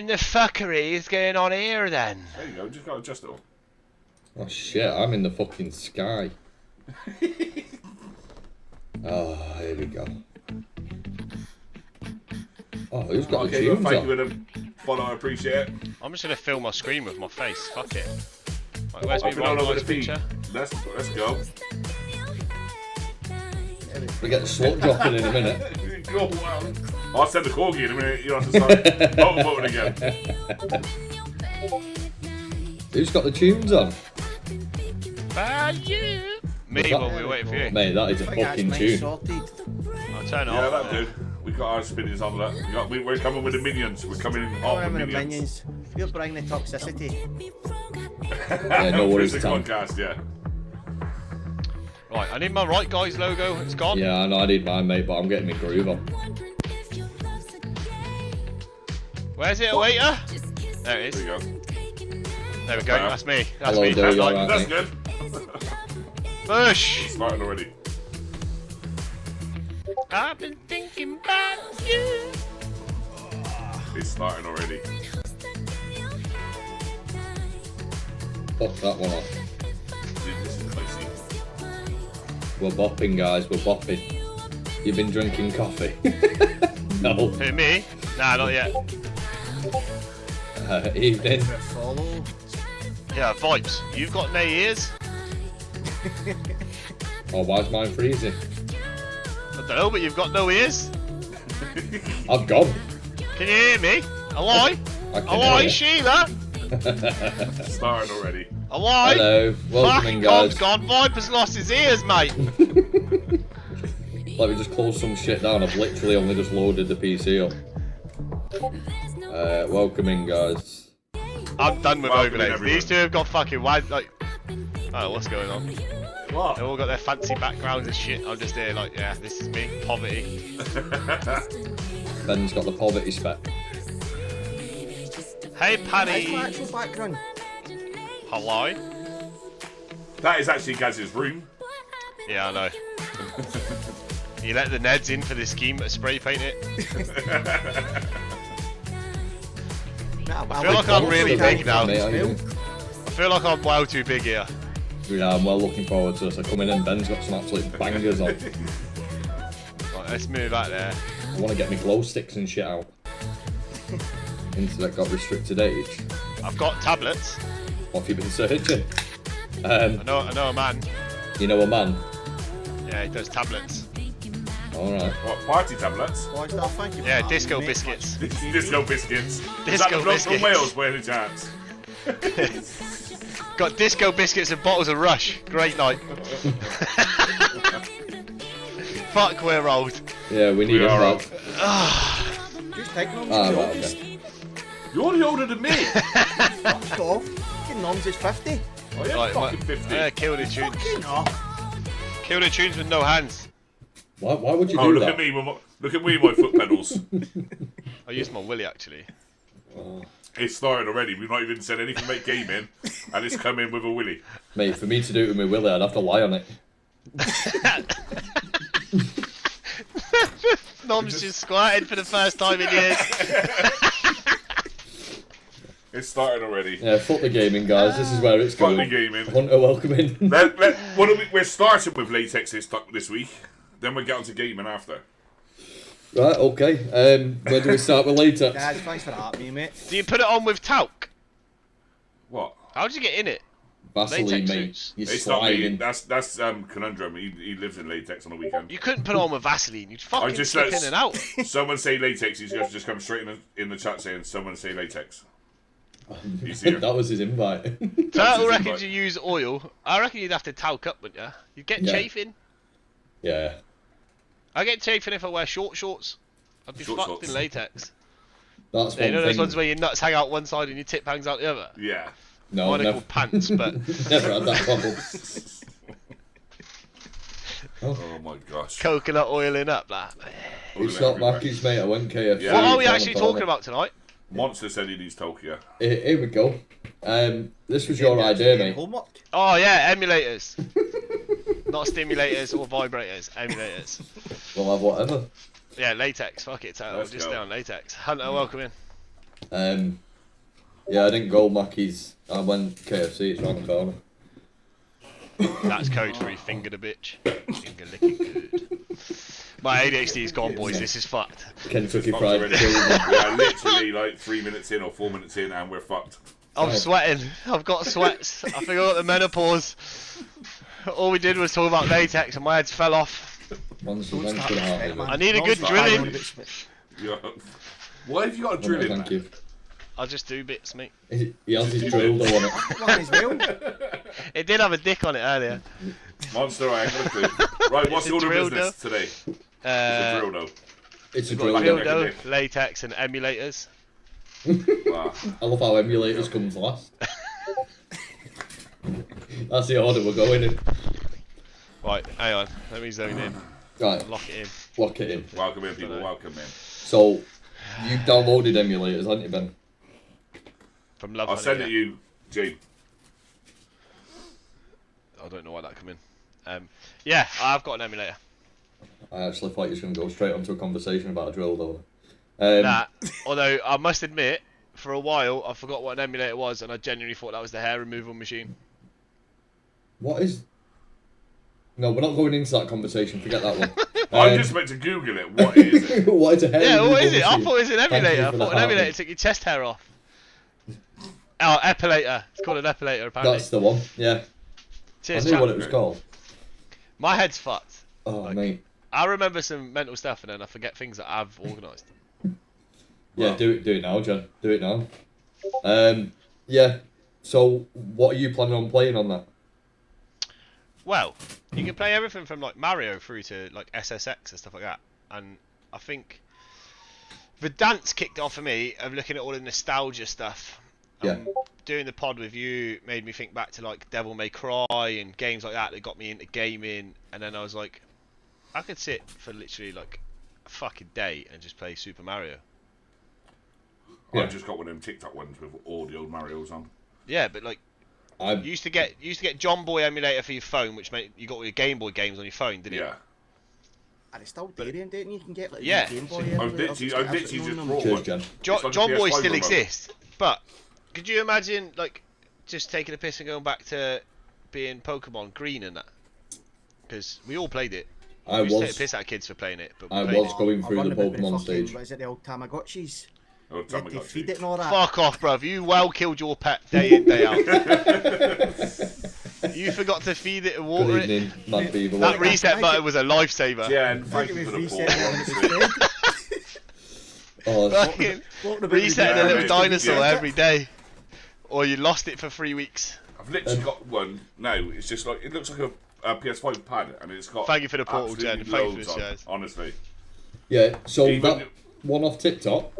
in the fuckery is going on here then? There you go, just got to adjust it all. Oh shit, I'm in the fucking sky. Oh, here we go. Oh, who's got the tunes thank on? you with a follow, I appreciate it. I'm just gonna fill my screen with my face. Fuck it. Right, where's I've my been all over right the feed. picture? Let's go. We get the slut dropping in a minute. Go on. I'll send the corgi in a minute. You have to start voting again. Who's got the tunes on? By you. Me while we're waiting for you. Mate, that is a fucking tune. I'll turn it Yeah, off. that dude. We got our spinners on that. We're coming with the minions. We're coming in hot with minions. We'll bring the toxicity. Yeah, no worries, Rightfits Tom. Quadcast, yeah. Right, I need my Right Guys logo. It's gone. Yeah, I know I need mine, mate, but I'm getting my groove on. Where's it, waiter? There it is. There you go. There we go. That's me. That's Hello, me. Dale, you Right. alright, That's mate? good. Bush. Starting already. I've been thinking about you. It's starting already. Fuck that one off. Dude, this is spicy. We're bopping, guys, we're bopping. You've been drinking coffee? No. Who, me? Nah, not yet. Evening. Follow. Yeah, vibes. You've got no ears? Oh, why's mine freezing? I don't know, but you've got no ears? I've gone. Can you hear me? Alive? I can Alive, hear. Sheila? Starting already. Alive? Hello, welcome Fucking in, guys. God's gone. Viper's lost his ears, mate. Let me just close some shit down. I've literally only just loaded the PC up. Welcome in, guys. I'm done with Welcome in, overlays. everyone. These two have got fucking wide, like... Oh, what's going on? What? They've all got their fancy backgrounds and shit. I'm just here like, yeah, this is me. Poverty. Ben's got the poverty spec. Hey, Nice Paddy. actual background. Hello? That is actually Gaz's room. Yeah, I know. You let the Neds in for the scheme to spray paint it? I feel like I'm really big now. Mate, I feel like I'm well too big here. Yeah, I'm well looking forward to this. I come in and Ben's got some absolute bangers on. Right, let's move out there. I want to get my glow sticks and shit out. Internet got restricted age. I've got tablets. What have you been searching? I know a man. You know a man? Yeah, he does tablets. Alright. What, party tablets? Watch that, thank you. Yeah, for disco that, mate. biscuits. Disco biscuits. Is that Disco the bloke from biscuits. Wales by any chance? Got disco biscuits and bottles of Rush. Great night. Fuck, we're old. Yeah, we need We a are bag. old. Just take noms Ah, and right, jobs. okay. You're only older than me. Fuck off. Fucking noms is 50. Oh, yeah, Right, fucking 50. kill the tunes. Fucking off. Kill the tunes with no hands. Why would you Oh, do look that? at me, look at me, my foot pedals. I used my willy actually. It's started already. We've not even said anything about gaming, and it's come in with a willy. Mate, for me to do it with my willy, I'd have to lie on it. Nom's just squirted for the first time in years. It's started already. Yeah, fuck the gaming, guys. This is where it's Fuck going. the gaming. Hunter, welcome in. We're starting with latex this week. Then we get on to gaming after. Right, okay. Where do we start with latex? Guys, thanks for that, mate. Do you put it on with talc? What? How did you get in it? Vaseline, Latex mate. suits. You're It's not me. sliding. That's Conundrum. He lives in latex on the weekend. You couldn't put it on with Vaseline. You'd fucking just slip let- in and out. Someone say latex. He's going to just come straight in the chat saying someone say latex. He's here. That was his invite. Turtle his reckons invite. you use oil. I reckon you'd have to talc up, wouldn't you? You'd get Yeah. chafing. Yeah. I get chafing if I wear short shorts. I'd be Short fucked shorts. in latex. That's Yeah, you one know those thing. ones where your nuts hang out one side and your tip hangs out the other? Yeah. No, Mine are never, called pants, but... never had that problem. Oh my gosh. coconut oiling up, that. It's not Mackey's, mate. I went KFC. Yeah. What are we Down actually the corner. talking about tonight? Monster said he needs Tokyo. Here we go. This was your idea, mate. Homework. Oh yeah, emulators. Not stimulators or vibrators, emulators. We'll have whatever. Yeah, latex, fuck it, Turtle. Let's Just go. stay on latex. Hunter, welcome in. Yeah, I didn't go Mackey's. I went KFC. It's round the corner. That's code for he fingered a bitch. Finger licking good. My ADHD's gone, boys. This is fucked. Kentucky Fucked Fried already. Chicken. We are literally like 3 minutes in or 4 minutes in, and we're fucked. I'm sweating. I've got sweats. I think I got the menopause. All we did was talk about latex, and my head fell off. One's Don't one's start for the with heart, sweat, maybe. I need a good Non's drilling. on about sweat. Yeah. Why have you got a drill in Thank there? you. I'll just do bits, mate. He has his drill though on it. One as well. It did have a dick on it earlier. Monster, I ain't gonna do. Right, what's the It's a order of drill business today? It's a drill though. It's a You've got drill like though. a- Dildo, latex, and emulators. Wow. I love how emulators comes last. That's the order we're going in. Right, hang on. Let me zone in. Right, Lock it in. lock it in. Welcome in, people. Welcome in. So, you downloaded emulators, haven't you, Ben? From Love I'll Honey, send yeah. it you, G. I don't know why that come in. Yeah, I've got an emulator. I actually thought you were going to go straight onto a conversation about a drill though. That, although I must admit, for a while I forgot what an emulator was, and I genuinely thought that was the hair removal machine. What is... No, we're not going into that conversation, forget that one. I just meant to Google it. What is it? What is a hair Yeah, what removal is it? I machine? thought it was an Thank you emulator. I for thought that, an emulator Harvey. took your chest hair off. Oh, epilator. It's called an epilator, apparently. That's the one, yeah. Cheers, I knew chap. what it was called. My head's fucked. Oh, Like- mate. I remember some mental stuff, and then I forget things that I've organised. Yeah, Wow. do it now, John. Do it now. Yeah. So, what are you planning on playing on that? Well, you can play everything from like Mario through to like SSX and stuff like that. And I think the dance kicked off for me of looking at all the nostalgia stuff. Yeah. Doing the pod with you made me think back to like Devil May Cry and games like that got me into gaming. And then I was like, I could sit for literally like a fucking day and just play Super Mario. Yeah. I just got one of them TikTok ones with all the old Marios on. Yeah, but like I you used to get John Boy emulator for your phone, which made you got all your Game Boy games on your phone, didn't you? Yeah. And it's still daring, didn't you? You can get like Yeah. Game Boy. I've literally just brought Cheers, one. Jen. It's like a John Boy PS5 still remote. exists, but could you imagine like just taking a piss and going back to being Pokemon Green and that? Because we all played it. I We used to take was a piss out of kids for playing it, but we I played was it. going through the Pokemon stage. What is it, the old Tamagotchis? Oh, You had to Tamagotchi. feed it and all that. Fuck off, bruv. You well killed your pet day in, day out. You forgot to feed it and water Good it. evening, Mad Beaver. That Welcome. reset button was a lifesaver. Jen, Thank thank you for you the for resetting ball. it when it was dead. Oh, Fucking What about resetting Yeah, a little mate. dinosaur Yeah. every day. Or you lost it for 3 weeks. I've literally got one now. It's just like it looks like a PS5 pad, and it's got. Thank you for the portal, Jen. absolutely Thank you for loads the on, shares. honestly. yeah. So Even- that one off TikTok,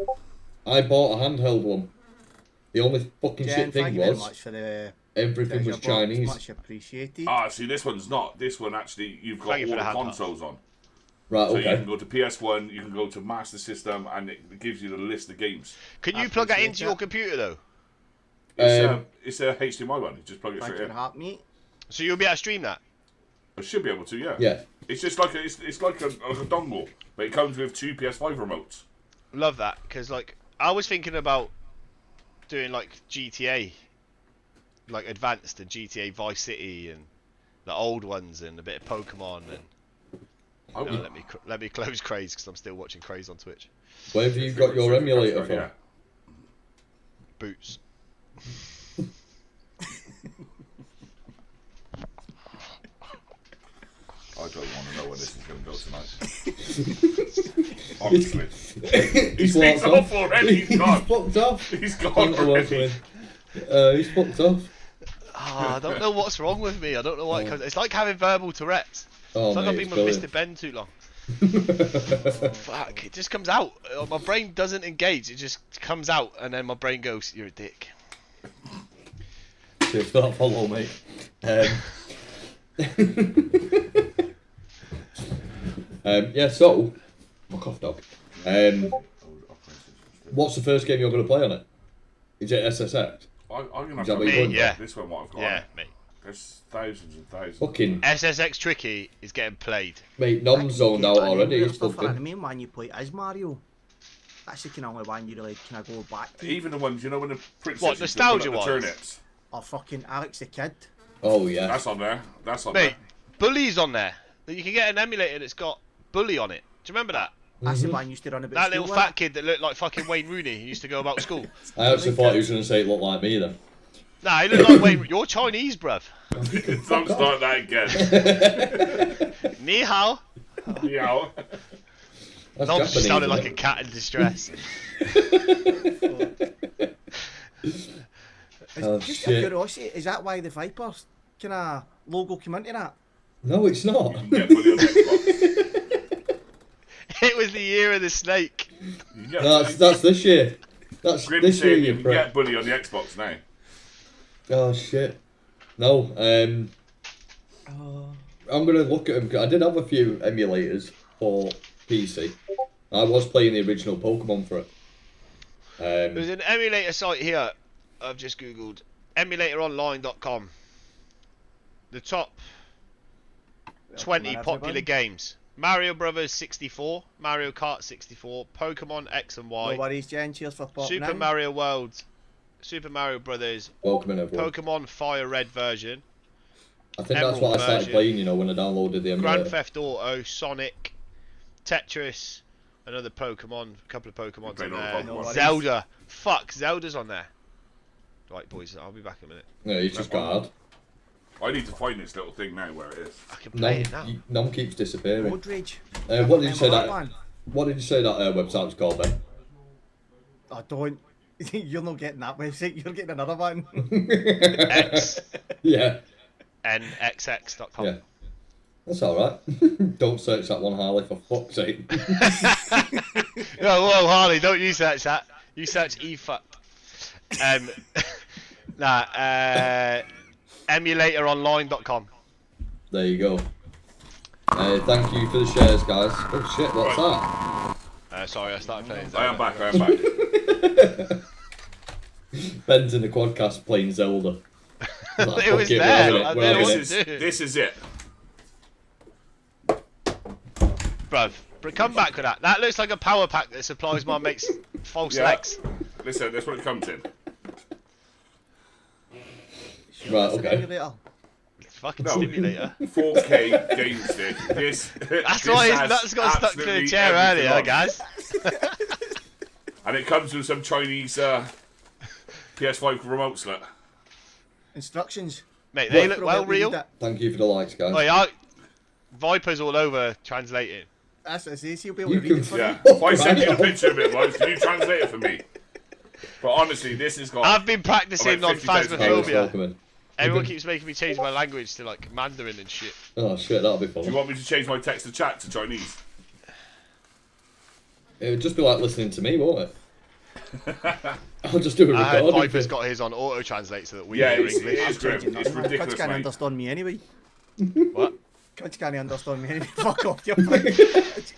I bought a handheld one. The only fucking Jen, shit thank thing you very was much for the everything treasure was box. Chinese. Much appreciated. Ah, see, this one's not. This one actually, you've got Thank you for all the the hand consoles on. Right. So you Okay. can go to PS1, you can go to Master System, and it gives you the list of games. Can you I plug that appreciate into your that. computer though? It's a HDMI one. You just plug it Thank you straight for in. the heart, mate. So you'll be able to stream that? I should be able to, yeah. Yeah. It's just like it's like a dongle, but it comes with 2 PS5 remotes. Love that, because like I was thinking about doing like GTA, like Advanced and GTA Vice City and the old ones and a bit of Pokemon and Oh, no, let me close Craze because I'm still watching Craze on Twitch. Where have you got your emulator from? Yeah. Boots. I don't want to know where this is going to go tonight. Honestly. He's walked picked off already. He's He's gone. fucked off. He's Don't gone know what to already. win. He's fucked off. I don't know what's wrong with me. I don't know why it comes. It's like having verbal Tourette's. Oh, It's like I've mate, been it's with brilliant. Mr. Ben too long. Fuck, it just comes out. My brain doesn't engage. It just comes out, and then my brain goes, "You're a dick." Cheers for that follow, mate. Yeah, so, my cough dog. What's the first game you're going to play on it? Is it SSX? I'm going to Is that have what to you're doing? Yeah. this one, what I've got. Yeah, mate. There's thousands and thousands. Fucking, SSX Tricky is getting played. mate, Nom's zoned out already. He's Stuff fucking. for the main one you play as Mario. That's the kind of only one you really kind of go back to. Even the ones, you know, when the princess What, used to pull up nostalgia the wise? turnips. Or fucking Alex the Kid. Oh yeah. That's on there. That's on Mate, Bully's on there. You can get an emulator that's got Bully on it. Do you remember that? That's the one used to run about That school, little wasn't fat kid that looked like fucking Wayne Rooney who used to go about school. I actually thought he was going to say it looked like me then. Nah, he looked like Wayne. You're Chinese, bruv. Don't start that again. Ni hao. Yeah. That's Dom Japanese, sounded isn't like it? a cat in distress. Oh, Just shit. out of curiosity, is that why the Vipers kind of logo came into that? No, it's not. Get Bully on Xbox. It was the year of the snake. You get That's this year. That's Grim this year, saying you you can prick. get Bully on the Xbox now. Oh shit. No, I'm gonna look at them. I did have a few emulators for PC. I was playing the original Pokemon for it. There's an emulator site here. I've just googled emulatoronline.com. The top 20 on, popular everybody. games: Mario Brothers 64, Mario Kart 64, Pokemon X and No Y, worries, Jen. Cheers for popping Super in. Mario World, Super Mario Brothers, Welcome in everyone. Pokemon Fire Red version, I think that's what I started version, playing, you know, when I downloaded the emulator. Grand Theft Auto, Sonic, Tetris, another Pokemon, a couple of Pokemons Played on all the there. Pokemon. No worries. Zelda. Fuck, Zelda's on there. Right, boys, I'll be back in a minute. Yeah, he's just got hard. I need to find this little thing now where it is. I can play it now. None keeps disappearing. Road Rage. What did you say Remember that? one? What did you say that website was called then? I don't. You're not getting that website. You're getting another one. X. Yeah. nxx.com. Yeah. That's alright. Don't search that one, Harley, for fuck's sake. Whoa, Harley, don't you search that. You search efuck. Emulatoronline.com. There you go. Thank you for the shares, guys. Oh shit, what's that? Sorry, I started playing I am Zelda. back, I am back. Ben's in the quadcast playing Zelda. Like, It was fuck it, there. we're having it, I we're didn't having want it. to do it. This is it. Bruv, come back with that. That looks like a power pack that supplies my mate's false Yeah. legs. Listen, that's what it comes in. Right, okay. Emulator. Fucking No. stimulator. 4K game stick. This. That's this why his has nuts got stuck to the absolutely chair everything earlier, on. guys. And it comes with some Chinese PS5 remote slut. Instructions. Mate, they What? look well real. Thank you for the likes, guys. Oh, yeah, Viper's all over translating. That's what it says. You'll be able You to read it can- for Yeah. me. If I send you the Right. picture of it, once, can you translate it for me? But honestly, this has got. I've been practicing About on 50,000 Harry's Phasmophobia. welcome in. Everyone keeps making me change my language to like Mandarin and shit. Oh shit, that'll be fun. Do you want me to change my text to chat to Chinese? It would just be like listening to me, won't it? I'll just do a I heard recording. Viper's got his on auto translate so that we Yeah, hear it's, English. it is grim. Changing It's that. ridiculous, Kids can't mate. understand me anyway. What? Kids can't understand me anyway. Fuck off, you prick. It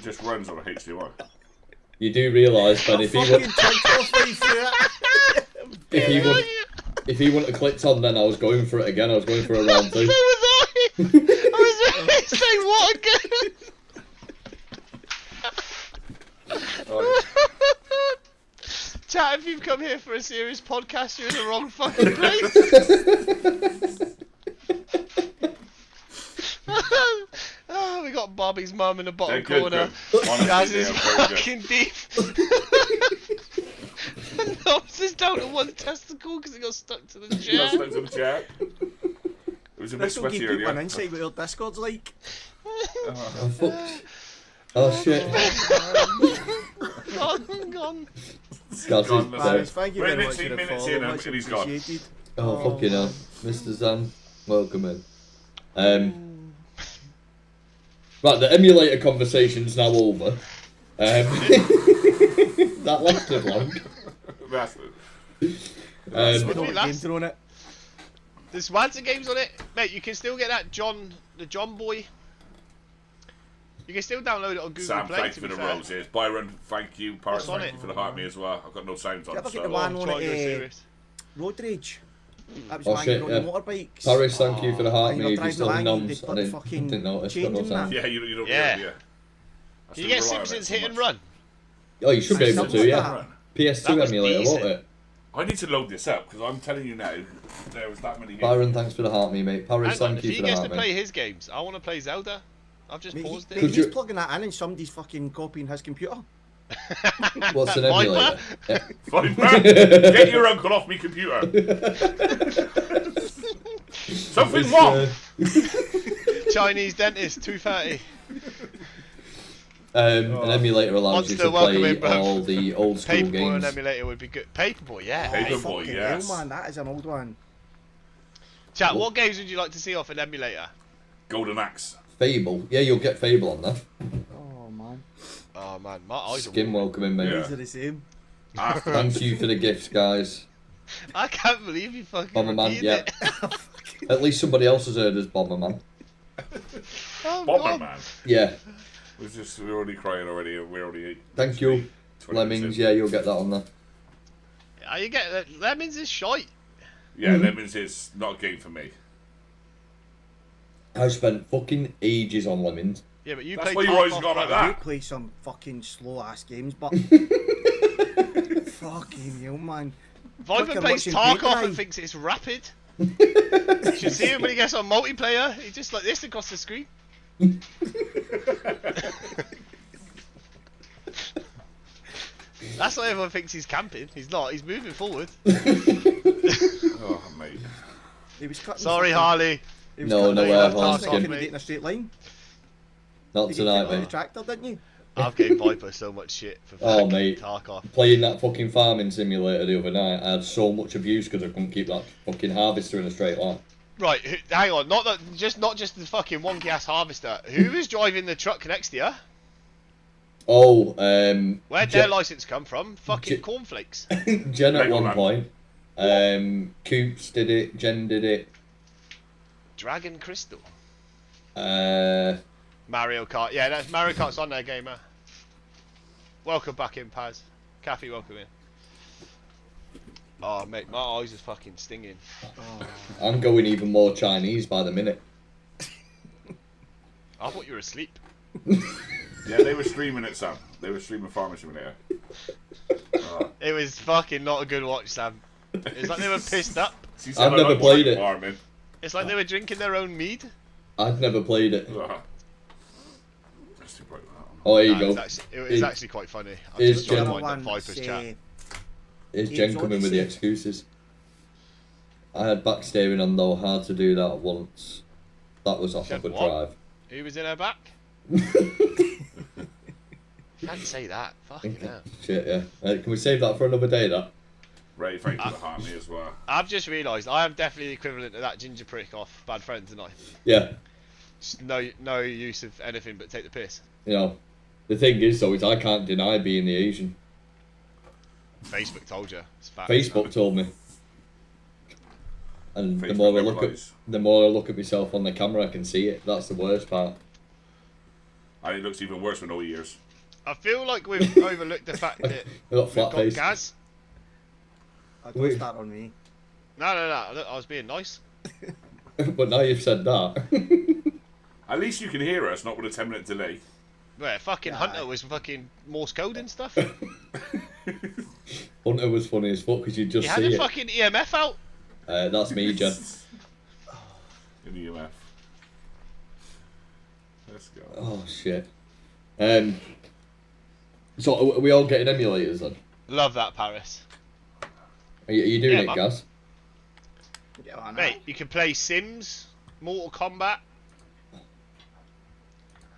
just runs on a HDMI. You do realise, Ben, if he Fucking would, take off right through it. if he wouldn't have clicked on, then I was going for it again. I was going for a round So two. was I. I was ready to say what again? Chat, if you've come here for a serious podcast, you're in the wrong fucking place. Oh, we got Bobby's mum in the bottom They're good, corner. good. Honestly, Gaz they is are very good. fucking deep. And Dom's is down to one testicle because he got stuck to the Just chair. stuck to the chair. It was a bit This will sweaty give people an earlier. insight what your Discord's like. Oh fuck. Oh shit. Gone. Gaz Gone, is man. dead. Thank you We're very much literally for the minutes follow. in Much and he's gone. appreciated. Oh fucking hell. Mr. Zan, welcome in. Right, the emulator conversation's now over. That lasted long. That's Um, No Wait, last- games are on it. There's lots of games on it, mate. You can still get that the John Boy. You can still download it on Google Sam, Play. thank To you be for the fair. roses. Byron, thank you. Paris, What's on thank you it? for the heart me as well. I've got no sounds you on, ever get the so. one Oh, on try and go it, serious. Road Rage. That was Oh, when shit, you were yeah. on the motorbikes. Paris, thank you for the heart And me you're if you're driving still in along, they noms. put I the didn't fucking notice, got change no in sound. that. Yeah, you don't Yeah. yeah. Can you get Simpsons Hit and Run? Oh, you should be able Something to, like yeah. that. PS2 That was emulator, won't decent. it? I need to load this up because I'm telling you now, there was that many games. Byron, thanks for the heart, me mate. Paris, Hang on, thank if you he for the gets heart, to play mate. his games, I want to play Zelda. I've just Mate, paused mate, it. he's plugging that in and somebody's fucking copying his computer. What's an Viper? emulator? Yeah. Viper, get your uncle off me computer. Something wrong. Chinese dentist, 230. An emulator allows you Monster, to welcome play in, bruv. all the old school Paperboy games. and emulator would be good. Paperboy, yeah. Paperboy, Fucking yes. hell, man, that is an old one. Chat, what games would you like to see off an emulator? Golden Axe. Fable. Yeah, you'll get Fable on there. Oh, man. Oh man, my eyes are Skin watering. welcome in, mate. Yeah. These are the same. After Thank you for the gifts, guys. I can't believe you fucking Bomberman, repeated yeah. it. At least somebody else has heard us, Bomberman. Oh, God. Bomberman. Yeah. We're already crying already. We're already. Thank you. 20 Lemmings, minutes yeah, you'll get that on there. Yeah, you get Lemons is shite. in. Yeah, Lemons is not a game for me. I spent fucking ages on Lemmings. Yeah, but you That's play why you Tarkov, always got like brother. You that. play some fucking slow ass games, but fucking hell, man. Viper Fucking plays watching Tarkov Paper and Eye. thinks it's rapid. You should see him when he gets on multiplayer. He's just like this across the screen. That's why everyone thinks he's camping. He's not. He's moving forward. Oh, mate. He was cutting. Sorry, fucking- Harley. He was No, cutting no the way, fucking Harley, fucking skin. idiot in a straight line. Not You tonight, get the mate. tractor, didn't you? I've gave Viper so much shit for Oh, fucking mate. Tarkov. Playing that fucking farming simulator the other night, I had so much abuse because I couldn't keep that fucking harvester in a straight line. Right, hang on. Not just the fucking wonky ass harvester. Who is driving the truck next to you? Oh, Where'd their license come from? Fucking cornflakes. Jen at Legoland. one point. Coops did it, Jen did it. Dragon Crystal. Mario Mario Kart. Yeah, that's Mario Kart's on there, gamer. Welcome back in, Paz. Kathy, welcome in. Oh, mate, my eyes are fucking stinging. I'm going even more Chinese by the minute. I thought you were asleep. Yeah, they were streaming it, Sam. They were streaming Farming Simulator. It was fucking not a good watch, Sam. It's like they were pissed up. She said, I've "I never like played watching it." Farming. It's like they were drinking their own mead. I'd never played it. Let's do break that one. Oh, there you Nah, go. it was actually quite funny. I Is just joined Jen- up Viper's chat. Is It's Jen coming with the Odyssey. excuses? I had back steering on though, hard to do that once. That was off She of had a what? drive. Who was in her back? Can't say that. Fucking hell. Shit, yeah. Can we save that for another day, that? Ray, thank you for the harmony as well. I've just realised I am definitely the equivalent of that ginger prick off Bad Friends, and I. Yeah. Just no use of anything but take the piss. You know, the thing is though, is I can't deny being the Asian. Facebook told you. It's fact. Facebook told me. And the Facebook more I never look at lies. the more I look at myself on the camera, I can see it. That's the worst part. And it looks even worse with no ears. I feel like we've overlooked the fact that I got we've flat got face. Gaz. Don't Wait. start on me. No, I was being nice. But now you've said that. At least you can hear us, not with a 10-minute delay. Where fucking Aye. Hunter was fucking Morse code and stuff. Hunter was funny as fuck because you just He had see a it. fucking EMF out. That's me, Jen. In the EMF. Let's go. Oh shit. So are we all getting emulators then? Love that, Paris. Are you doing Yeah, it, man. Gaz? Yeah, I know. Mate, you can play Sims, Mortal Kombat.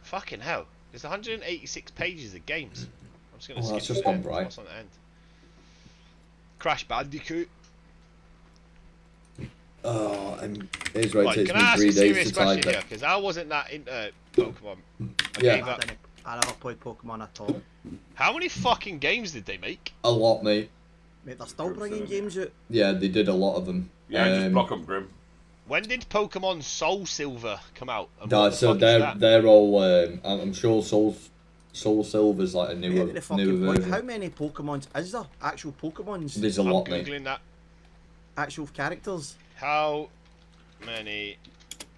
Fucking hell. There's 186 pages of games. I'm just going to Oh, skip that's just through gone there. bright. What's on the end? Crash Bandicoot. Oh, it's right. Right, Takes can me I ask 3 a days serious to type question here? it. Because I wasn't that into Pokemon. I Yeah. gave up. I never played Pokemon at all. How many fucking games did they make? A lot, mate. Mate, they're still bringing games out. Yeah, they did a lot of them. Yeah, just block them, Grim. When did Pokemon Soul Silver come out? And Nah, what the so fuck is they're that? they're all. I'm sure Soul Silver's like a Mate, newer the fucking point. How version. many Pokemons is there? Actual Pokemons? There's a I'm lot, mate. googling that. Actual characters? How many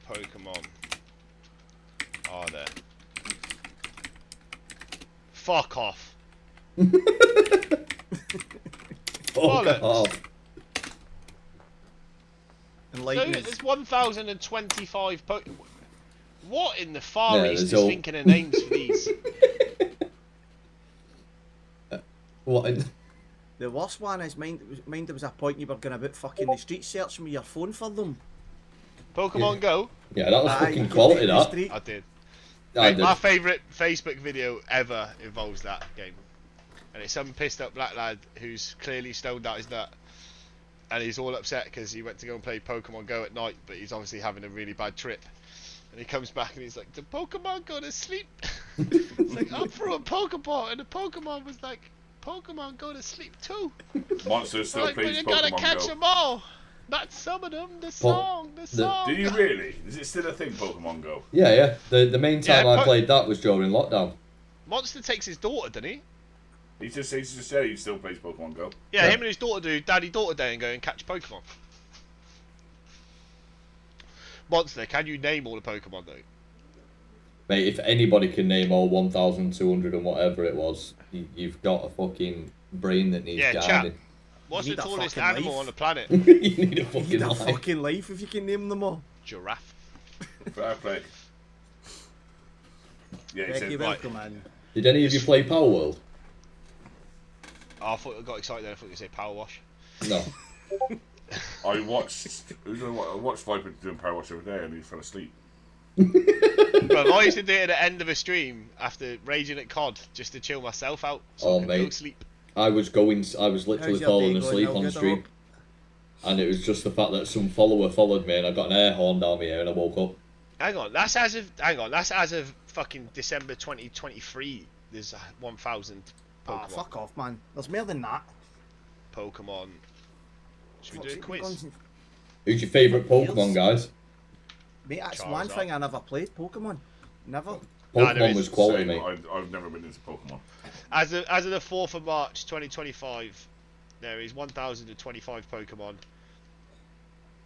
Pokemon are there? Fuck off. Fuck Bollocks. off. And So lightning. there's 1,025 What in the Far Yeah, East is there's all- thinking of names for these? What? The worst one is mind there was a point you were going about fucking the street searching with your phone for them. Pokemon Yeah. Go? Yeah, that was Aye, you fucking could quality, take the that. street. I did. I Mate, did. my favourite Facebook video ever involves that game. And it's some pissed up black lad who's clearly stoned out his nut. And he's all upset because he went to go and play Pokemon Go at night, but he's obviously having a really bad trip. And he comes back and he's like, "Did Pokemon go to sleep?" It's like, I threw a Pokeball and the Pokemon was like, "Pokemon go to sleep too." Monster still Like, but plays you gotta Pokemon catch Go. them all. Not some of them. The song. Do you really? Is it still a thing, Pokemon Go? Yeah. The main time Yeah, I played that was during lockdown. Monster takes his daughter, doesn't he? He just said he still plays Pokemon Go. Yeah, Yeah. him and his daughter do daddy-daughter day and go and catch Pokemon. Monster, can you name all the Pokemon though? Mate, if anybody can name all 1,200 and whatever it was, you've got a fucking brain that needs Yeah, guarding. What's You the need a tallest fucking animal life. on the planet? You need a You fucking need a life. fucking life if you can name them all. Giraffe. Fair play. Yeah, he Becky, said, welcome man. Did any of you play Power World? Oh, I thought I got excited then. I thought you were say Power Wash. No. I watched Viper doing Power Wash every day and he fell asleep. Bro, I used to do it at the end of a stream after raging at COD just to chill myself out so Oh, I could go mate. sleep. I was literally How's your falling day going? asleep How on good, stream. Rob? And it was just the fact that some follower followed me and I got an air horn down my ear and I woke up. Hang on, that's as of fucking December 2023. There's 1,000 Pokemon. Ah, fuck off, man. There's more than that. Pokemon. Should we do a Fuck's quiz? sake, Who's your favourite Pokemon, guys? Mate, that's one Charizard. thing I never played. Pokemon. Never. Nah, there Pokemon is. was quality, Same, mate. I've never been into Pokemon. As of the 4th of March 2025, there is 1,025 Pokemon.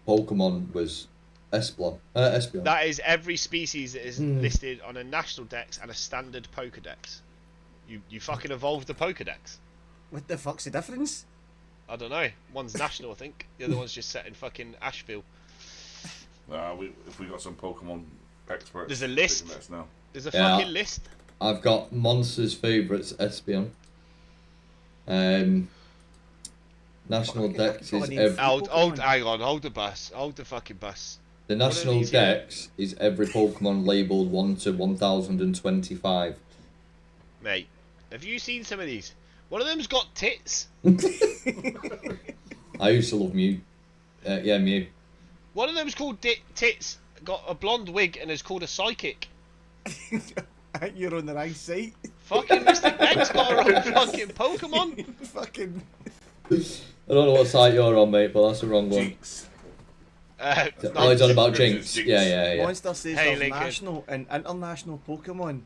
Pokemon was Espeon. Espeon. That is every species that is listed on a national dex and a standard Pokedex. You fucking evolved the Pokedex. What the fuck's the difference? I don't know. One's national, I think. The other one's just set in fucking Asheville. If we got some Pokemon experts, There's a they list. can let us know. There's a Yeah. fucking list. I've got Monster's favourites, Espeon. National Dex is every... Hang on, hold the bus. Hold the fucking bus. The What are National these here? Dex is every Pokemon labelled 1 to 1,025. Mate, have you seen some of these? One of them's got tits. I used to love Mew. Yeah, Mew. One of them's called Tits, got a blonde wig and is called a psychic. You're on the right site. Fucking Mr. Ben's got her own fucking Pokemon. Fucking. I don't know what site you're on, mate, but that's the wrong one. Jinx. Oh, he's on about Jinx. Jinx. Yeah. Monster says Hey, there's Lincoln. national and international Pokemon.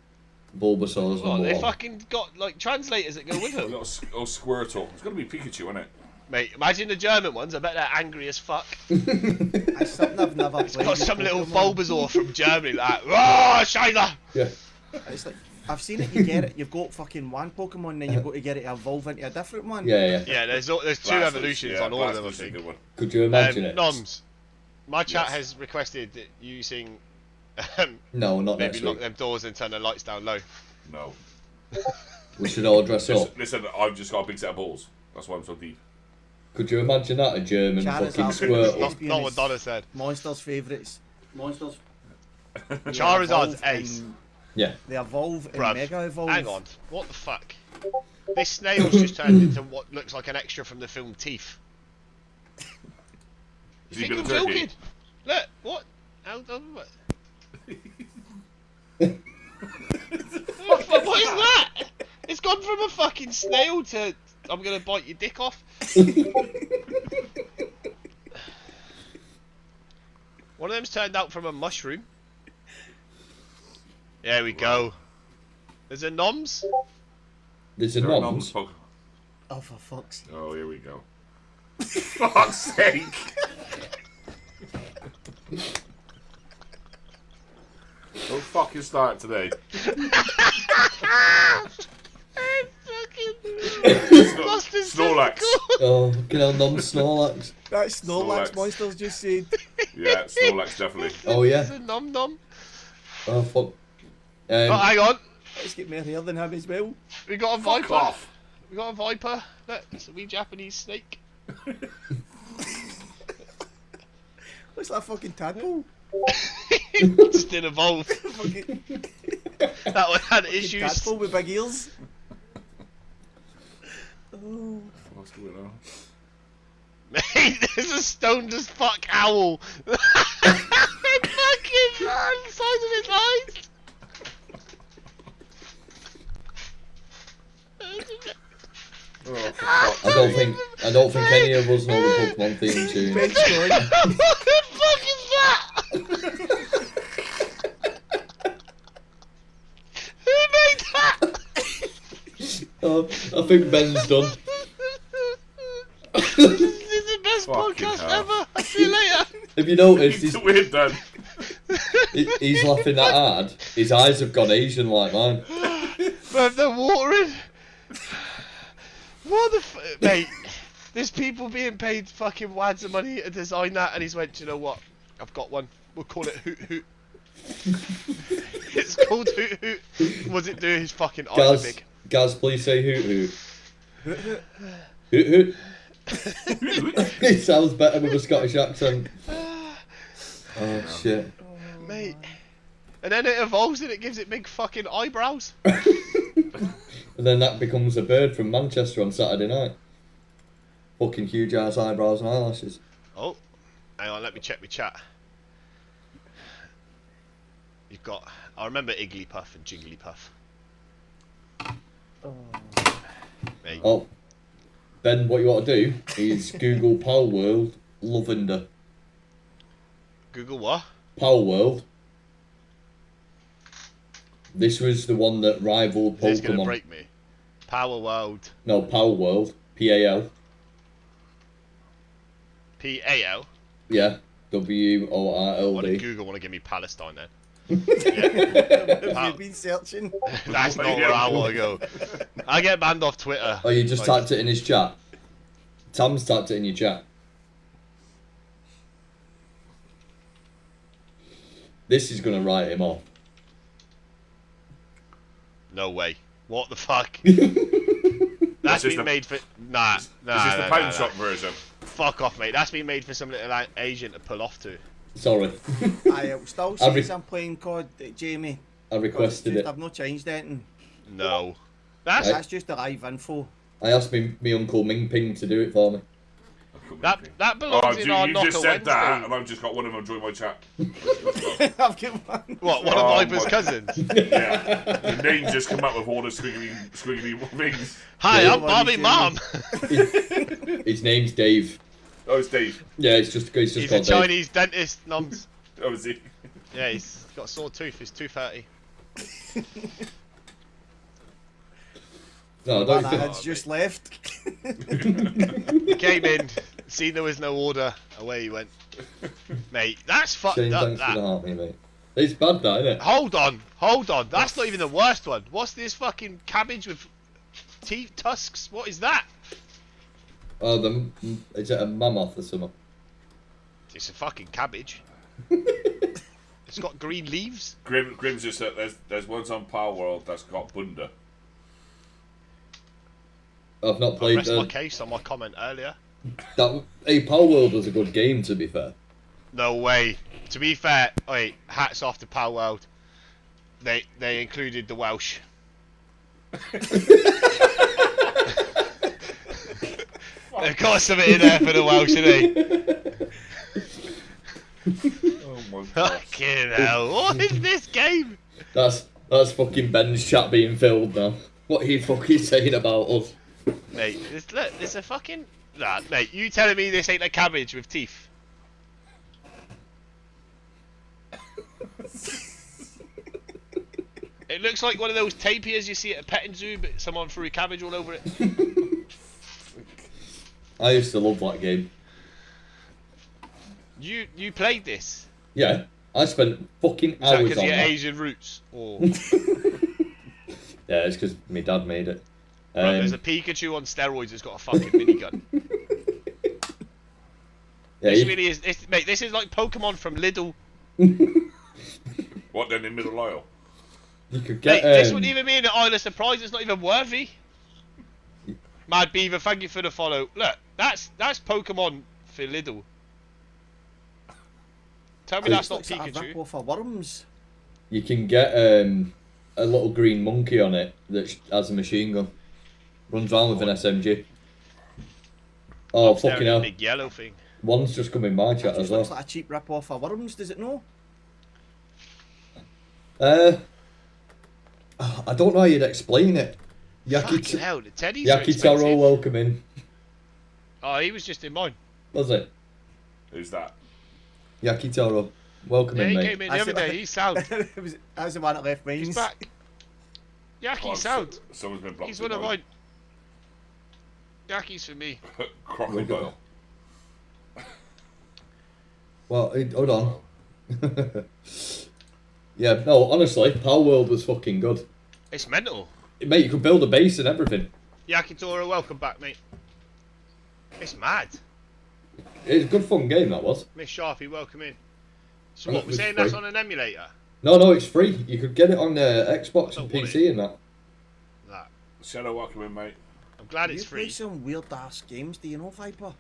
Bulbasaur's Well, number they one. fucking got like translators that go with A them. little Squirtle. It's got to be Pikachu, isn't it? Mate, imagine the German ones. I bet they're angry as fuck. That's something I've never It's played. got with some little Pokemon. Bulbasaur from Germany like, "Oh, China!" Yeah. It's like I've seen it. You get it. You've got fucking one Pokemon, then you've got to get it to evolve into a different one. Yeah. Yeah, there's two Blastoise, evolutions yeah, on all of them, I Blastoise is a think. good one. Could you imagine it? Noms, my chat Yes. has requested that you sing. No, not Maybe next lock week. them doors and turn the lights down low. No. We should all dress up. Listen, I've just got a big set of balls. That's why I'm so deep. Could you imagine that? A German Charizard. fucking Squirtle. Not, not what Donna said. Monsters' favourites. Monsters. Charizard's ace. Yeah. They evolve and Bruv, mega evolve. hang on. What the fuck? This snail's just turned into what looks like an extra from the film Teeth. Is You he think been I'm a turkey? joking? Look, what? What? What is that? It's gone from a fucking snail to I'm gonna bite your dick off. One of them's turned out from a mushroom. There we go. There's a Noms. There's a There are Noms. Pokemon. Oh, for fuck's sake. Oh, here we go. For fuck's sake! Don't fucking start today. Fucking Lost his Snorlax. tentacle. Oh, fucking hell, Snorlax. That Snorlax Snorlax. monster's just said. Yeah, Snorlax definitely. Oh, yeah. It's a nom-nom. Oh, fuck. Oh, hang on. Let's get more hair than him as well. We got a Fuck viper. off. We got a viper. Look, it's a wee Japanese snake. What's that fucking tadpole? Just didn't evolve. Fucking That one had issues. tadpole with big ears. Oh. What's going on? Mate, there's a stoned as fuck owl. Fucking the size of his eyes. Oh, for fuck's I don't sake. think any of us know the Pokemon theme tune. Ben's going. What the fuck is that? Who made that? Oh, I think Ben's done. This is the best Fucking podcast hell. ever. I'll see you later. Have you noticed It's weird then. he's laughing that hard? His eyes have gone Asian like mine. But they're watering. What the mate? There's people being paid fucking wads of money to design that, and he's went, "Do you know what? I've got one. We'll call it Hoot Hoot." It's called Hoot Hoot. Was it doing his fucking eyes are big? Gaz, please say hoot hoot. Hoot hoot. It sounds better with a Scottish accent. Oh shit. Mate. And then it evolves and it gives it big fucking eyebrows. And then that becomes a bird from Manchester on Saturday night. Fucking huge ass eyebrows and eyelashes. Oh, hang on, let me check my chat. You've got, I remember Igglypuff and Jigglypuff. Mate. Oh, Ben, what you ought to do is Google Power World Lavender. Google what? Power World. This was the one that rivaled Is this gonna Pokemon. break me? Power World. No, Power World. PAL. PAL. Yeah. What did WORLD. Google want to give me Palestine then? Have you been searching? That's not where I want to go. I get banned off Twitter. Oh, you just Like, typed it in his chat. Tam's typed it in your chat. This is gonna write him off. No way. What the fuck? This That's is been the- made for... Nah. This is the paint shop version. Fuck off, mate. That's been made for some little Asian to pull off to. Sorry. I still see I'm playing COD, Jamie. I requested it. I've not changed anything. No. That's... That's just the live info. I asked me Uncle Ming Ping to do it for me. That belongs in our you Knocker just said Wednesday. that, and I've just got one of them join my chat. I've got one. What, one Oh of Viper's my- cousins? Yeah. The name just come up with all the squiggly wings. Hi, Yeah. I'm Bobby Mom. His name's Dave. Oh, it's Dave. Yeah, it's just He's a called Dave. Chinese dentist, noms. Oh, is he? Yeah, he's got a sore tooth. He's 230. No, I Well, don't that think. has just left. He came in, seen there was no order, away he went. Mate, that's fucked Shane, up. thanks for the That. heart, mate. It's bad, that, isn't it? Hold on. That's not even the worst one. What's this fucking cabbage with teeth, tusks? What is that? Oh, is it a mammoth or something? It's a fucking cabbage. It's got green leaves. Grim's just said there's ones on Power World that's got Bunda. I've not I played rest my case on my comment earlier. that. Hey, Power World was a good game, to be fair. No way. To be fair, wait, hats off to Power World. They included the Welsh. They've got something in there for the Welsh, innit? Oh my god. Fucking hell, what is this game? That's fucking Ben's chat being filled now. What are you fucking saying about us? Mate, look, there's a fucking... Nah, mate, you telling me this ain't a cabbage with teeth? It looks like one of those tapirs you see at a petting zoo, but someone threw a cabbage all over it. I used to love that game. You played this? Yeah, I spent fucking Is that hours because on of your that. Asian roots? Or... Yeah, it's because my dad made it. Bro, there's a Pikachu on steroids that's got a fucking minigun. Yeah, This really is, mate. This is like Pokemon from Lidl. What then in Middle Isle? you could Mate, get. this wouldn't even be in the Isle of Surprise. It's not even worthy. Mad Beaver, thank you for the follow. Look, that's Pokemon for Lidl. Tell me that's not Looks like a Pikachu. rip-off of Worms. You can get a little green monkey on it that has a machine gun. Runs around with an SMG. Oh, Staring fucking at a hell. big yellow thing. One's just come in my chat Just as well. looks like a cheap rip-off of Worms, does it no? I don't know how you'd explain it. Fucking hell, the teddies are Yaki expensive. Taro, welcome in. Oh, he was just in mine. Was it? Who's that? Yaki Taro, welcome Yeah, in, he mate. came in the other day. He's sound. That was the one that left mine. He's back. Yaki's sound. Someone's been blocked. He's one of mine. Yaki's for me. Crocodile. Well, hold on. Yeah, no, honestly, Power World was fucking good. It's mental. Mate, you could build a base and everything. Yakitora, welcome back, mate. It's mad. It's a good fun game, that was. Miss Sharpie, welcome in. So Oh, what, it we're was saying free. that's on an emulator? No, it's free. You could get it on Xbox Oh, and what PC and that. Nah. Shadow, welcome in, mate. I'm glad You it's play free. some weird ass games, do you know, Viper?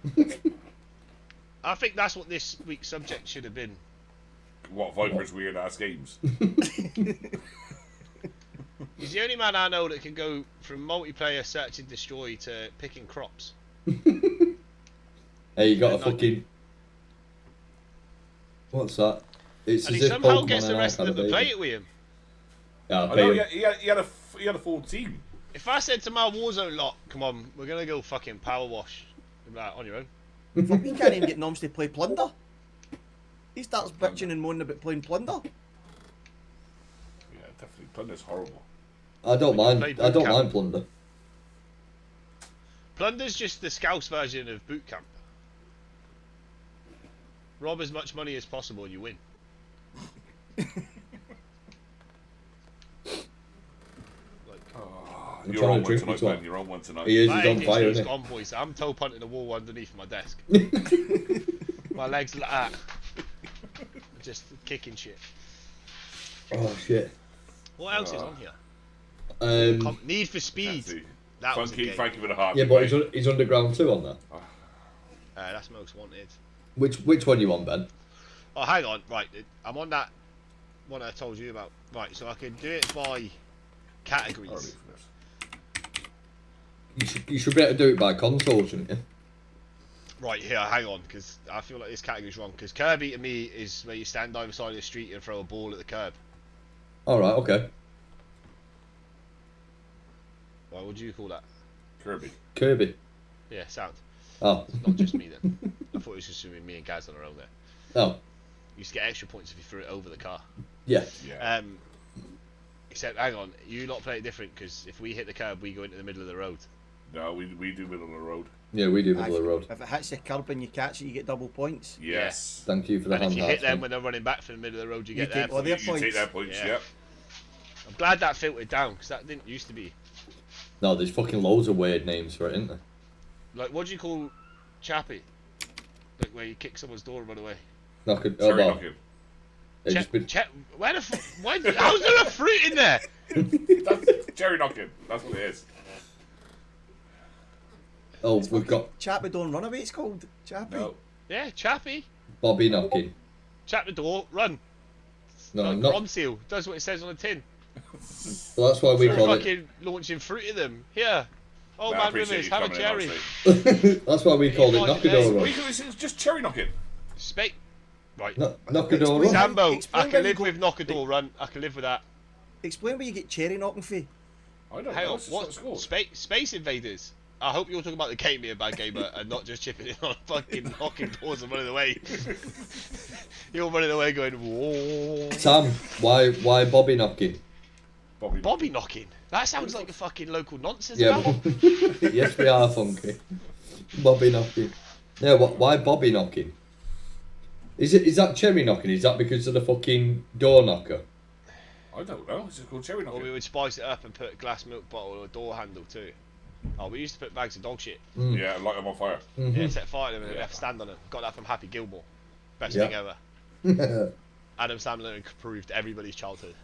I think that's what this week's subject should have been. What Viper's weird ass games? He's the only man I know that can go from multiplayer search and destroy to picking crops. Hey, you got a Yeah, no. fucking... What's that? It's And as he if somehow Pokemon gets the and rest of iPad them to are play baby. it with him. Yeah, I'll I pay know, him. he had a full team. If I said to my Warzone lot, come on, we're going to go fucking power wash. He'd be like, on your own. Fuck, he can't even get Noms to play Plunder. He starts bitching and moaning about playing Plunder. Yeah, definitely. Plunder's horrible. I don't When you mind. play I don't Boot Camp. mind Plunder. Plunder's just the Scouse version of Boot Camp. Rob as much money as possible and you win. I'm You're trying on to one drink tonight, this one. Ben. You're on one tonight. He is. My He's on fire, ADHD's isn't gone, boys. I'm toe punting the wall underneath my desk. he? My legs like that. Just kicking shit. Oh shit. What else is on here? Need for Speed. Fancy. That was a Funky, game. thank you for the heart. Yeah, but he's Underground 2 on there. That's Most Wanted. Which one you on, Ben? Oh, hang on. Right, I'm on that one I told you about. Right, so I can do it by categories. You should be able to do it by console, shouldn't you? Right, here, hang on, because I feel like this category's wrong. Because Kirby to me is where you stand either side of the street and throw a ball at the curb. Alright, okay. Right, what do you call that? Kirby. Yeah, sound. Oh. Not just me then. I thought it was just gonna be me and Gaz on our own there. Oh. You used to get extra points if you threw it over the car. Yeah. Yeah. Except, hang on, you lot play it different because if we hit the curb, we go into the middle of the road. No, we do middle of the road. Yeah, we do middle of the road. If it hits the curb and you catch it, you get double points. Yes. Thank you for the And if you hand hit them hearts, when they're running back from the middle of the road, you get take their all their points. You points. take their points, Yeah. yep. I'm glad that filtered down because that didn't used to be. No, there's fucking loads of weird names for it, isn't there? Like, what do you call Chappie? Like where you kick someone's door and run away. Knock it, Cherry well, knocking. it's just been, Where the why? How's there a fruit in there? That's cherry knocking. That's what it is. oh, we've got Chappie Don't Run Away, it's called. Chappie. No. Yeah, Chappie. Bobby knocking. Chap the door, run. No, Like not. Ronseal does what it says on the tin. Well, that's why we We're call it. fucking launching fruit at them. Here. Oh No, I man, appreciate Rivers, you have a coming in, cherry. honestly. That's why we called it Find knock a the door name. run. It's just cherry knocking. Spake. Right. Knock a door run. Sambo, Explain I where can you live go- with knock a door run. I can live with that. Explain where you get cherry knocking for. I don't Hang know. on, That's just what it's called. Space Invaders. I hope you're talking about the game here, bad gamer, and not just chipping in on fucking knocking doors and running away. You're running away going, whoa. Sam, why Bobby knocking? Bobby knocking? That sounds like a fucking local nonsense Yeah, album. but, yes, we are funky. Bobby knocking. Yeah, why Bobby knocking? Is that cherry knocking? Is that because of the fucking door knocker? I don't know. It's just called cherry Or we knocking. would spice it up and put a glass milk bottle or a door handle too. Oh, we used to put bags of dog shit. Yeah, light them on fire. Yeah, set fire to them and left stand on it. Got that from Happy Gilmore. Best thing ever. Adam Sandler improved everybody's childhood.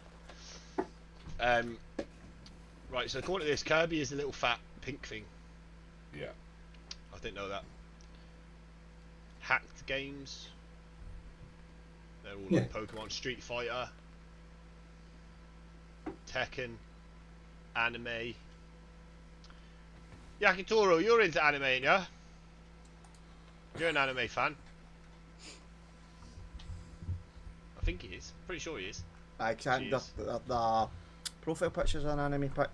Right, so according to this, Kirby is the little fat pink thing. Yeah. I didn't know that. Hacked games. They're all like Pokemon, Street Fighter, Tekken, anime. Yakitoro, you're into anime, ain't ya? You're an anime fan. I think he is. Pretty sure he is. I can't. The profile picture's an anime pic.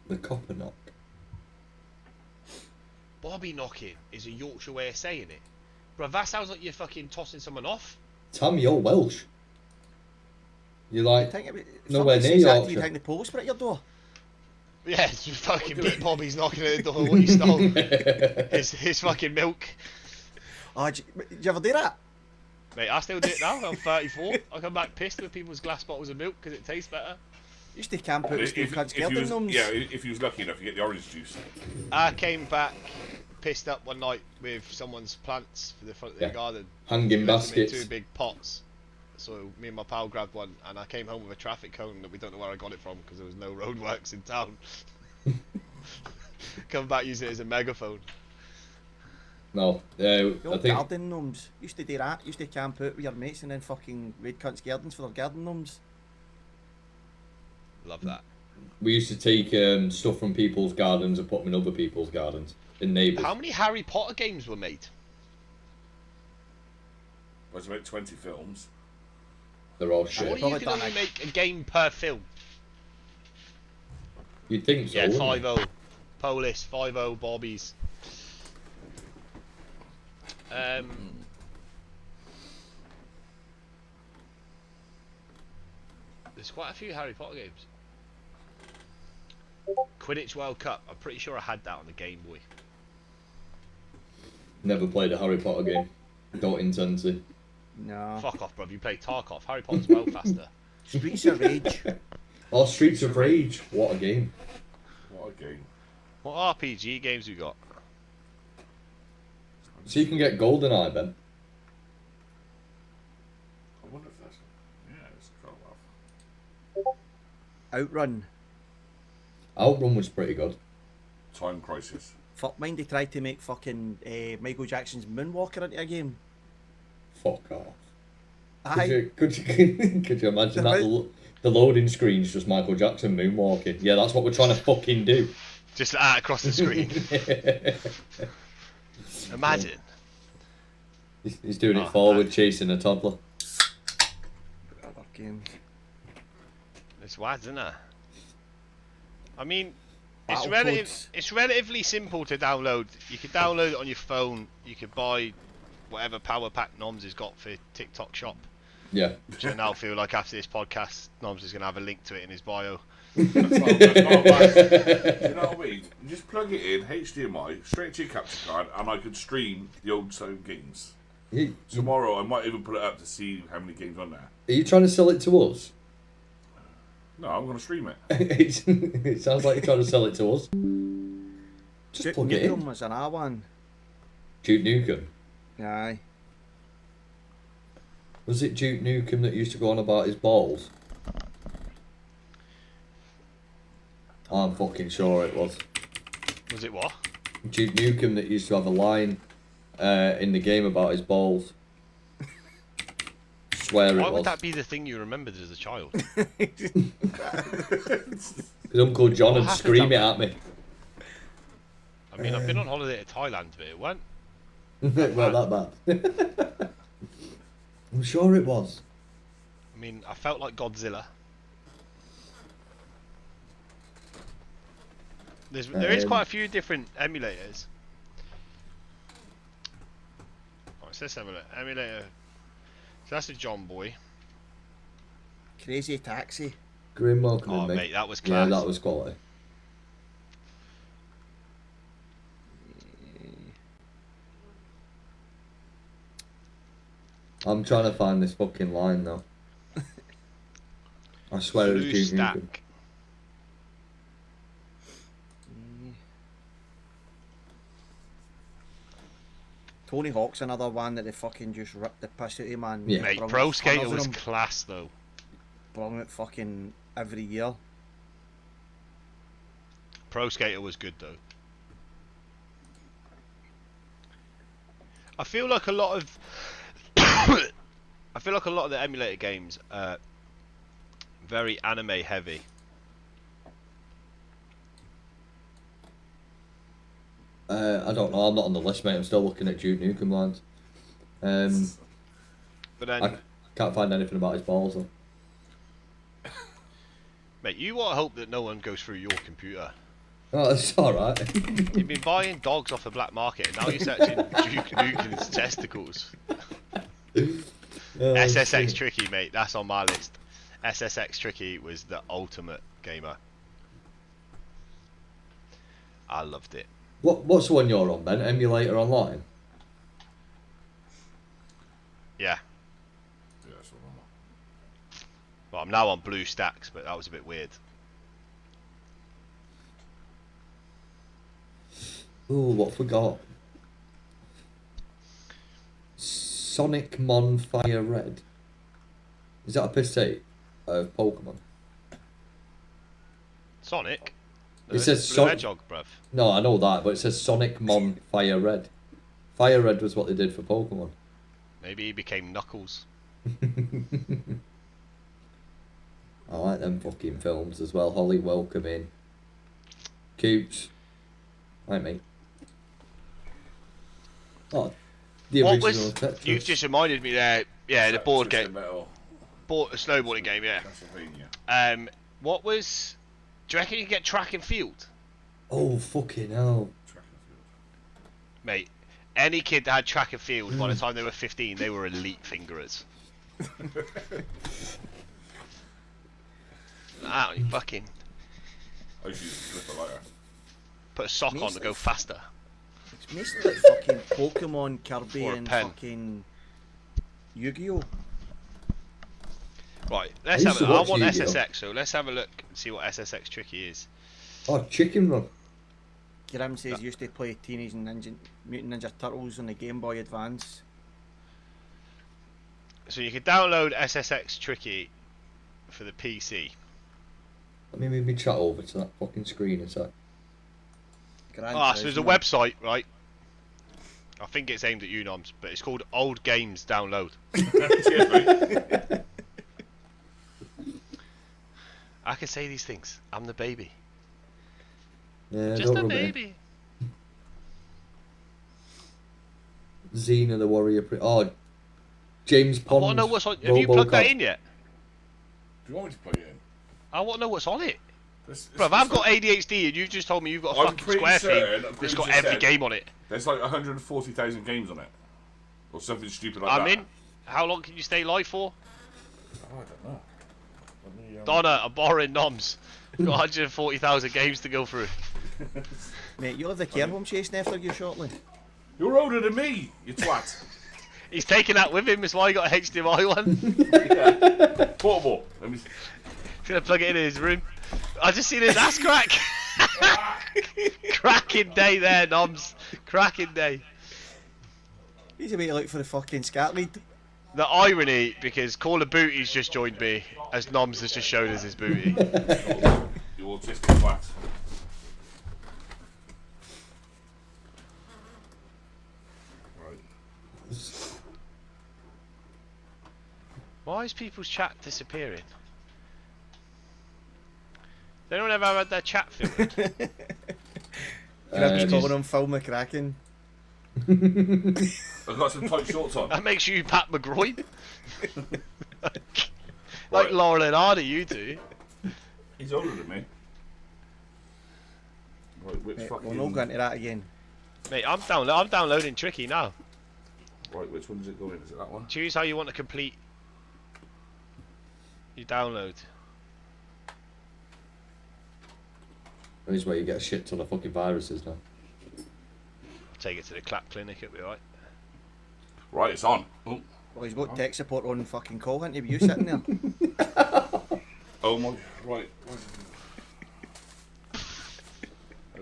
The copper knock. Bobby knocking is a Yorkshire way of saying it. Bro, that sounds like you're fucking tossing someone off. Tom, you're Welsh. You're like nowhere near You Yorkshire. think the post at your door? Yeah, it's just fucking beat Bobby's knocking at the door. What you stole? his fucking milk. Oh, did you ever do that? Mate, I still do it now. I'm 34. I come back pissed with people's glass bottles of milk because it tastes better. Used to camp out with steel cunts gelding gnomes. Yeah, if he was lucky enough, you get the orange juice. I came back pissed up one night with someone's plants for the front of their garden. Hanging baskets. Two big pots. So me and my pal grabbed one, and I came home with a traffic cone that we don't know where I got it from because there was no roadworks in town. Come back using it as a megaphone. No, The I old think garden gnomes. Used to do that. Used to camp out with your mates and then fucking raid cunts gardens for their garden gnomes. Love that. we used to take stuff from people's gardens and put them in other people's gardens, in neighbours. How many Harry Potter games were made? There's about 20 films. They're all shit. What do you can only make a game per film? You'd think so. Yeah, wouldn't 5-0. Polish, 5-0 Bobbies. There's quite a few Harry Potter games. Quidditch World Cup. I'm pretty sure I had that on the Game Boy. Never played a Harry Potter game. Don't intend to. No. Fuck off, bruv. You play Tarkov. Harry Potter's well faster. Streets of Rage. Oh, Streets of Rage. What a game. What a game. What RPG games we got? So you can get GoldenEye, Ben. I wonder if that's... Yeah, it's quite well. Outrun. Outrun was pretty good. Time Crisis. Fuck, mind they tried to make fucking Michael Jackson's Moonwalker into a game. Fuck off. Aye. Could you imagine that? The loading screen's just Michael Jackson moonwalking. Yeah, that's what we're trying to fucking do. Just across the screen. Imagine. He's doing it forward, chasing a toddler. Other games. It's wide, isn't it? I mean, Battletoads. it's relatively simple to download. You can download it on your phone. You could buy whatever power pack Noms has got for TikTok shop. Yeah. Which I now feel like after this podcast, Noms is going to have a link to it in his bio. That's not bad. You know what I mean? You just plug it in, HDMI, straight to your capture card, and I could stream the old Stone games. Tomorrow, I might even put it up to see how many games on there. Are you trying to sell it to us? No, I'm going to stream it. It sounds like you're trying to sell it to us. Just Duke plug it in. Nukem was another one. Duke Nukem. Aye. Was it Duke Nukem that used to go on about his balls? I'm fucking sure it was. Was it what? Duke Nukem that used to have a line in the game about his balls. Swear it Why was. would that be the thing you remembered as a child? Because Uncle John would happened scream it that at me. I mean, I've been on holiday to Thailand, but it weren't. Well, that bad. I'm sure it was. I mean, I felt like Godzilla. There is quite a few different emulators. Oh, it says emulator. So that's a John Boy. Crazy Taxi. Grim welcome, Oh, mate. mate, that was class. Yeah, that was quality. I'm trying to find this fucking line now. I swear it was Blue Duke Stack. Nukem. Tony Hawk's another one that they fucking just ripped the piss out of, man. Yeah. Mate, Brung Pro out Skater tons of was them. class though. Brung it fucking every year. Pro Skater was good though. I feel like a lot of the emulator games are very anime heavy. I don't know. I'm not on the list, mate. I'm still looking at Duke Nukem Land. But then, I can't find anything about his balls though. mate, you want to hope that no one goes through your computer. Oh, it's alright. You've been buying dogs off the black market, and now you're searching Duke Nukem's testicles. SSX shit. Tricky, mate, that's on my list. SSX Tricky was the ultimate gamer. I loved it. What's the one you're on, Ben? Emulator Online? Yeah. Yeah, that's what I'm on. Well, I'm now on Blue Stacks, but that was a bit weird. Ooh, what forgot? Sonic Mon Fire Red. Is that a piss take of Pokemon? Sonic? It says Blue Son- Hedgehog, bruv. No, I know that, but it says Sonic Mon Fire Red. Fire Red was what they did for Pokemon. Maybe he became Knuckles. I like them fucking films as well. Holly Welcome in. Coops. Hi, mate. Oh, the What original was... Tetris. You've just reminded me there. Yeah, the board Twisted game. Metal, A snowboarding game, yeah. Castlevania. What was... Do you reckon you can get track and field? Oh, fucking hell. Track and field. Mate, any kid that had track and field by the time they were 15, they were elite fingerers. Ah, you fucking I used to use the flipper lighter. put a sock on to go faster. It's mostly like fucking Pokemon, Kirby, Or a and pen. fucking Yu-Gi-Oh! Right, I let's used have. to I watch want Yu-Gi-Oh. SSX, so let's have a look and see what SSX Tricky is. Oh, Chicken Run. Grim says he used to play Teenage Mutant Ninja Turtles on the Game Boy Advance. So you can download SSX Tricky for the PC. Let me move my chat over to that fucking screen a sec. So there's a website, right? I think it's aimed at you, Noms, but it's called Old Games Download. I can say these things. I'm the baby. Yeah, Just don't a rub it in. baby. Xena the Warrior. Oh, James I Pond. want to know what's on. Have you plugged that in yet? Do you want me to plug it in? I want to know what's on it. This- Bruv, this- I've got ADHD and you've just told me you've got a I'm fucking pretty square certain- feed I'm that's pretty got sure every said- game on it. There's like 140,000 games on it. Or something stupid like I'm that. in. How long can you stay live for? Oh, I don't know. Let me, Donna, I'm borrowing Noms. Got 140,000 games to go through. Mate, you'll have the care home chasing after you shortly. You're older than me, you twat. He's taking that with him, that's why he got a HDMI one. Portable. Let me... He's gonna plug it in his room. I just seen his ass crack. Cracking day there, Noms. Cracking day. He's a way to look for the fucking scat lead. The irony, because Call of Booty's just joined me, as Noms has just showed us his booty. You autistic twat. Right. Why is people's chat disappearing? Has anyone ever had their chat filmed? Grim's calling him Phil McCracken. I've got some tight shorts on. That makes you Pat McGroin. like Right. Laurel and Hardy, you do. He's older than me. Right, which Mate, fucking... we'll not go into that again. Mate, I'm downloading Tricky now. Right, which one does it go in? Is it that one? Choose how you want to complete your download. This is where you get a shit ton of fucking viruses now. I'll take it to the clap clinic, it'll be alright. Right, it's on. Oh, Well, he's got tech support on fucking call, haven't you? You sitting there? oh my... Right. How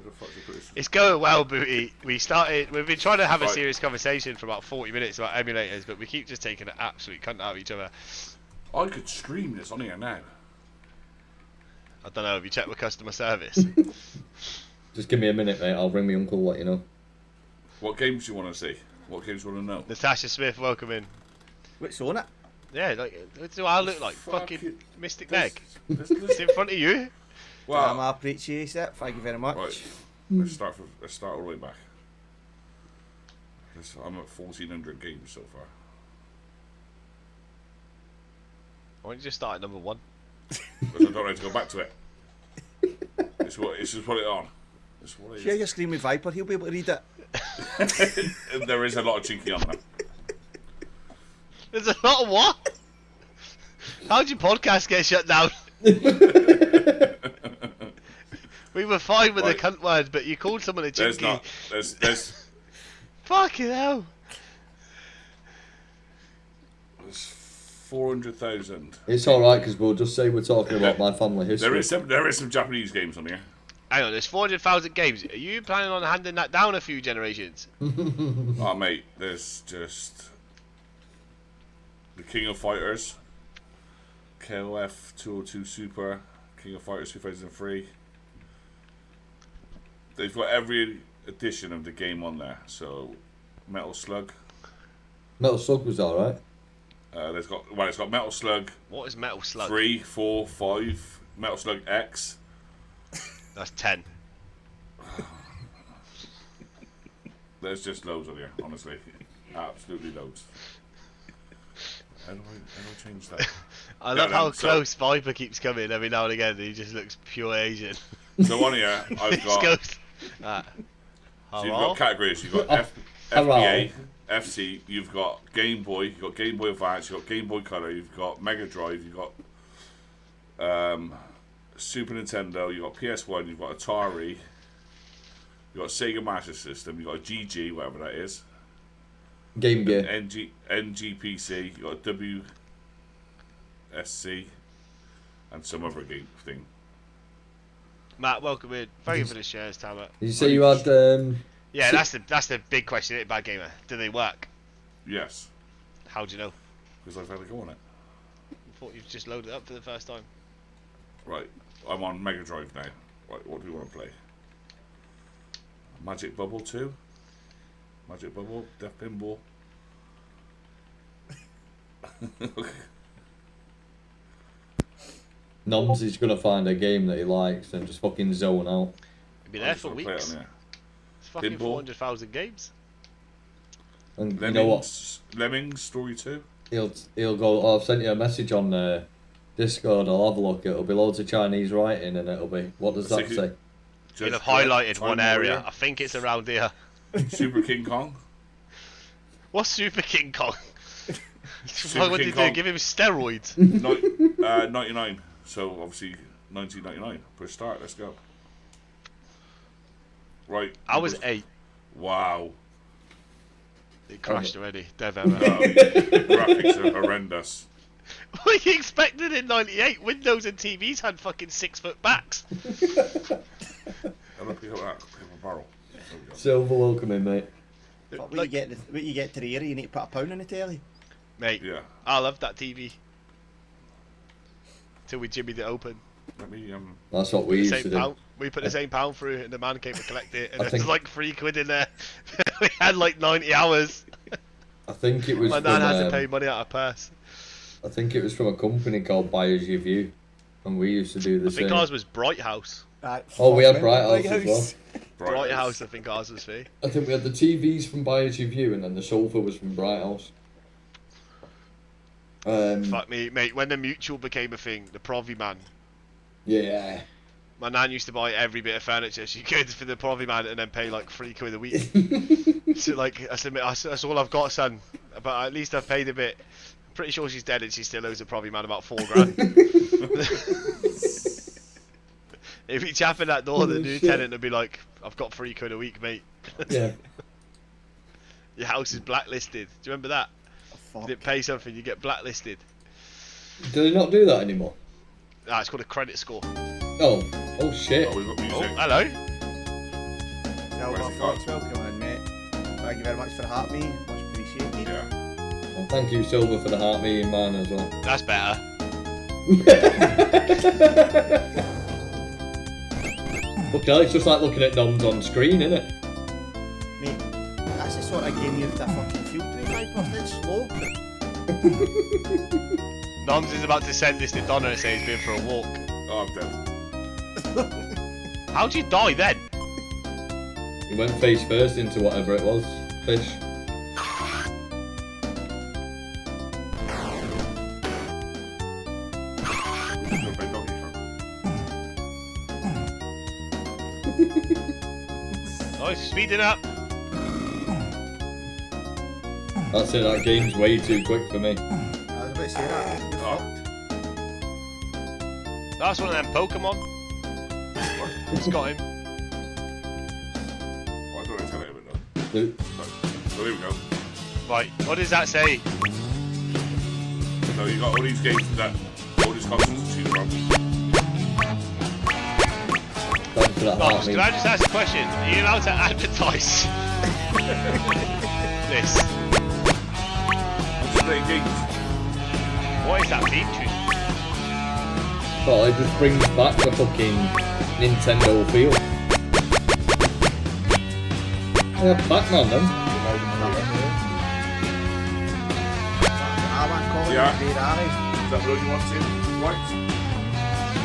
the fuck do you put this It's going well, Booty. We've been trying to have a Right. serious conversation for about 40 minutes about emulators, but we keep just taking an absolute cunt out of each other. I could stream this on here now. I don't know, have you checked with customer service? Just give me a minute, mate. I'll ring my uncle, let you know. What games do you want to see? What games do you want to know? Natasha Smith, welcome in. What's on it? Yeah, like, what do I look like? Fuck Fucking it. Mystic This- Meg. this- It's in front of you. Well, I appreciate it. Thank you very much. right. Let's start all the way back. I'm at 1,400 games so far. Why don't you just start at number 1? Because I don't know how to go back to it. It's just put it on. It's what it Share is. your screen with Viper, he'll be able to read it. And there is a lot of chinky on there. There's a lot of what? How'd your podcast get shut down? We were fine with Right. the cunt word, but you called someone a There's chinky. not. There's Fucking hell. 400,000. It's alright, because we'll just say we're talking about my family history. There is some Japanese games on here. Hang on, there's 400,000 games. Are you planning on handing that down a few generations? Oh mate, there's just the King of Fighters, KOF 202 Super, King of Fighters 2003. They've got every edition of the game on there. So Metal Slug. Metal Slug was alright. It's got Metal Slug What is Metal Slug? 3, 4, 5, Metal Slug X. That's 10. There's just loads on here, honestly. Absolutely loads. How do I change that? I love Yeah, how so- close Viper keeps coming every now and again. He just looks pure Asian. So on here, I've This got. goes. So you've Hello? got categories. You've got Hello. FBA, FC. You've got Game Boy. You've got Game Boy Advance. You've got Game Boy Color. You've got Mega Drive. You've got Super Nintendo. You've got PS1. You've got Atari. You've got Sega Master System. You've got a GG, whatever that is. Game Gear. NGPC. You've got WSC, and some other game thing. Matt, welcome in. Thank you for the shares, Tamer. Did you say you had... Yeah, that's the big question, isn't it, Bad Gamer? Do they work? Yes, How do you know? because I've had a go on it. I thought you've just loaded it up for the first time. Right, I'm on Mega Drive now. Right, what do we want to play? Magic Bubble 2? Magic Bubble? Death Pinball? Noms is going to find a game that he likes and just fucking zone out. You'll be I there just for wanna play it weeks. on here. It's fucking Pinball. 400,000 games. And you know what? Lemmings Story 2? He'll go, oh, I've sent you a message on Discord, I'll have a look. It'll be loads of Chinese writing and it'll be, what does that say? You'll have Judge Dredd, highlighted Time one area. Warrior, I think it's around here. Super King Kong? What's Super King Kong? Super What did King you do? Kong. Give him steroids? 99. So obviously 1999. Push start, let's go. Right. I was 8. Wow. It crashed already. Dev error. Graphics are horrendous. What you expected in 98? Windows and TVs had fucking 6-foot backs. How do I pick up that? Pick up a barrel. There we go. Silver welcoming, mate. But when Like- you get to the area, you need to put a pound on the telly. Mate, Yeah. I loved that TV. Till we jimmied it open. Let me That's what we The used same to do. pound. We put the same pound through it and the man came to collect it. And I there's think- like £3 in there. We had like 90 hours. I think it was My from, nan had to pay money out of purse. I think it was from a company called Buy As You View. And we used to do the I think same. ours was Bright House. Oh, we had Fuck, Bright remember House as well. Bright House, I think ours was free. I think we had the TVs from Buy As You View and then the sofa was from Bright House. Fuck me, mate. When the Mutual became a thing, the Provi Man. Yeah. My nan used to buy every bit of furniture she could for the Provi Man and then pay like £3 a week. So like, I said, that's all I've got, son. But at least I've paid a bit. Pretty sure she's dead and she still owes the Provi Man about £4 grand. If you tap in that door, the Oh, new shit. tenant would be like, I've got £3 a week, mate. Yeah. Your house is blacklisted. Do you remember that? Fuck. You didn't pay something, you get blacklisted. Do they not do that anymore? Ah, it's called a credit score. Oh. Oh shit. Oh, we've got Oh, music. hello. Where's Silver the card? Fox, welcome in, mate. Thank you very much for the heart, mate. Much appreciated. Yeah. Well, thank you, Silver, for the heart meeting man as well. That's better. Look, it's just like looking at noms on screen, isn't it? Mate, that's the sort of game you have to fucking field trip, Viper. It's slow. Noms is about to send this to Donna and say he's been for a walk. Oh, I'm dead. How'd you die then? He went face first into whatever it was. Fish. Oh, he's speeding up. That's it, that game's way too quick for me. I was about to say that. You're fucked. That's one of them Pokemon. It's got him. Well, I don't know how to tell it, but no. The- So there we go. Right, what does that say? So you got all these games that all these consoles to choose from. Thanks for that heart Noms, can meeting. I just ask a question? Are you allowed to advertise this? I'm just playing games. What is that theme tune? Well, it just brings back the fucking Nintendo feel. Yeah, Batman then. I want calling Yeah. it Great Harry. Is that what you want to? Right?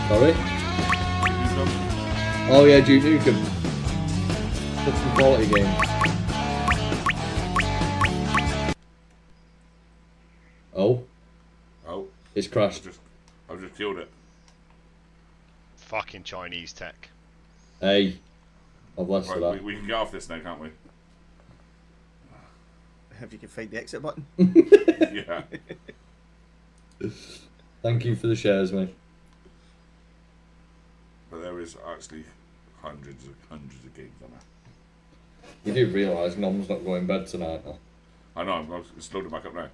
Sorry? Who's done? Oh yeah, Duke Nukem. Fucking quality game. Oh, Oh, it's crashed. I've just killed it. Fucking Chinese tech. Hey, I've less of Right, that. we can get off this now, can't we? If you can find the exit button. Yeah. Thank you for the shares, mate. But there is actually hundreds of games on there. You do realise Nom's not going to bed tonight, huh? I know, it's loaded back up now.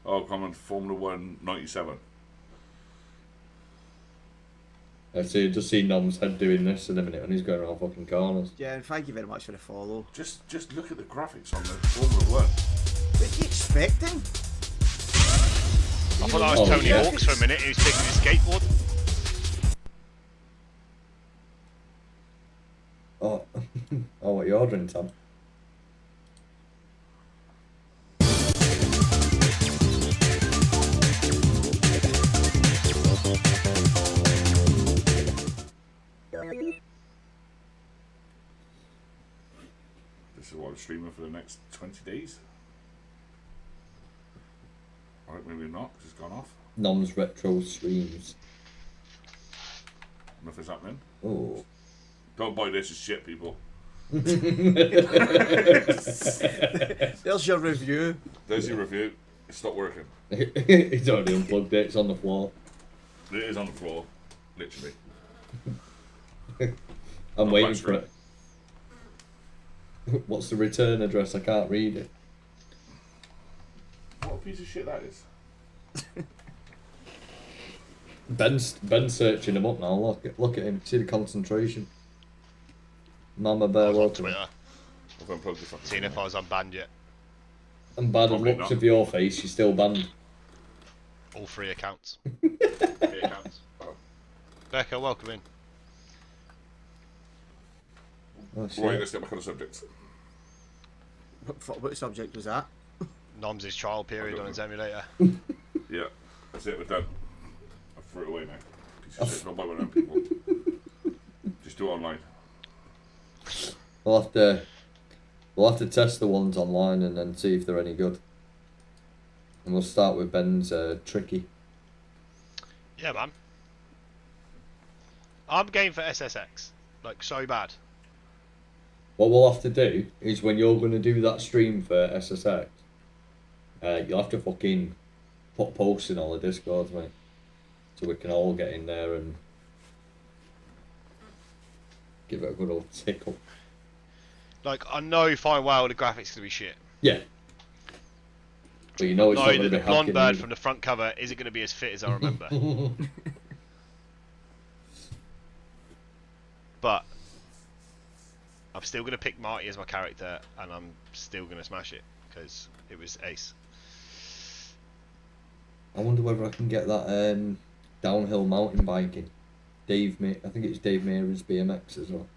Oh, come on, Formula 1 97. I see, just see Nom's head doing this in a minute and he's going around fucking corners. Yeah, and thank you very much for the follow. Just look at the graphics on the Formula 1. What are you expecting? I thought that was Oh, Tony yeah. Hawk's for a minute. He was taking his skateboard. Oh, oh, what are you ordering, Tom? This is what I'm streaming for the next 20 days. Alright, maybe not, because it's gone off. Nom's retro streams. Nothing's happening. Oh. Don't buy this as shit, people. There's your review. There's your review. It stopped working. He's already unplugged it, it's on the floor. It is on the floor, literally. I'm Not waiting back for it. What's the return address? I can't read it. What a piece of shit that is. Ben's searching him up now. Look at him. See the concentration. Mama Bear, On welcome. Twitter. I've unplugged the fucking Seeing if I was unbanned yet. And bad Probably looks not. of your face, you're still banned. All 3 accounts. It counts. Oh. Becca, welcome in. Oh, shit. Right, let's get back on the subject. What subject was that? Noms' trial period on his emulator. Yeah, that's it, we're done. I threw it away now. Piece of shit, don't buy one of them people. Just do it online. We'll have to test the ones online and then see if they're any good. And we'll start with Ben's tricky. Yeah, man. I'm game for SSX. Like, so bad. What we'll have to do is when you're going to do that stream for SSX, you'll have to fucking put posts in all the Discords, mate. So we can all get in there and give it a good old tickle. Like, I know fine well the graphics gonna be shit. Yeah. But you know it's I not know going that to be the blonde hacking bird either. from the front cover isn't gonna be as fit as I remember. But I'm still gonna pick Marty as my character, and I'm still gonna smash it because it was ace. I wonder whether I can get that downhill mountain biking. I think it's Dave Mirra's BMX as well.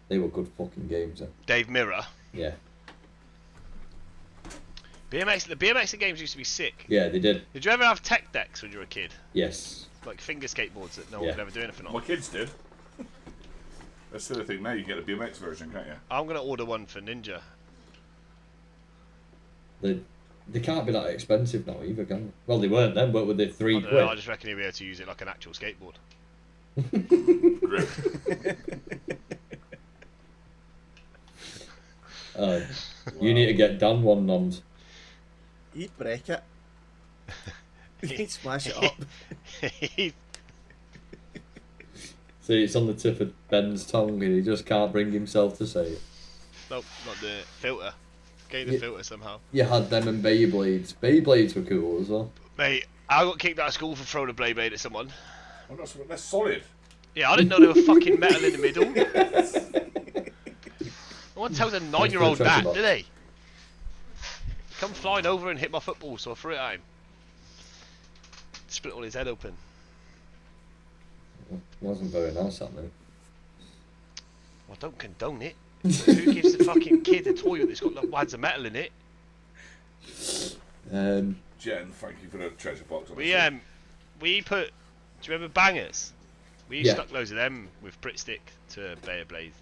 They were good fucking games. Dave Mirra. Yeah. The BMX games used to be sick. Yeah, they did. Did you ever have tech decks when you were a kid? Yes. Like finger skateboards that no one could ever do anything on? My kids did. That's still a thing now. You get a BMX version, can't you? I'm gonna order one for Ninja. They can't be that expensive now either, can they? Well, they weren't then, but were they £3 quid? I just reckon he'll be able to use it like an actual skateboard. Grip. You need to get Dan one, Nons. He'd break it. He'd smash it up. See, it's on the tip of Ben's tongue and he just can't bring himself to say it. Nope, not the filter. Get the filter somehow. You had them and Beyblades. Beyblades were cool as well. Mate, I got kicked out of school for throwing a Beyblade at someone. Oh, that's solid. Yeah, I didn't know they were fucking metal in the middle. No one tells a 9-year-old that, do they? Come flying over and hit my football, so I threw it at him. Split all his head open. It wasn't very nice, that mate. Well, don't condone it. But who gives the fucking kid a toy that's got like wads of metal in it? Jen, thank you for the treasure box. We put. Do you remember bangers? We stuck loads of them with Brit stick to Beyblade,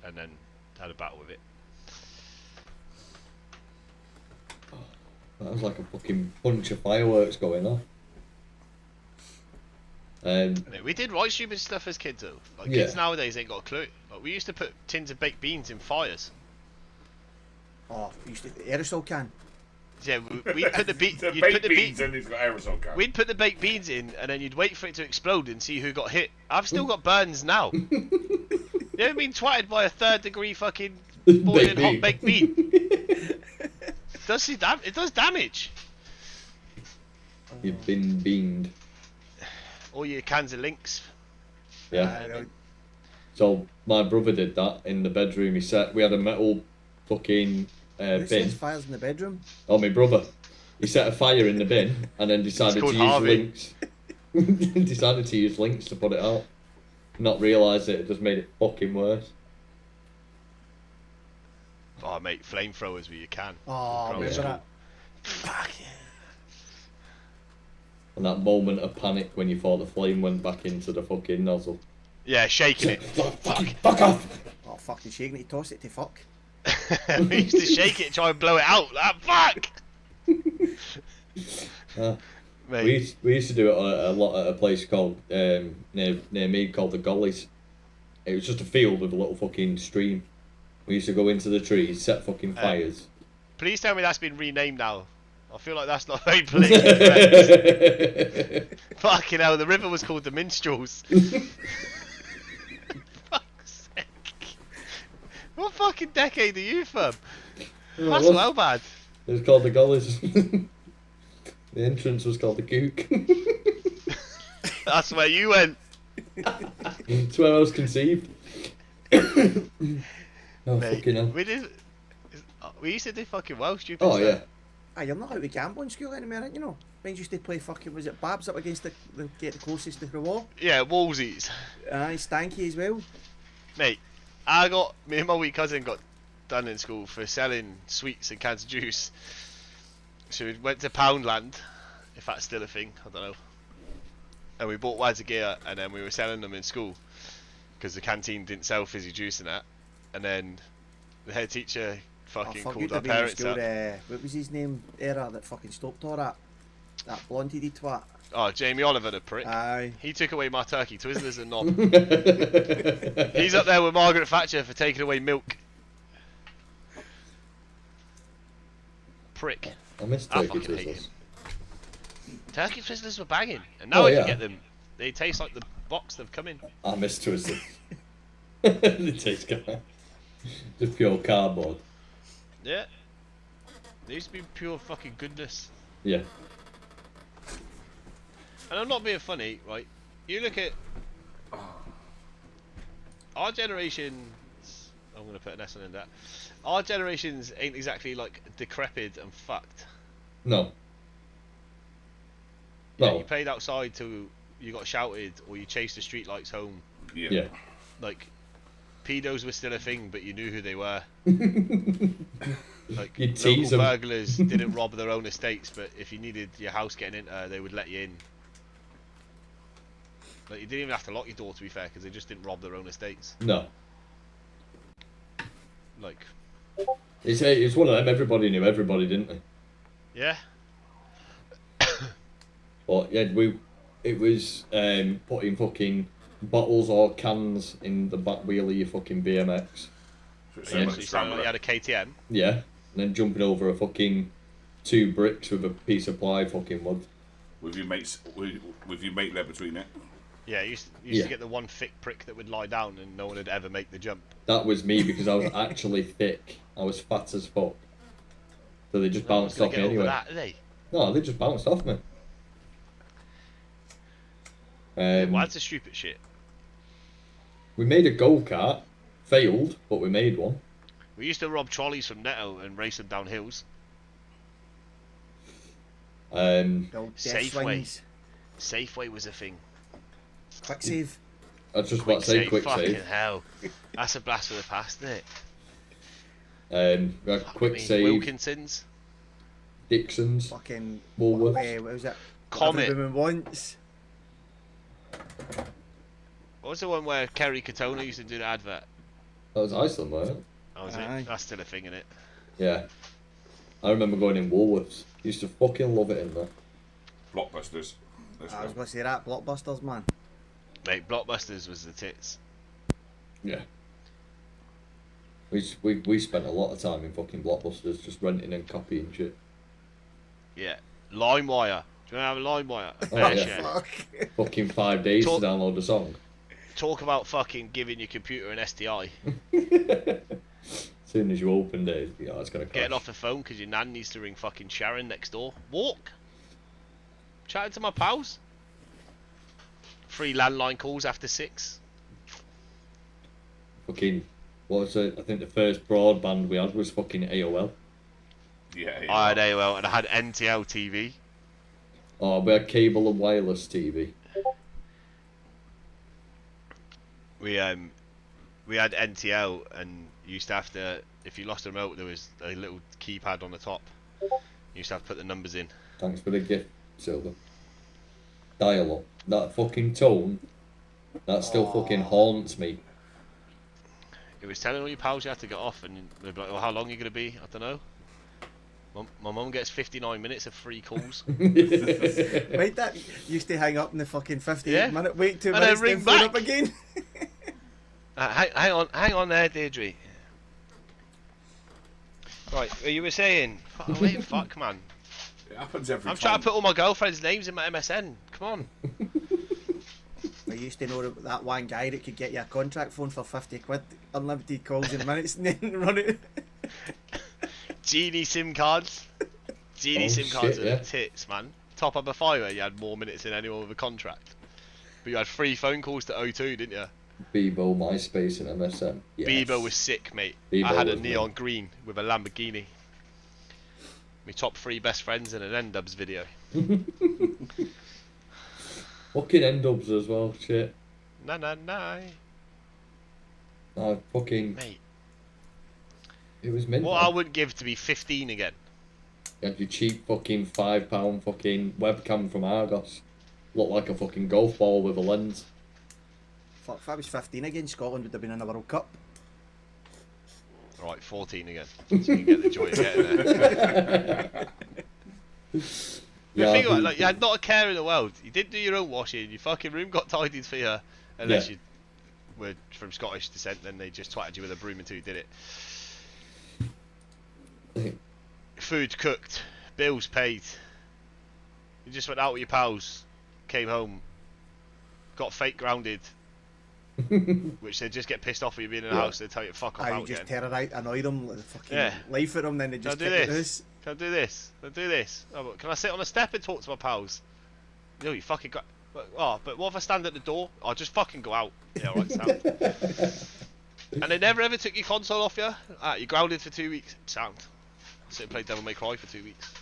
and then had a battle with it. That was like a fucking bunch of fireworks going off. We did right stupid stuff as kids though. Like kids nowadays ain't got a clue. Like we used to put tins of baked beans in fires. Oh, we used to aerosol can. Yeah, we'd put the beans in. He's got aerosol can. We'd put the baked beans in, and then you'd wait for it to explode and see who got hit. I've still got burns now. You ever been twatted by a 3rd degree fucking boiling hot baked bean? It does damage. You've been beamed. All your cans of Lynx. Yeah. So my brother did that in the bedroom. We had a metal fucking bin. Fires in the bedroom. Oh, my brother. He set a fire in the bin and then decided to use links. Decided to use links to put it out. Not realise it just made it fucking worse. Oh, mate, flamethrowers with your can. Oh, remember that? Fuck yeah. And that moment of panic when you thought the flame went back into the fucking nozzle. Yeah, shaking it. Fuck off! Oh, fucking shaking it, toss it to fuck. We used to shake it, try and blow it out. Like, fuck! We used to do it a lot at a place called near me called the Gollies. It was just a field with a little fucking stream. We used to go into the trees, set fucking fires. Please tell me that's been renamed now. I feel like that's not very politically correct. Fucking hell, the river was called the Minstrels. Fuck's sake. What fucking decade are you from? That's well bad. It was called the Gollies. The entrance was called the Gook. That's where you went. That's where I was conceived. Oh, mate, fucking hell. We used to do fucking well stupid stuff. Yeah. Aye, you're not out with gambling school anymore, aren't you know? When you used to play fucking, was it Babs up against the get the closest to the wall? Yeah, Wolsies. Aye, Stanky as well. Mate, me and my wee cousin got done in school for selling sweets and cans of juice. So we went to Poundland, if that's still a thing, I don't know. And we bought wads of gear, and then we were selling them in school because the canteen didn't sell fizzy juice and that. And then the head teacher fucking called our parents up. What was his name? Era that fucking stopped all that. That blondie twat. Oh, Jamie Oliver, the prick. Aye. He took away my turkey Twizzlers and knob. He's up there with Margaret Thatcher for taking away milk. Prick. I miss turkey Twizzlers. Turkey Twizzlers were banging, and now I can get them. They taste like the box they've come in. I miss Twizzlers. They taste good. Just pure cardboard. Yeah. They used to be pure fucking goodness. Yeah. And I'm not being funny, right? You look at our generation's I'm gonna put an S on in that. Our generations ain't exactly like decrepit and fucked. No. Yeah, No. you played outside till you got shouted, or you chased the streetlights home. Yeah. Like, pedos were still a thing, but you knew who they were. Like, You'd tease local them. burglars didn't rob their own estates, but if you needed your house getting into, they would let you in. Like, you didn't even have to lock your door, to be fair, because they just didn't rob their own estates. No. Like, It's one of them. Everybody knew everybody, didn't they? yeah. But yeah, it was putting fucking bottles or cans in the back wheel of your fucking BMX. So it's Yeah, like so you sounded like you had a KTM. Yeah, and then jumping over a fucking 2 bricks with a piece of ply fucking wood. with your mates, with your mate there between it. Yeah, you used to get the one thick prick that would lie down and no one would ever make the jump. That was me because I was actually thick. I was fat as fuck. So they just No one's bounced gonna off get me over anyway. that, are they? No, they just bounced off me. Well, that's a stupid shit. We made a go-kart. Failed, but we made one. We used to rob trolleys from Netto and race them down hills. Um, The old death Safeway. swings. Safeway was a thing. Quick save. I was just about to say quick fucking save. hell. That's a blast from the past, isn't it? We had Fuck quick me. save, Wilkinson's. Dixon's, Fucking. Woolworths. What was it? Comet. Every woman wants. What was the one where Kerry Katona used to do the advert? That was Iceland, wasn't it? Oh, was Aye. it? That's still a thing, innit? Yeah. I remember going in Woolworths. Used to fucking love it in there. Blockbusters. Let's I was go. going to say that. Blockbusters, man. Mate, Blockbusters was the tits. Yeah. We spent a lot of time in fucking Blockbusters just renting and copying shit. Yeah. LimeWire. Do you want to have a LimeWire? Oh, Fair yeah. share. Fuck. Fucking 5 days Talk- to download a song. Talk about fucking giving your computer an STI. As soon as you opened it, yeah, it's gonna crash. Getting off the phone because your nan needs to ring fucking Sharon next door. Walk. Chatting to my pals. Free landline calls after 6. Fucking, what was it? I think the first broadband we had was fucking AOL. Yeah. I had AOL and I had NTL TV. Oh, we had cable and wireless TV. We had NTL and you used to have to, if you lost a remote, there was a little keypad on the top. You used to have to put the numbers in. Thanks for the gift, Silver. Dial-up. That fucking tone, that still fucking haunts me. It was telling all your pals you had to get off, and they'd be like, "Oh, how long are you gonna be?" I don't know. My mum gets 59 minutes of free calls. Right, that used to hang up in the fucking 58-minute wait 2 And minutes, then ring then phone up back. again. Hang on there, Deirdre. Right, you were saying, wait, fuck, man. It happens every I'm time. trying to put all my girlfriends' names in my MSN. Come on. I used to know that one guy that could get you a contract phone for 50 quid, unlimited calls in minutes, and then run it. Genie SIM cards. Genie Oh, SIM cards shit, are yeah. the tits, man. Top up a fiver, you had more minutes than anyone with a contract. But you had free phone calls to O2, didn't you? Bebo, MySpace and MSN. Yes. Bieber was sick, mate. Bieber I had a was neon mint. green with a Lamborghini. My top 3 best friends in an N-Dubs video. Fucking N-dubs as well, shit. Nah. Fucking, Mate, it was mint. what man. I wouldn't give to be 15 again. You had your cheap fucking £5 fucking webcam from Argos. Looked like a fucking golf ball with a lens. Fuck, if I was 15 again, Scotland would have been in a World Cup. Right, 14 again. So you can get the joy of getting there. Yeah, Think about it, like, you had not a care in the world. You didn't do your own washing. Your fucking room got tidied for you. Unless Yeah. you were from Scottish descent, then they just twatted you with a broom until you did it. Food cooked. Bills paid. You just went out with your pals. Came home. Got fake grounded. Which they just get pissed off with you being in the Yeah. house. They tell you to fuck off I out would just again. terrorise, annoy them, like, fucking Yeah. life at them, then they Can I just do kick the this? house. Can I do this? Can I do this? Oh, but can I sit on a step and talk to my pals? No, you fucking got. But what if I stand at the door? I'll just fucking go out. Yeah, alright, sound. And they never ever took your console off you? You grounded for 2 weeks. Sound. Sit and play Devil May Cry for 2 weeks.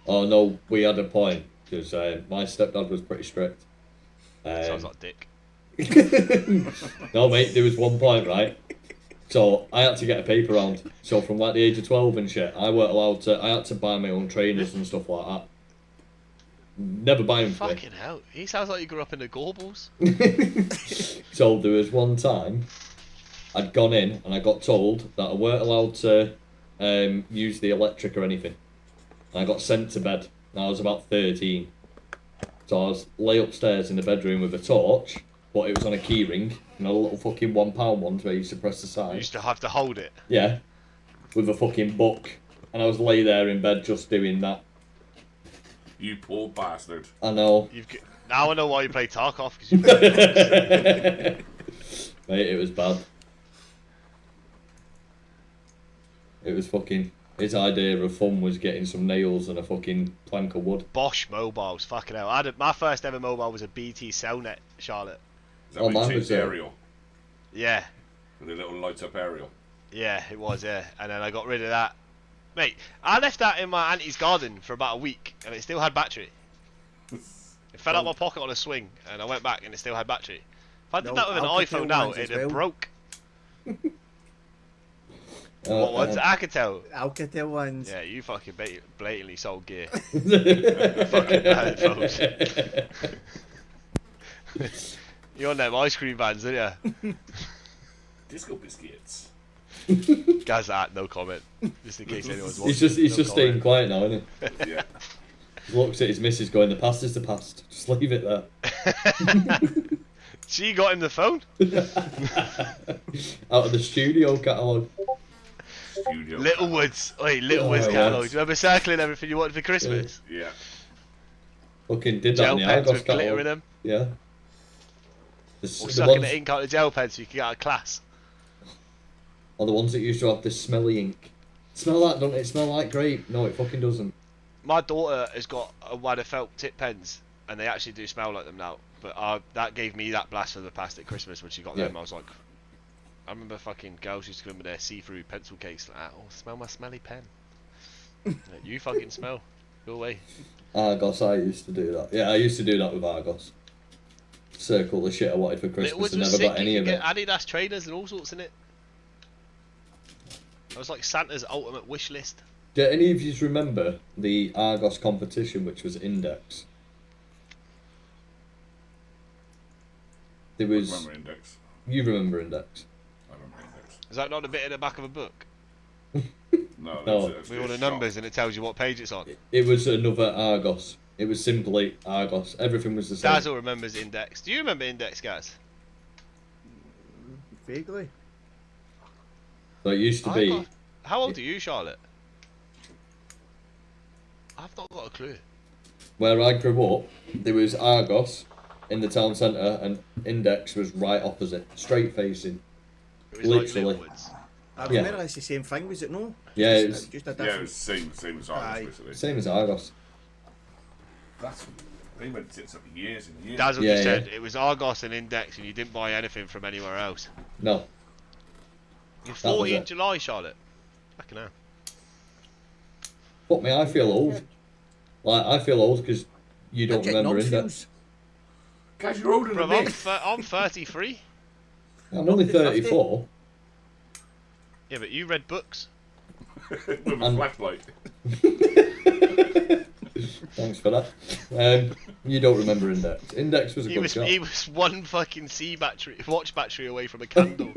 Oh no, we had a point, because my stepdad was pretty strict. Sounds like dick. No mate, there was one point, right? So I had to get a paper round. So from like the age of 12 and shit, I weren't allowed to. I had to buy my own trainers and stuff like that. Never buy them for me. Fucking hell. He sounds like you grew up in the Gorbles. So there was one time I'd gone in and I got told that I weren't allowed to use the electric or anything. And I got sent to bed. And I was about 13. So I was lay upstairs in the bedroom with a torch, but it was on a key ring, and a little fucking £1 one where you used to press the side. You used to have to hold it. Yeah, with a fucking book, and I was lay there in bed just doing that. You poor bastard. I know. Now I know why you play Tarkov, because you Mate, it was bad. It was fucking... His idea of fun was getting some nails and a fucking plank of wood. Bosch mobiles, fucking hell. My first ever mobile was a BT Cellnet, Charlotte. Is that when you mine changed was the aerial? Yeah. With a little light up aerial? Yeah, it was, yeah. And then I got rid of that. Mate, I left that in my auntie's garden for about a week, and it still had battery. It fell out my pocket on a swing, and I went back, and it still had battery. If I did that with an iPhone now, it'd have broke. What ones? Alcatel? Alcatel ones. Yeah, you fucking blatantly sold gear. Fucking bad, folks. You're on them ice cream vans, aren't you? Disco biscuits. Gaz that, no comment. Just in case anyone's watching. He's just staying quiet now, isn't he? Yeah. He looks at his missus going, the past is the past. Just leave it there. She got him the phone. Out of the studio catalogue. Littlewoods. Wait, Littlewoods catalogue. Do you remember circling everything you wanted for Christmas? Yeah. Fucking did that Gel in the pens Argos with glitter in catalogue. them. Yeah. Or The sucking ones, the ink out of the gel pen so you could get out of class. or the ones that used to have this smelly ink. Smell that, don't it? Smell like grape. No, it fucking doesn't. My daughter has got a wider felt tip pens, and they actually do smell like them now. But that gave me that blast for the past at Christmas when she got them. I was like, I remember fucking girls used to come with their see-through pencil case like, oh, smell my smelly pen. Like, you fucking smell. Go away. Argos, I used to do that. Yeah, I used to do that with Argos. Circle the shit I wanted for Christmas and never got any of it. Adidas trainers and all sorts in it. It was like Santa's ultimate wish list. Do any of you remember the Argos competition, which was Index? There was. I remember Index. You remember Index? I remember Index. Is that not a bit in the back of a book? No. No. That's With all the numbers and it tells you what page it's on. It was another Argos. It was simply Argos. Everything was the same. Dazzle remembers Index. Do you remember Index, guys? Vaguely. So it used to be. How old are you, Charlotte? I've not got a clue. Where I grew up, there was Argos in the town centre, and Index was right opposite, straight facing. It was Literally. like Littlewoods. I remember it's the same thing, was it no? Yeah, it was Just a Yeah, it different... was same as Aye. Argos, basically. same as Argos. They went tits up years and years. Dazzle Yeah, just yeah. said it was Argos and Index and you didn't buy anything from anywhere else. No. You're was 40 in it. July, Charlotte. Fucking hell. Fuck me, I feel old. Like, I feel old because you don't Get remember knob Index. feels. Guys, you're older than Bro, me. I'm 33. I'm only 34. Yeah, but you read books. With a flashlight. Thanks for that. You don't remember Index. Index was a good shot. He was one fucking watch battery away from a candle.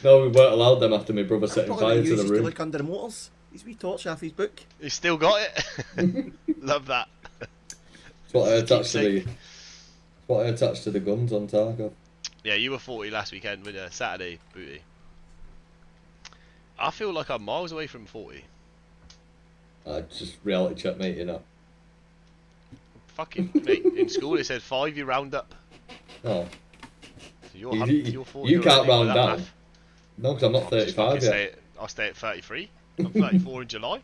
No, we weren't allowed them after my brother setting Probably fire to used the to room. look under the motors. His wee torch off his book. He's still got it. Love that. That's what I attached to Keepsake. the. That's what I attached to the guns on Tarkov. Yeah, you were 40 last weekend with a Saturday booty. I feel like I'm miles away from 40. Just reality check, mate. You know. Fucking mate, in school it said 5 you round up. Oh. So you're, You- 100, you- you're 40 you can't already by round that down. math. No, because I'm not I'll just 35 fucking yet. say it. I'll stay at 33. I'm 34 in July.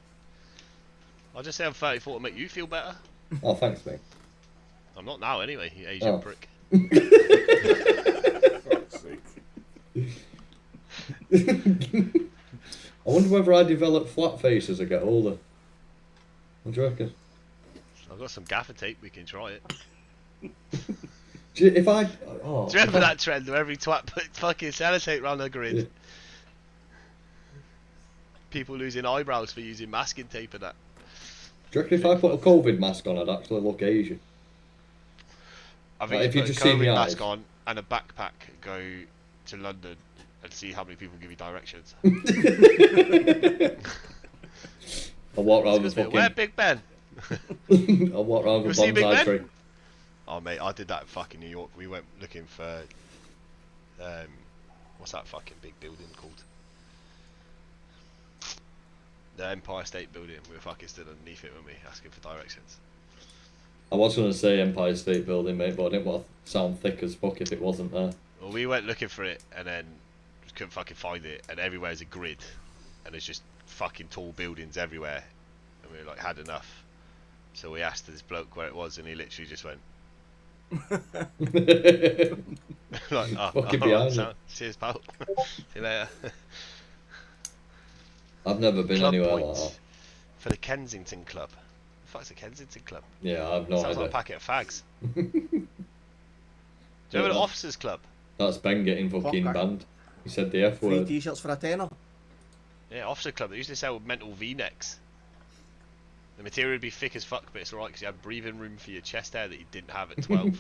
I'll just say I'm 34 to make you feel better. Oh, thanks, mate. I'm not now anyway, you Asian Oh. prick. I wonder whether I develop flat face as I get older. What do you reckon? I've got some gaffer tape, we can try it. If I... Do you remember that trend where every twat put fucking sellotape around their grid? Yeah. People losing eyebrows for using masking tape and that. Do you reckon if I put a COVID mask on, I'd actually look Asian? I think Like, if you put just a see me COVID eyes. mask on and a backpack, go to London and see how many people give you directions. I'll walk around with Excuse me, fucking... where Big Ben? I'll walk around You with see Big bonsai Ben? tree. Oh mate, I did that in fucking New York. We went looking for what's that fucking big building called? The Empire State Building. We were fucking stood underneath it when we asking for directions. I was going to say Empire State Building, mate, but I didn't want to sound thick as fuck if it wasn't there. Well, we went looking for it and then just couldn't fucking find it, and everywhere's a grid, and there's just fucking tall buildings everywhere, and we were like had enough. So we asked this bloke where it was, and he literally just went like, oh, Fucking alright, behind sound. Cheers, pal. See you later. I've never been Club anywhere like points that. for the Kensington Club. The fuck's a Kensington Club? Yeah, I've no Sounds like a idea. packet of fags. Do you remember the Officers Club? That's Ben getting fucking Fuck. banned. He said the F 3 word. t-shirts for a tenner. Yeah, Officer Club. They used to sell mental V-necks. The material would be thick as fuck, but it's alright because you had breathing room for your chest hair that you didn't have at 12.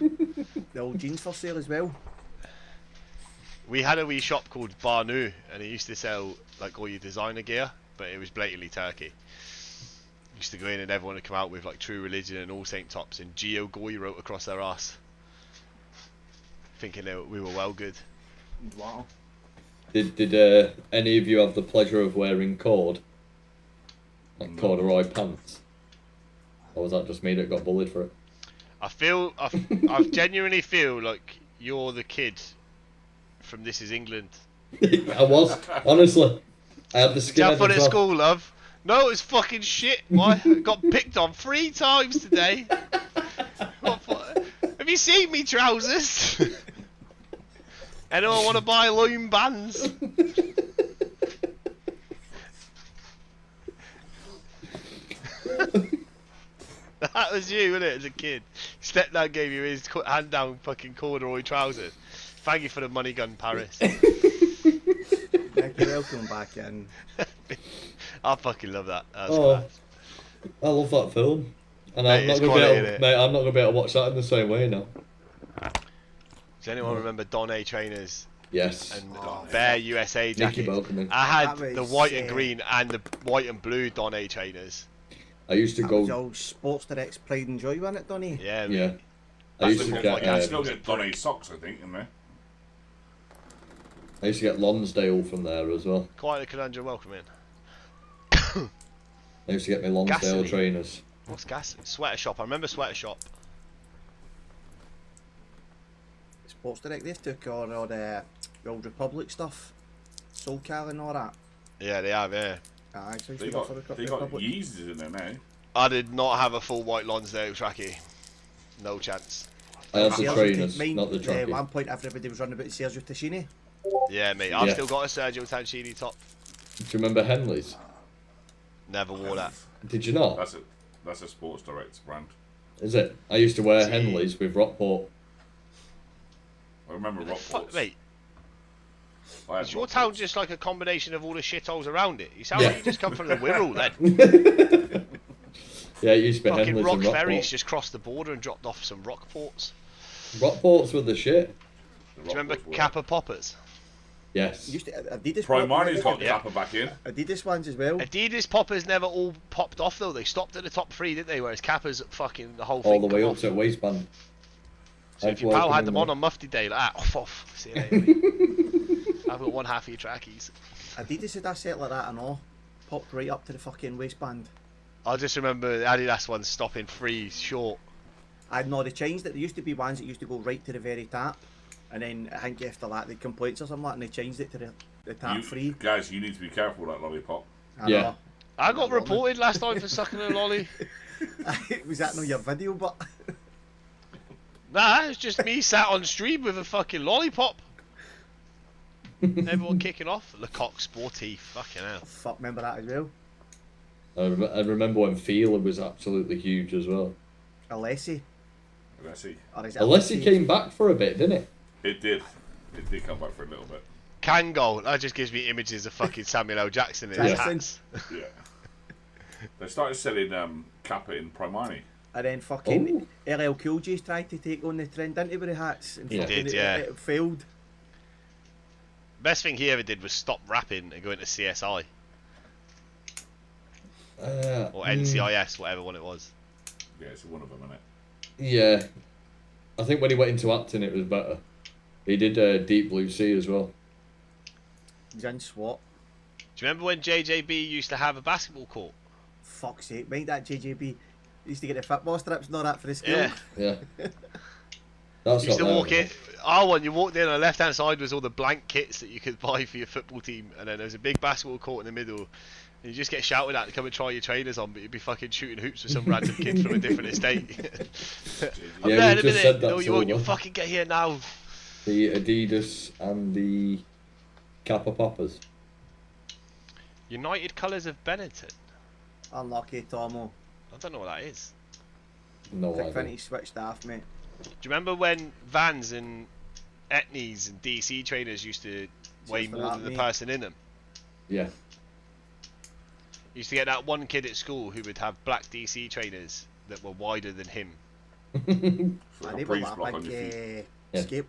The old jeans for sale as well. We had a wee shop called Bar Nou, and it used to sell like all your designer gear, but it was blatantly Turkey. Used to go in and everyone would come out with like True Religion and All Saint tops and Geo Goy wrote across their ass, thinking we were well good. Wow. Did any of you have the pleasure of wearing cord? Like corduroy pants? Or was that just me that got bullied for it? I genuinely feel like you're the kid from This Is England. I was, honestly. I had the Did you skin have fun at school, love? No, it's fucking shit. Why? I got picked on 3 times today. Have you seen me trousers? Anyone want to buy loom bands? That was you, wasn't it, as a kid? Stepdad gave you his hand down fucking corduroy trousers. Thank you for the money gun, Paris. Thank you, welcome back in. I fucking love that. That's Oh, class. I love that film. And Mate, I'm not it's gonna be quality, able, innit? mate, I'm not gonna be able to watch that in the same way now. Does anyone remember Don A trainers Yes. and Bear USA Nicky jackets? Belkman. I had That the was, white and green and the white and blue Don A trainers. I used to That was go. all Sports Direct's Pride and Joy, wasn't it, Donny? Yeah, Yeah. mate. I used to That's get. what You can I still get Donny socks, I think, in there. I used to get Lonsdale from there as well. Quite a conundrum. Welcome in. I used to get my Lonsdale Gasoline. trainers. What's gas? Sweater shop. I remember sweater shop. Sports Direct, they've took on all the Old Republic stuff. Soul Cal and all that. Yeah, they have. Yeah. Aye, so They got Yeezys in there now. I did not have a full white Lonsdale trackie. No chance. I had the Sergio trainers, Mine, not the At trackie. one point, everybody was running about Sergio Tacchini. Yeah, mate. I've Yeah. still got a Sergio Tacchini top. Do you remember Henley's? Never wore that. Did you not? That's a Sports Direct brand. Is it? I used to wear Gee. Henley's with Rockport. I remember What the fuck, Rockports. mate? I had Is your Rockports. town just like a combination of all the shitholes around it? You sound Yeah. like you just come from the Wirral then. Yeah, it used to be Fucking Henley's rock and ferries Rockport. just crossed the border and dropped off some rock ports. Rockports were the shit. The Do you remember Rockports were- Kappa Poppers? Yes. Used to, Adidas Primani's got the Yeah. Kappa back in. Adidas ones as well. Adidas Poppers never all popped off though. They stopped at the top 3, didn't they? Whereas Kappa's fucking the whole All thing. the way come up off. to waistband. So if your I've pal had welcomed them on them. Mufti Day, like off. See you later, mate. I've got one half of your trackies. Adidas had a set like that and all. Popped right up to the fucking waistband. I just remember the Adidas ones stopping 3 short. I'd know they changed it. There used to be ones that used to go right to the very top. And then I think after that they complaints or something like that and they changed it to the top 3. Guys, you need to be careful with that lollipop. I Yeah. know. I got reported last time for sucking a lolly. Was that not your video? But Nah, it's just me sat on stream with a fucking lollipop. Everyone kicking off. Lecoq Sportif. Fucking hell. Fuck, remember that as well. I remember when Fila was absolutely huge as well. Alessi. Or is it Alessi came back for a bit, didn't it? It did. It did come back for a little bit. Kangol. That just gives me images of fucking Samuel L. Jackson in his hats. Yeah. They started selling Kappa in Primani. And then fucking LL Cool J's tried to take on the trend, didn't he, with the hats? And fucking it failed. Best thing he ever did was stop rapping and go into CSI. Or NCIS, whatever one it was. Yeah, it's one of them, isn't it? Yeah. I think when he went into acting, it was better. He did Deep Blue Sea as well. He's in SWAT. Do you remember when JJB used to have a basketball court? Fuck's sake, mind that JJB used to get the football strips and all that for the school. Yeah. That's used to not walk in. Our one, you walked in on the left hand side was all the blank kits that you could buy for your football team, and then there was a big basketball court in the middle. And you just get shouted at to come and try your trainers on, but you'd be fucking shooting hoops with some random kid from a different estate. I'm there in a minute. No, you won't. You'll fucking get here now. The Adidas and the Kappa Poppers. United Colours of Benetton. Unlucky, Tomo. I don't know what that is. No I think idea. Vinny switched off, mate. Do you remember when Vans and Etnies and DC trainers used to weigh more than the person in them? Yeah. Used to get that one kid at school who would have black DC trainers that were wider than him. So They were that big,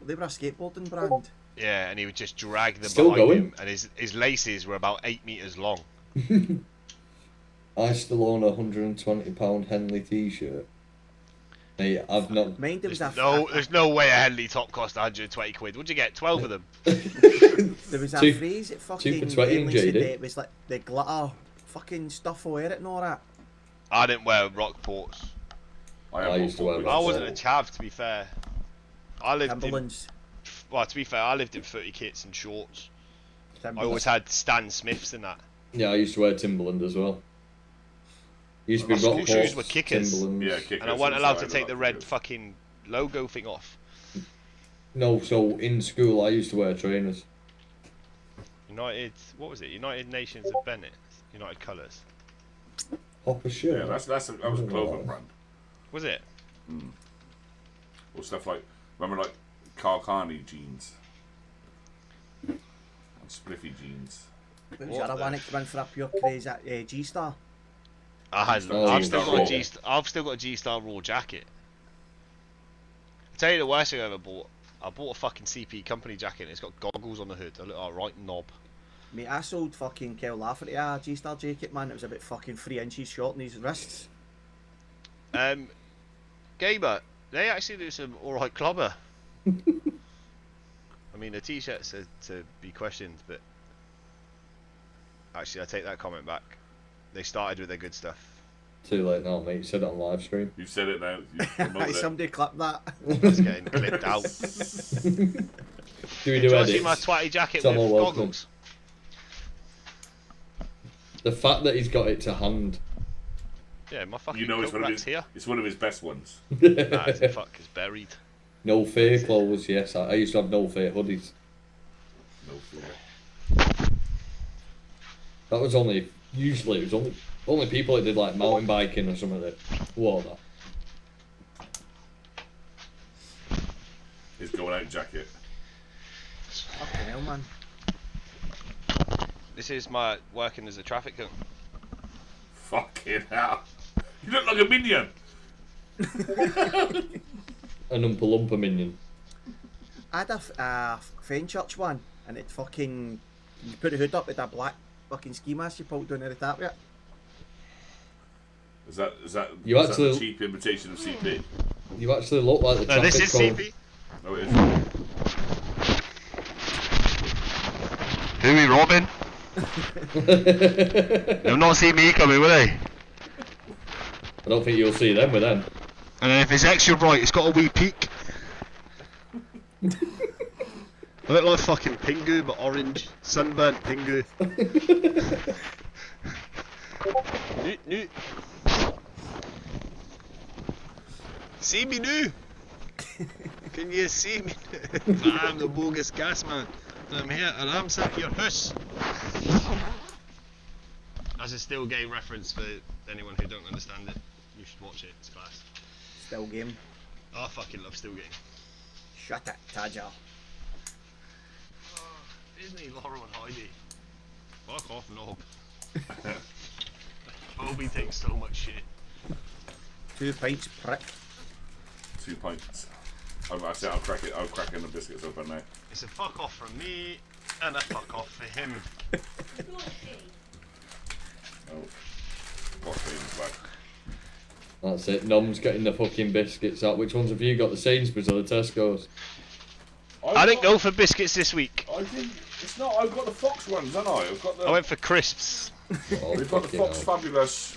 they were a skateboarding brand. Yeah, and he would just drag them Still behind going? him, and his laces were about 8 meters long. I still own a £120 Henley t-shirt. Hey, I've not. Mind there was a There's no way a Henley top cost 120 quid. What'd you get? 12 of them? there was a phrase that fucking 2 for 20 in Henley said JD. that it was like the glitter fucking stuff for it and all that. I didn't wear Rockports. I used to wear I wasn't a chav, to be fair. I lived Timberlands. Well, to be fair, I lived in footy kits and shorts. I Timberlands. always had Stan Smiths and that. Yeah, I used to wear Timberland as well. Used to be My school Rockports, shoes were kickers. Timberlands. Yeah, kickers. And I wasn't allowed to inside, take the red kickers. fucking logo thing off. No, so in school I used to wear trainers. United, what was it? United Nations of Bennett. United Colours. Hopper shirt. Yeah, that was a clothing brand. Was it? Or stuff like, remember like Carl Carney jeans and Spliffy jeans. What was the other one that came in for a pure craze at G-Star? I've still got a G-Star Raw jacket. I'll tell you the worst thing I ever bought. I bought a fucking CP company jacket and it's got goggles on the hood. I look like a right knob. Mate, I sold fucking Kel Lafferty a G-Star jacket, man. It was about fucking 3 inches short on his wrists. Gamer, they actually do some alright clobber. I mean, the t-shirts are to be questioned, but actually I take that comment back. They started with their good stuff. Too late now, mate. You said it on live stream. You've said it now. You've promoted it. Somebody clipped that. It's getting clipped out. Do we Do do you want to see edits? my twatty jacket Some with are welcome. goggles? The fact that he's got it to hand. Yeah, my fucking You know it's coat one of rack's his. here. It's one of his best ones. Nah, it's fuck, it's buried. No fear clothes, yes. I used to have no fear hoodies. No fear. That was only usually it was only people that did like mountain biking or something that wore that. His going out jacket. Fucking hell, man. This is my working as a traffic cone. Fucking hell. You look like a minion. An Oompa Loompa minion. I had a Fenchurch one, and it fucking, you put the hood up with that black fucking ski mask you pulled down to the top of it. Is that You is actually- that a cheap imitation of CP? You actually look like the No, traffic this is cone. CP. No, it is. Who are we robbing? They'll not see me coming, will they? I don't think you'll see them with them. And then if it's extra bright, it's got a wee peak. I look like fucking Pingu, but orange. Sunburnt Pingu. Newt, Newt. See me, Newt. Can you see me? I'm the bogus gas man. I'm here and I'm set your puss. As a still game reference for anyone who don't understand it, you should watch it, it's class. Still game. Oh, I fucking love still game. Shut it, Taja. Oh, isn't he Laurel and Heidi? Fuck off, knob. Bobby takes so much shit. 2 pints, prick. 2 pints. I'll cracking the biscuits open now. It's a fuck off from me, and a fuck off for him. Oh. What's the back? That's it. Nom's getting the fucking biscuits out. Which ones have you got? The Sainsbury's or the Tesco's? I didn't go for biscuits this week. I didn't. It's not. I've got the Fox ones, haven't I? I've got the. I went for crisps. Oh, We've got the fucking Fox hell. Fabulous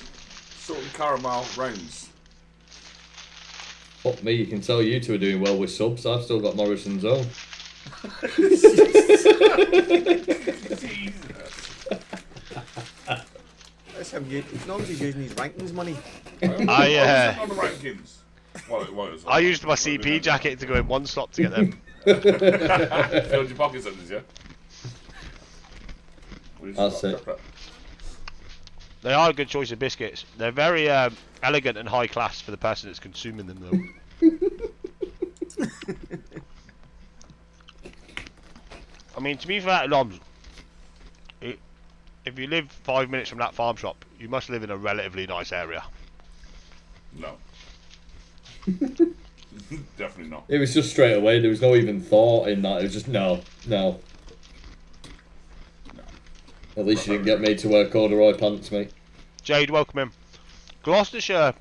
salt and caramel rounds. Fuck me, you can tell you two are doing well with subs. I've still got Morrison's own. That's him. Norm's using his rankings money. I on the rankings. I used my CP jacket to go in one slot to get them. Filled your pockets up, did you? That's it. They are a good choice of biscuits. They're very elegant and high class for the person that's consuming them, though. I mean, to be fair, Loms, if you live 5 minutes from that farm shop, you must live in a relatively nice area. No. Definitely not. It was just straight away. There was no even thought in that. It was just no. At least you didn't get me to wear corduroy pants, mate. Jade, welcome him. Gloucestershire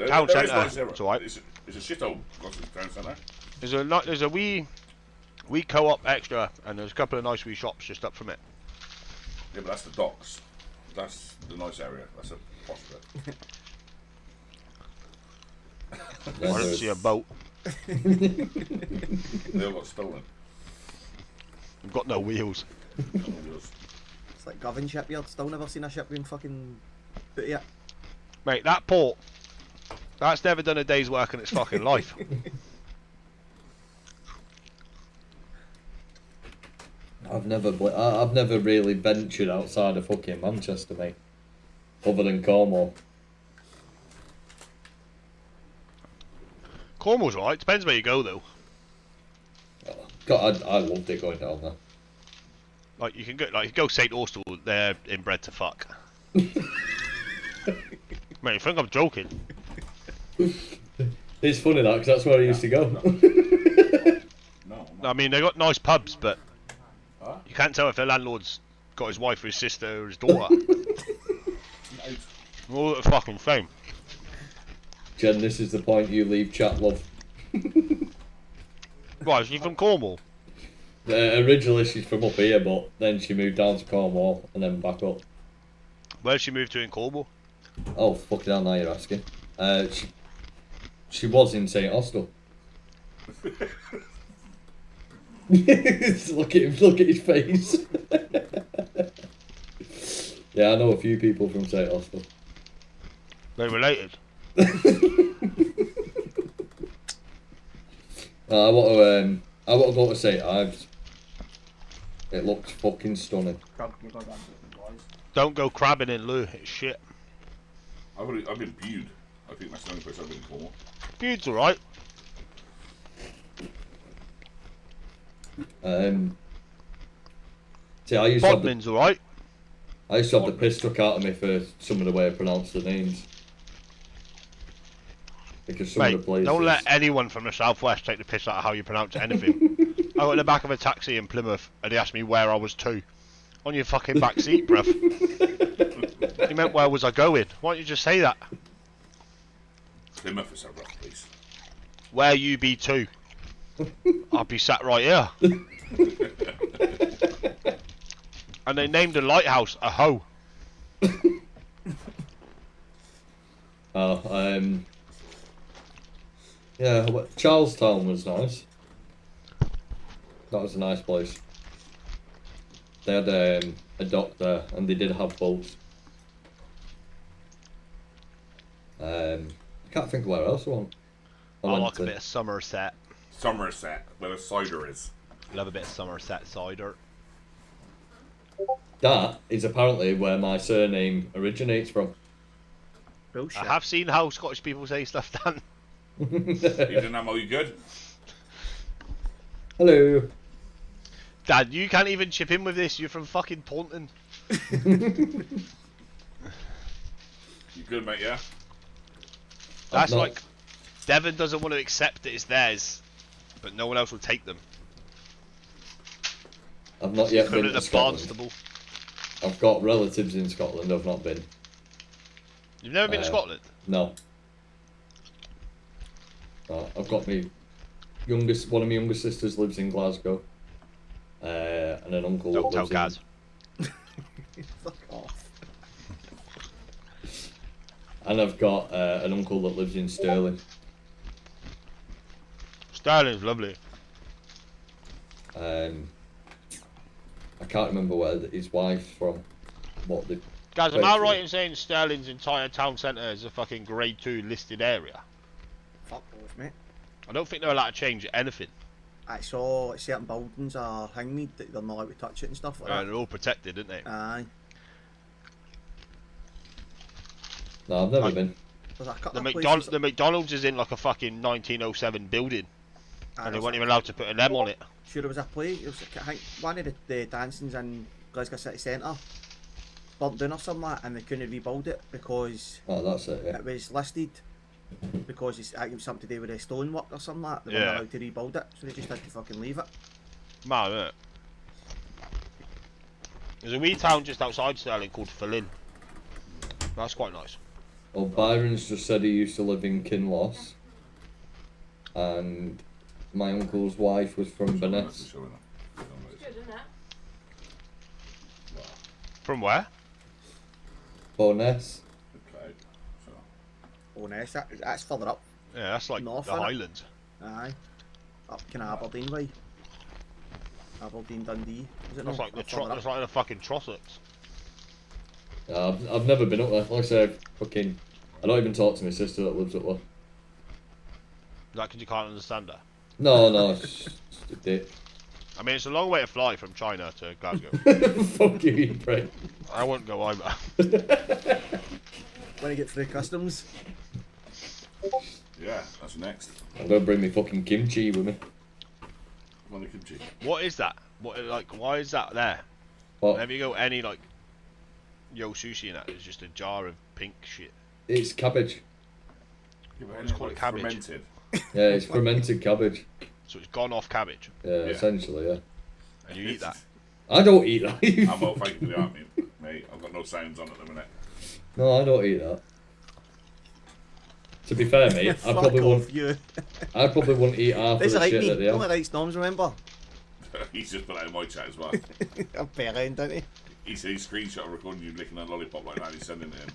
Town Centre. It's alright. It's a shithole, Gloucestershire Town Centre. There's a wee co-op extra, and there's a couple of nice wee shops just up from it. Yeah, but that's the docks. That's the nice area. That's a posh bit. I don't see a boat. They all got stolen. We've got no wheels. It's like Govan shipyard. Still never seen a ship being fucking put yet. Mate, that port, that's never done a day's work in its fucking life. I've never really ventured outside of fucking Manchester, mate. Other than Cornwall. Cornwall's alright, depends where you go though. God, I loved it going down there. Like you can go St. Austell, they're inbred to fuck. Mate, you think I'm joking? It's funny that, because that's where I used to go. No. I mean, they got nice pubs, but Huh? you can't tell if the landlord's got his wife or his sister or his daughter. All the fucking same. Jen, this is the point you leave chat, love. Right, is she from Cornwall? Originally she's from up here, but then she moved down to Cornwall and then back up. Where'd she move to in Cornwall? Oh, fucking hell, now you're asking. She was in St. Austell. Look at his face. Yeah, I know a few people from St. Austell. They related. I want to go to St. Ives. It looks fucking stunning. Don't go crabbing in Lou, it's shit. I've been Bude. I think that's the only place I've been in Cornwall. Bude's alright. See, I used to have Bodmin's alright. the piss struck out of me for some of the way I pronounce the names. Because some of Mate, the places... don't let anyone from the southwest take the piss out of how you pronounce anything. I got in the back of a taxi in Plymouth and he asked me where I was to. On your fucking back seat, bruv. He meant where was I going? Why don't you just say that? Plymouth is a rough place. Where you be to? I'll be sat right here. And they named a lighthouse a hoe. Yeah, Charlestown was nice. That was a nice place. They had a dock there, and they did have boats. I can't think of where else I went. I like a bit of Somerset. Somerset, where the cider is. Love a bit of Somerset cider. That is apparently where my surname originates from. Bullshit. I have seen how Scottish people say stuff, Dan. You didn't know you good? Hello. Dan, you can't even chip in with this. You're from fucking Taunton. You good, mate? Yeah. That's not- like Devon doesn't want to accept that it's theirs, but no one else will take them. I've not yet been Equivalent to of Scotland. Barnstable. I've got relatives in Scotland. I've not been. You've never been to Scotland? No. I've got one of my youngest sisters lives in Glasgow, and an uncle Don't that tell lives Gaz. Fuck off. and I've got an uncle that lives in Stirling. Sterling's lovely. I can't remember where his wife's from. What the Guys, am I Basically. right in saying Sterling's entire town centre is a fucking grade 2 listed area? Fuck off, mate. I don't think they're allowed to change anything. I saw certain buildings are hanging that they're not allowed to touch it and stuff like that. They're all protected, aren't they? Aye. No, I've never Like- been. There's a couple The, of places. the McDonald's is in like a fucking 1907 building, Aye, and they there's weren't a- even allowed to put an M on it. Sure, there was a play. It was, I think, one of the dancings in Glasgow City Centre burnt down or something like that, and they couldn't rebuild it because Oh, that's it. Yeah. it was listed because I think it was something to do with the stonework or something like that. They Yeah. weren't allowed to rebuild it, so they just had to fucking leave it. Man, isn't it? There's a wee town just outside Stirling called Fallin. That's quite nice. Well, Byron's just said he used to live in Kinloss, and my uncle's wife was from Venice. Showing up. It's good, isn't it? From where? Boness. Okay. So, Oh, nice. That's further up. Yeah, that's like North, the innit? Highlands. Aye. Up kind of Aberdeen way. Aberdeen, Dundee. Is it That's not? like Or further that's up? like the fucking Trossachs. I've never been up there. Like I said, fucking. I don't even talk to my sister that lives up there. Is that because you can't understand her? No, it's just a dick. I mean, it's a long way to fly from China to Glasgow. Fuck you, you prick. I wouldn't go either. When you get through customs. yeah, that's next. I'm gonna bring me fucking kimchi with me. One of the kimchi. What is that? What like? Why is that there? But Whenever you go any like Yo Sushi and that, it's just a jar of pink shit. it's cabbage. Yeah, but It's called like cabbage. fermented. Yeah, it's fermented cabbage. So it's gone off cabbage, Yeah, essentially, yeah. and you eat that. I don't eat that. I'm well, thank you for that, mate. I've got no sounds on at the minute. No, I don't eat that. To be fair, mate, I Fuck probably off, won't. you. I probably wouldn't eat half of There's the a right shit me. that they Only have. right Storms, remember? He's just put that in my chat as well. I'm paying, don't he? He said he screenshot a recording you licking a lollipop like that. He's sending it in.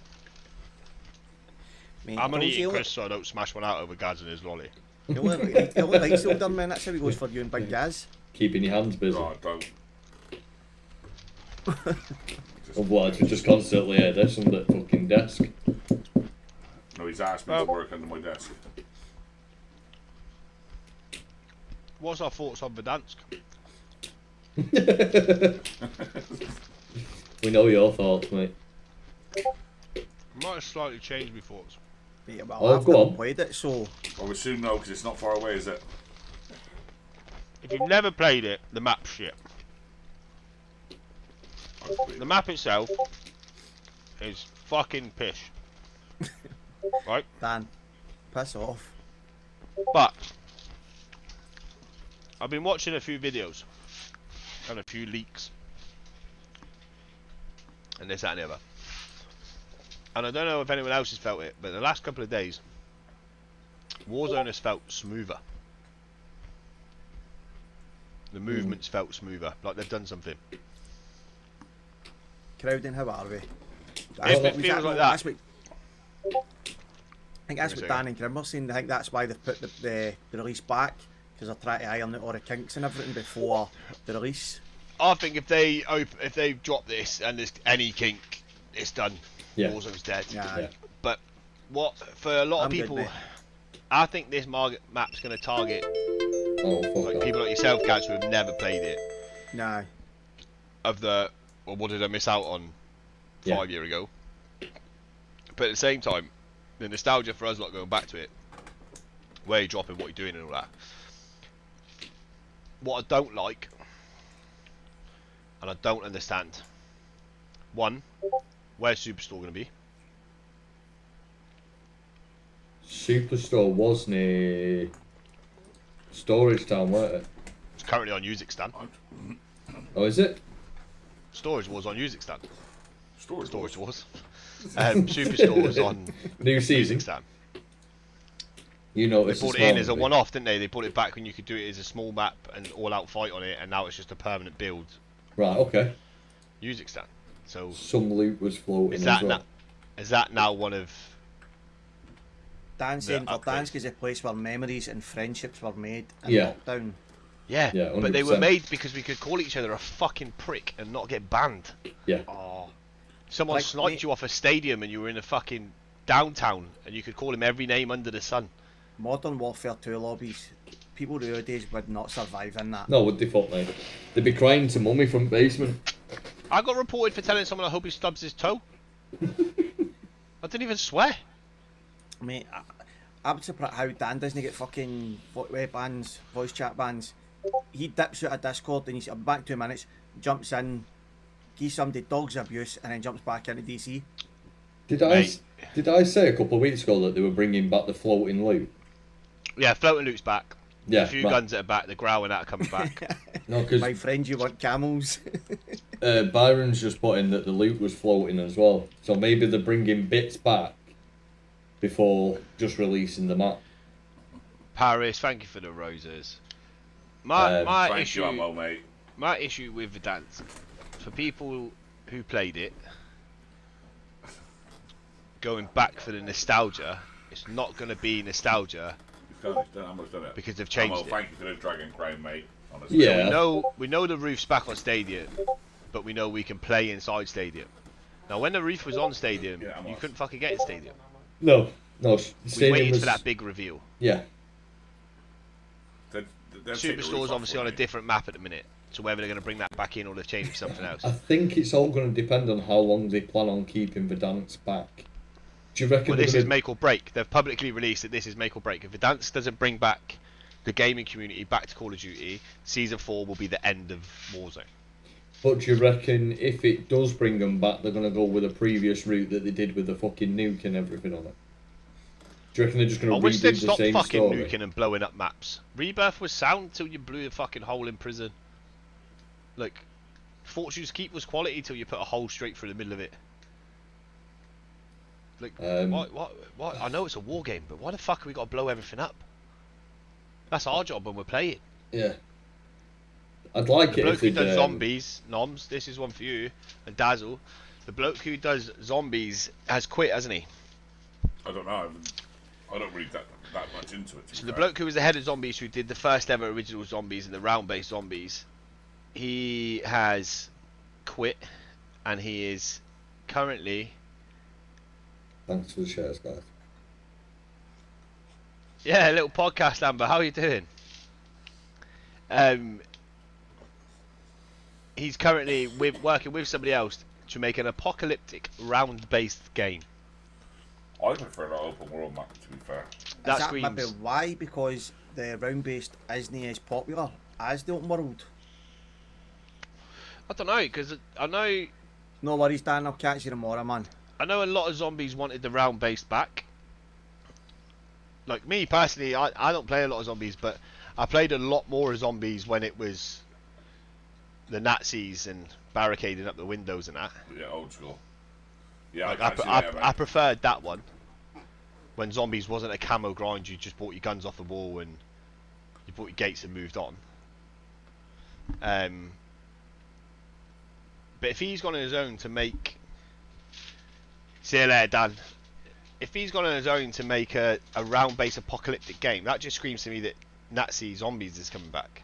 Mate, I'm only told eating you, Chris so I don't smash one out over Gaz and his lolly. He only likes older man. That's how he goes for you and Big Gaz. Keeping your hands busy. Right, don't. Otherwise, we just constantly hear this on the fucking desk. No, he's asked me to work under my desk. What's our thoughts on Verdansk? We know your thoughts, mate. I might have slightly changed my thoughts. Yeah, well, Oh, I've go never on. played it, so Well, we soon know because it's not far away, is it? If you've never played it, the map's shit. The map itself is fucking pish. Right? Dan, piss off. But I've been watching a few videos and a few leaks and this, that and the other. And I don't know if anyone else has felt it, but the last couple of days Warzone has felt smoother. The movements felt smoother, like they've done something. Crowding, how are we? If it feels like that. That's what, I think that's what Dan and Grim were saying. I think that's why they've put the release back, because they're trying to iron out all the kinks and everything before the release. I think if they drop this and there's any kink, it's done. Yeah. Warzone's dead. Yeah. But what for a lot of I'm good, people, mate. I think this map's going to target Oh, fuck Like off. people like yourself, guys, who have never played it. No. Of the, well, what did I miss out on 5 years ago? But at the same time, the nostalgia for us lot going back to it, where you're dropping, what you're doing and all that. What I don't like, and I don't understand, one, where's Superstore going to be? Superstore was near Storage Town, weren't it? It's currently on Kazakhstan. Oh, is it? Storage Wars on Kazakhstan. Storage Wars. Superstore was on New season. Kazakhstan. You know, They it's brought it in as a one-off, didn't they? They brought it back when you could do it as a small map and all-out fight on it, and now it's just a permanent build. Right, okay. Kazakhstan. So some loot was floating is that as well. is that now one of Dan saying upgrades? Verdansk is a place where memories and friendships were made in Yeah. lockdown. Yeah, Yeah, but they were 100%. made because we could call each other a fucking prick and not get banned. Yeah. Oh, someone Like sniped me- you off a stadium and you were in a fucking downtown and you could call him every name under the sun. Modern Warfare 2 lobbies, people nowadays would not survive in that. No, would they fuck, mate? They'd be crying to mummy from basement. I got reported for telling someone I hope he stubs his toe. I didn't even swear. Mate, I'm surprised how Dan doesn't get fucking bans, voice chat bans. He dips out of Discord and he's back 2 minutes, jumps in, gives somebody dog's abuse, and then jumps back into DC. Mate. Did I say a couple of weeks ago that they were bringing back the floating loot? Yeah, floating loot's back. Yeah, A few right. guns that are back, the growling that are coming back. No, because My friend, you want camels? Byron's just put in that the loot was floating as well. So maybe they're bringing bits back before just releasing the map. Paris, thank you for the roses. My Thank issue, you, Ammo, mate. my issue with Verdansk, for people who played it, going back for the nostalgia, it's not going to be nostalgia You've done it. Ammo's done it. because they've changed Ammo, it. thank you for the Dragon Crown, mate. Honestly. Yeah. We know the roof's back on Stadium, but we know we can play inside Stadium. Now, when the roof was on Stadium, Yeah, I'm you lost. couldn't fucking get in Stadium. No. We Stadium waited was, for that big reveal. Yeah. They'll take the roof Superstore's off obviously for on a me. different map at the minute, so whether they're going to bring that back in or they've changed something else. I think it's all going to depend on how long they plan on keeping Verdansk back. Do you reckon Well, they're this gonna... is make or break. They've publicly released that this is make or break. If Verdansk doesn't bring back the gaming community back to Call of Duty, Season 4 will be the end of Warzone. But do you reckon if it does bring them back, they're going to go with a previous route that they did with the fucking nuke and everything on it? Do you reckon they're just going I to wish they'd redo the stop same fucking story? nuking and blowing up maps. Rebirth was sound till you blew a fucking hole in prison. Like, Fortune's Keep was quality till you put a hole straight through the middle of it. Like, what? I know it's a war game, but why the fuck have we got to blow everything up? That's our job when we're playing. Yeah. I'd like The it bloke if who they'd, does zombies, Noms, this is one for you, and Dazzle. The bloke who does zombies has quit, hasn't he? I don't know. I don't read that much into it. to So be the fair. bloke who was the head of zombies, who did the first ever original zombies and the round-based zombies, he has quit, and he is currently, Thanks for the shares, guys. yeah, a little podcast, Amber. How are you doing? He's currently working with somebody else to make an apocalyptic round-based game. I prefer an open world map, to be fair. That Is that screams. maybe why? Because the round based isn't as popular as the open world. I don't know, because I know. No worries, Dan. I'll catch you tomorrow, man. I know a lot of zombies wanted the round based back. Like me personally, I don't play a lot of zombies, but I played a lot more zombies when it was the Nazis and barricading up the windows and that. Yeah, old school. Yeah, Like, I can see that, I mate. preferred that one. When zombies wasn't a camo grind, you just brought your guns off the wall and you brought your gates and moved on. But if he's gone on his own to make... See you later, Dan. If he's gone on his own to make a round-based apocalyptic game, that just screams to me that Nazi Zombies is coming back.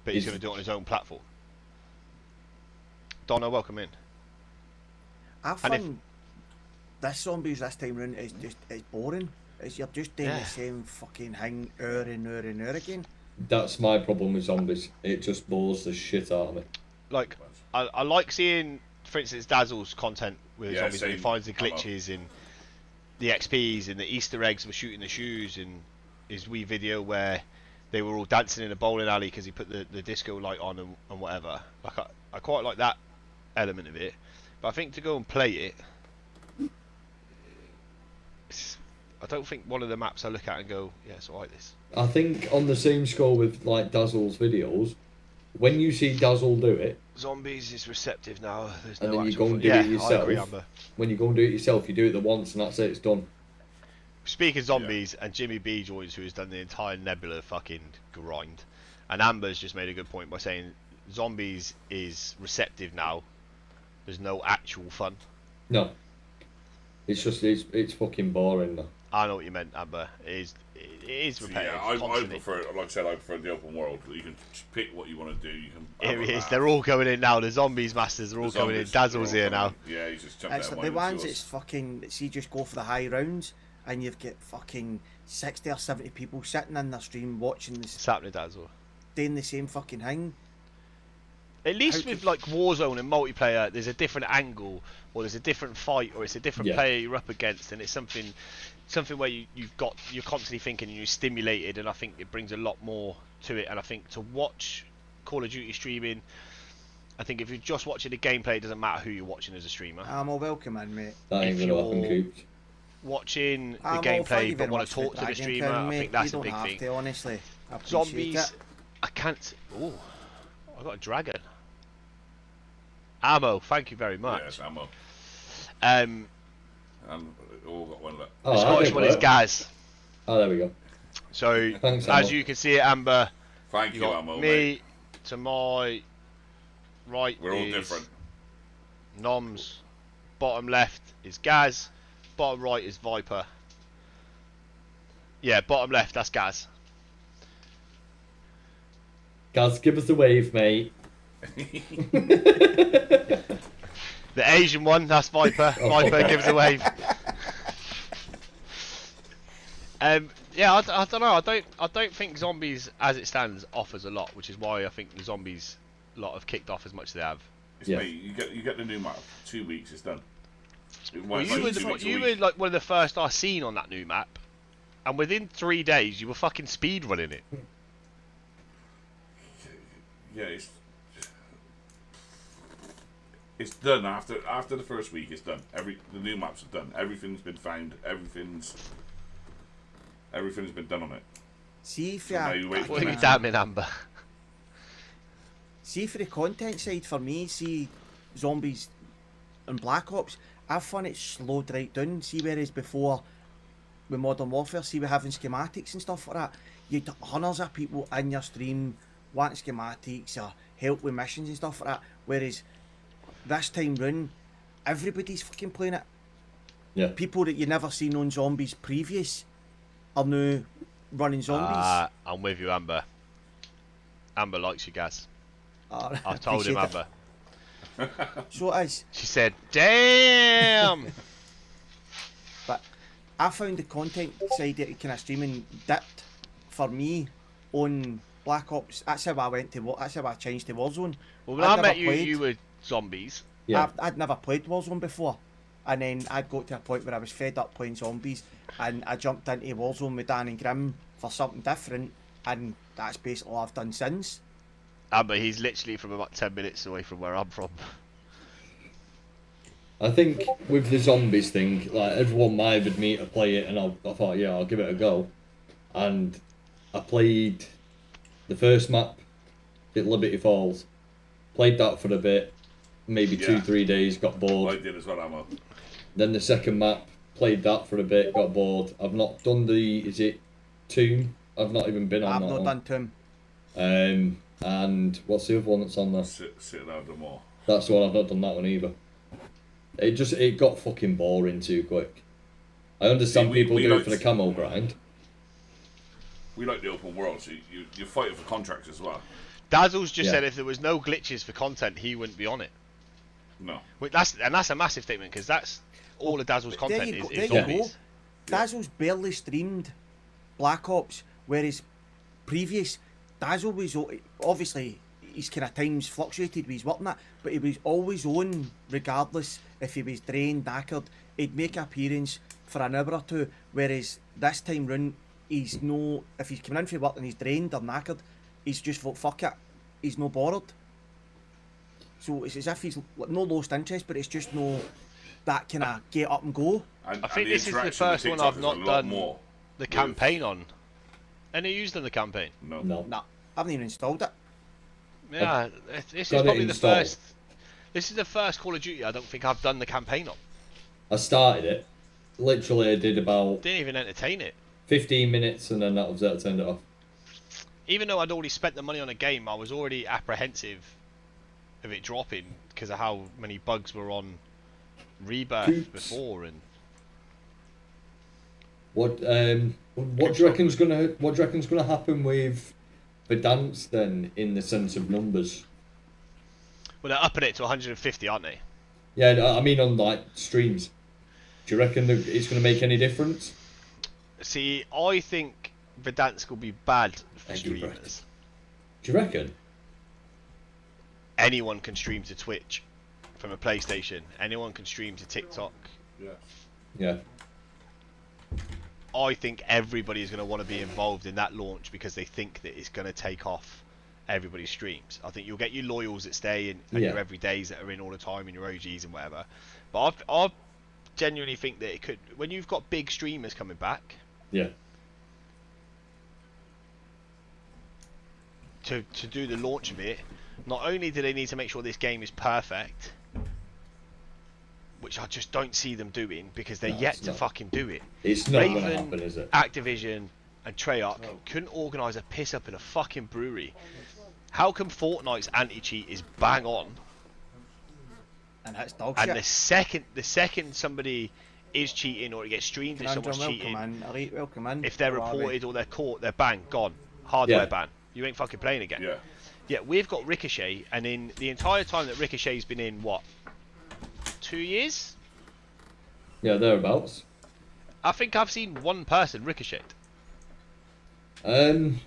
But he's going to do it on his own platform. Donna, welcome in. I And if- find this zombies this time round is just it's boring. It's you're just doing the same fucking thing hour and hour and hour again. That's my problem with zombies. It just bores the shit out of me. Like, I like seeing, for instance, Dazzle's content with zombies, when he same. finds the glitches and the XPs and the Easter eggs for shooting the shoes, and his wee video where they were all dancing in a bowling alley because he put the disco light on and whatever. Like, I quite like that element of it, but I think to go and play it, I don't think one of the maps I look at and go, yeah, it's alright this. I think on the same score with like Dazzle's videos, when you see Dazzle do it, Zombies is receptive now. There's and no then you actual go and fun. do it I yourself. agree, Amber. When you go and do it yourself, you do it the once and that's it. It's done. Speaking of zombies, and Jimmy B joins, who has done the entire Nebula fucking grind, and Amber's just made a good point by saying zombies is receptive now. There's no actual fun. No. It's just it's fucking boring now. I know what you meant, Amber. It is repetitive. Yeah, I constantly. prefer, like I said, I prefer the open world. You can just pick what you want to do. You can. Here it is. They're all going in now. The zombies masters are all going in. Dazzle's here now. Yeah, he's just jumped It's out like the ones it's fucking. See, just go for the high rounds, and you've got fucking 60 or 70 people sitting in their stream watching this, What's happening, Dazzle? doing the same fucking thing. At least with like Warzone and multiplayer, there's a different angle, or there's a different fight, or it's a different player you're up against, and it's something where you're constantly thinking and you're stimulated, and I think it brings a lot more to it. And I think to watch Call of Duty streaming, I think if you're just watching the gameplay, it doesn't matter who you're watching as a streamer. I'm all welcome in, mate. That ain't If gonna happen, you're Coops. watching the Thank you gameplay but very want much to for talk to the bragging, streamer, Karen, I mate. think that's you a big don't have thing. to, honestly. I appreciate Zombies, it. I can't. Oh, I got a dragon. Ammo, thank you very much. Yes, ammo. Um, And all got one left. Oh, the Scottish that one didn't is work. Gaz. Oh, there we go. So, Thanks, Ammo. as you can see it, Amber, Thank you you, got ammo. me Mate. to my right. We're all is different. Noms. Bottom left is Gaz. Bottom right is Viper. Yeah, bottom left, that's Gaz. Gaz, give us a wave, mate. The Asian one, that's Viper. Viper gives a wave. Yeah, I don't know. I don't think zombies, as it stands, offers a lot, which is why I think the zombies lot have kicked off as much as they have. It's Yeah. me. You get the new map. 2 weeks, it's done. Well, you were like one of the first I seen on that new map, and within 3 days you were fucking speed running it. Yeah, it's done after the first week. It's done. The new maps are done. Everything's been found. Everything's been done on it. See if So now you wait for What are the you next damning, Amber? See, for the content side, for me, see zombies and Black Ops, I found it slowed right down. See, whereas before with Modern Warfare, see, we're having schematics and stuff like that, you'd hundreds of people in your stream wanting schematics or help with missions and stuff like that. Whereas this time round, everybody's fucking playing it. Yeah. People that you never seen on zombies previous are now running zombies. I'm with you, Amber. Amber likes you, Gaz. I I've told him, appreciate Amber. it. So it is. She said, "Damn." But I found the content side of kind of streaming dipped for me on Black Ops. That's how I went to. That's how I changed to Warzone. Well, when I'd I never met you, played. you were zombies. Yeah. I'd never played Warzone before, and then I'd got to a point where I was fed up playing zombies, and I jumped into Warzone with Dan and Grim for something different, and that's basically all I've done since. Amber, he's literally from about 10 minutes away from where I'm from. I think with the zombies thing, like everyone minded me to play it, and I thought, yeah, I'll give it a go. And I played the first map at Liberty Falls, played that for a bit, maybe Yeah. 2-3 days, got I bored. did as well, ammo. Then the second map, played that for a bit, got bored. I've not done is it Tomb? I've not even been on I've that not one. done Tomb. And what's the other one that's on there? Sitting out the more. That's the one, I've not done that one either. It got fucking boring too quick. I understand See, we people do it like- for the camo grind. We like the open world, so you're fighting for contracts as well. Dazzle's just Yeah. said if there was no glitches for content, he wouldn't be on it. No. That's a massive statement, because that's all of Dazzle's There content you go, is there you go. zombies. Dazzle's barely streamed Black Ops, whereas previous Dazzle was obviously his kind of times fluctuated with his work and that, but he was always on regardless if he was drained, knackered. He'd make an appearance for an hour or two, whereas this time round he's no. If he's coming in for work and he's drained or knackered, he's just thought fuck it, he's no bothered. So it's as if he's no lost interest, but it's just no that kind of get up and go. I think this is the first one I've not done the campaign on. Any used on the campaign? No. I haven't even installed it. Yeah, this is probably the first. This is the first Call of Duty I don't think I've done the campaign on. I started it. Literally, I did about... Didn't even entertain it. 15 minutes and then that was it, I turned it off. Even though I'd already spent the money on a game, I was already apprehensive of it dropping because of how many bugs were on Rebirth before. And what do you reckon's gonna happen with Verdansk then, in the sense of numbers? Well, they're upping it to 150, aren't they? Yeah, I mean on like streams. Do you reckon it's going to make any difference? See, I think Verdansk will be bad for streamers. Do you reckon? Anyone can stream to Twitch from a PlayStation. Anyone can stream to TikTok. Yeah. I think everybody is going to want to be involved in that launch because they think that it's going to take off everybody's streams. I think you'll get your loyals that stay and your everydays that are in all the time and your OGs and whatever. But I genuinely think that it could, when you've got big streamers coming back, to do the launch of it, not only do they need to make sure this game is perfect, which I just don't see them doing because they're yet to fucking do it. It's not going to happen, is it? Activision and Treyarch couldn't organise a piss up in a fucking brewery. How come Fortnite's anti-cheat is bang on? And that's dog shit. And the second somebody is cheating or it gets streamed and someone's cheating, welcome in. if they're reported or they're caught, they're banned, gone. Hardware ban. You ain't fucking playing again. Yeah, we've got Ricochet, and in the entire time that Ricochet's been in, what, 2 years? Yeah, thereabouts. I think I've seen one person ricochet. And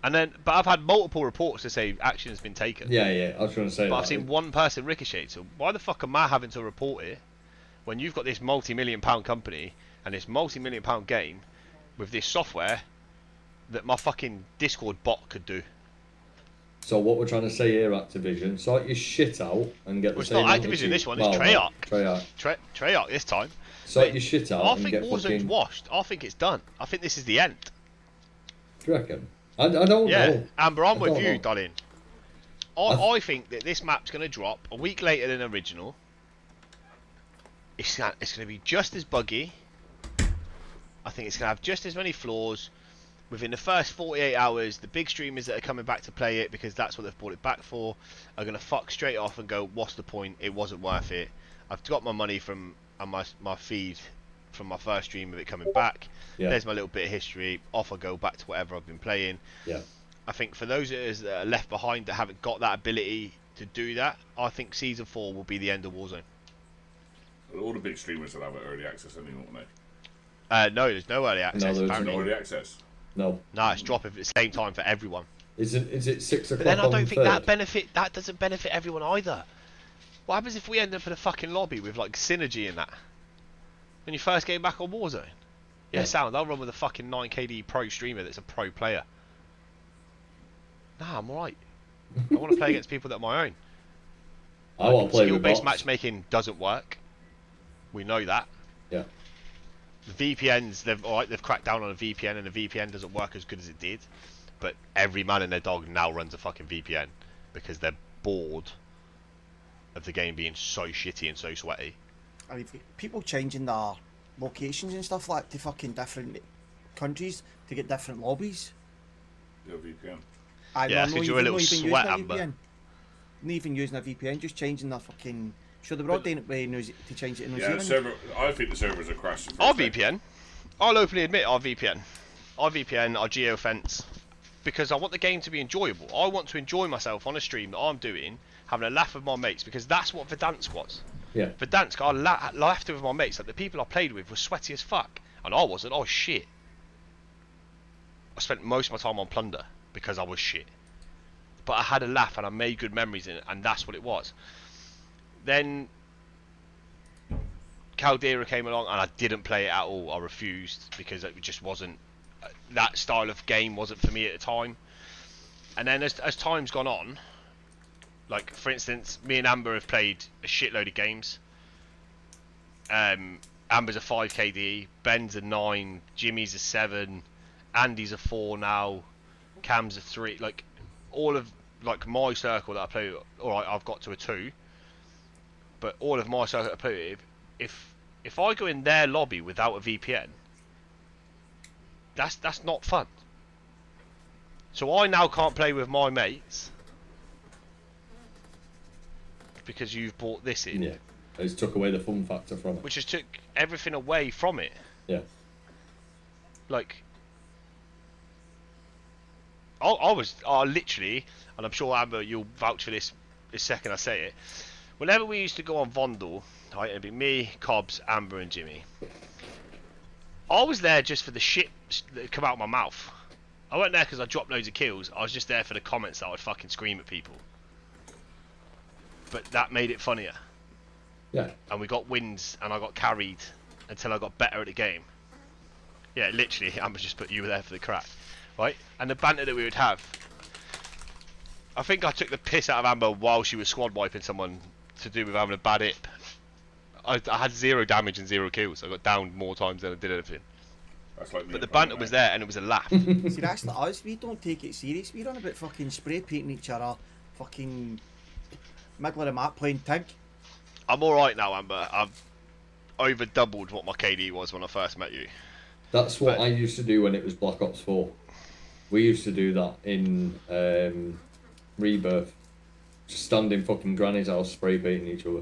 then, but I've had multiple reports to say action has been taken. Yeah, I was trying to say but that. I've seen one person ricochet, so why the fuck am I having to report it when you've got this multi-million-pound company and this multi-million-pound game with this software that my fucking Discord bot could do? So what we're trying to say here, Activision, sort your shit out and get the same... It's not Activision, this one, it's Treyarch. Treyarch this time. Sort your shit out I and think get Warzone's fucking... washed. I think it's done. I think this is the end. Do you reckon? I don't know. Amber, I'm with you, know. darling. I think that this map's going to drop a week later than original. It's going to be just as buggy. I think it's going to have just as many flaws. Within the first 48 hours, the big streamers that are coming back to play it, because that's what they've bought it back for, are going to fuck straight off and go, what's the point? It wasn't worth it. I've got my money from my feed from my first stream of it coming back. There's my little bit of history. Off I go back to whatever I've been playing. I think for those of us that are left behind that haven't got that ability to do that, I think Season 4 will be the end of Warzone. All the big streamers will have early access anymore, won't they? No, there's no early access. No early access. No, it's dropping at the same time for everyone. Is it 6 o'clock? But then I don't think third? that doesn't benefit everyone either. What happens if we end up in a fucking lobby with like synergy in that? When you first get back on Warzone? Sound, I'll run with a fucking 9KD pro streamer that's a pro player. Nah, I'm alright. I want to play against people that are my own. I want to play with skill-based bots. matchmaking doesn't work. We know that. Yeah. The VPNs, they've cracked down on a VPN, and the VPN doesn't work as good as it did. But every man and their dog now runs a fucking VPN because they're bored of the game being so shitty and so sweaty. I mean, people changing their locations and stuff like to fucking different countries to get different lobbies. Yeah, VPN. Because you're a little sweat, Amber. Not even using a VPN, just changing their fucking... So they were all doing it to change it in New Zealand. I think the servers are crashing. Our VPN, I'll openly admit our VPN, our geofence, because I want the game to be enjoyable. I want to enjoy myself on a stream that I'm doing, having a laugh with my mates, because that's what Verdansk was. Yeah. Verdansk, I laughed with my mates. Like the people I played with were sweaty as fuck. And I wasn't. I was shit. I spent most of my time on plunder because I was shit. But I had a laugh and I made good memories in it, and that's what it was. Then Caldera came along and I didn't play it at all. I refused because it just wasn't, that style of game wasn't for me at the time. And then as time's gone on, like for instance, me and Amber have played a shitload of games. Amber's a 5 KD, Ben's a 9, Jimmy's a 7, Andy's a 4 now, Cam's a 3. Like all of like my circle that I play with, alright, I've got to a 2. But all of my circle that I play with, if I go in their lobby without a VPN, that's not fun. So I now can't play with my mates because you've brought this in. Yeah, it's took away the fun factor from it. Which has took everything away from it. Yeah. Like, I literally, and I'm sure Amber, you'll vouch for this second I say it. Whenever we used to go on Vondel, right, it'd be me, Cobbs, Amber, and Jimmy. I was there just for the shit that come out of my mouth. I wasn't there because I dropped loads of kills. I was just there for the comments that I would fucking scream at people. But that made it funnier. Yeah. And we got wins, and I got carried until I got better at the game. Yeah, literally, Amber just put you were there for the crack, right? And the banter that we would have. I think I took the piss out of Amber while she was squad wiping someone to do with having a bad ip. I had 0 damage and 0 kills. I got downed more times than I did anything. That's like me. But the banter was there, and it was a laugh. See, that's like us. We don't take it serious. We're on about fucking spray painting each other, fucking middle of the map playing Tig. I'm alright now, Amber. I've over doubled what my KD was when I first met you. That's what I used to do when it was Black Ops 4. We used to do that in Rebirth. Just stand in fucking Granny's house spray painting each other.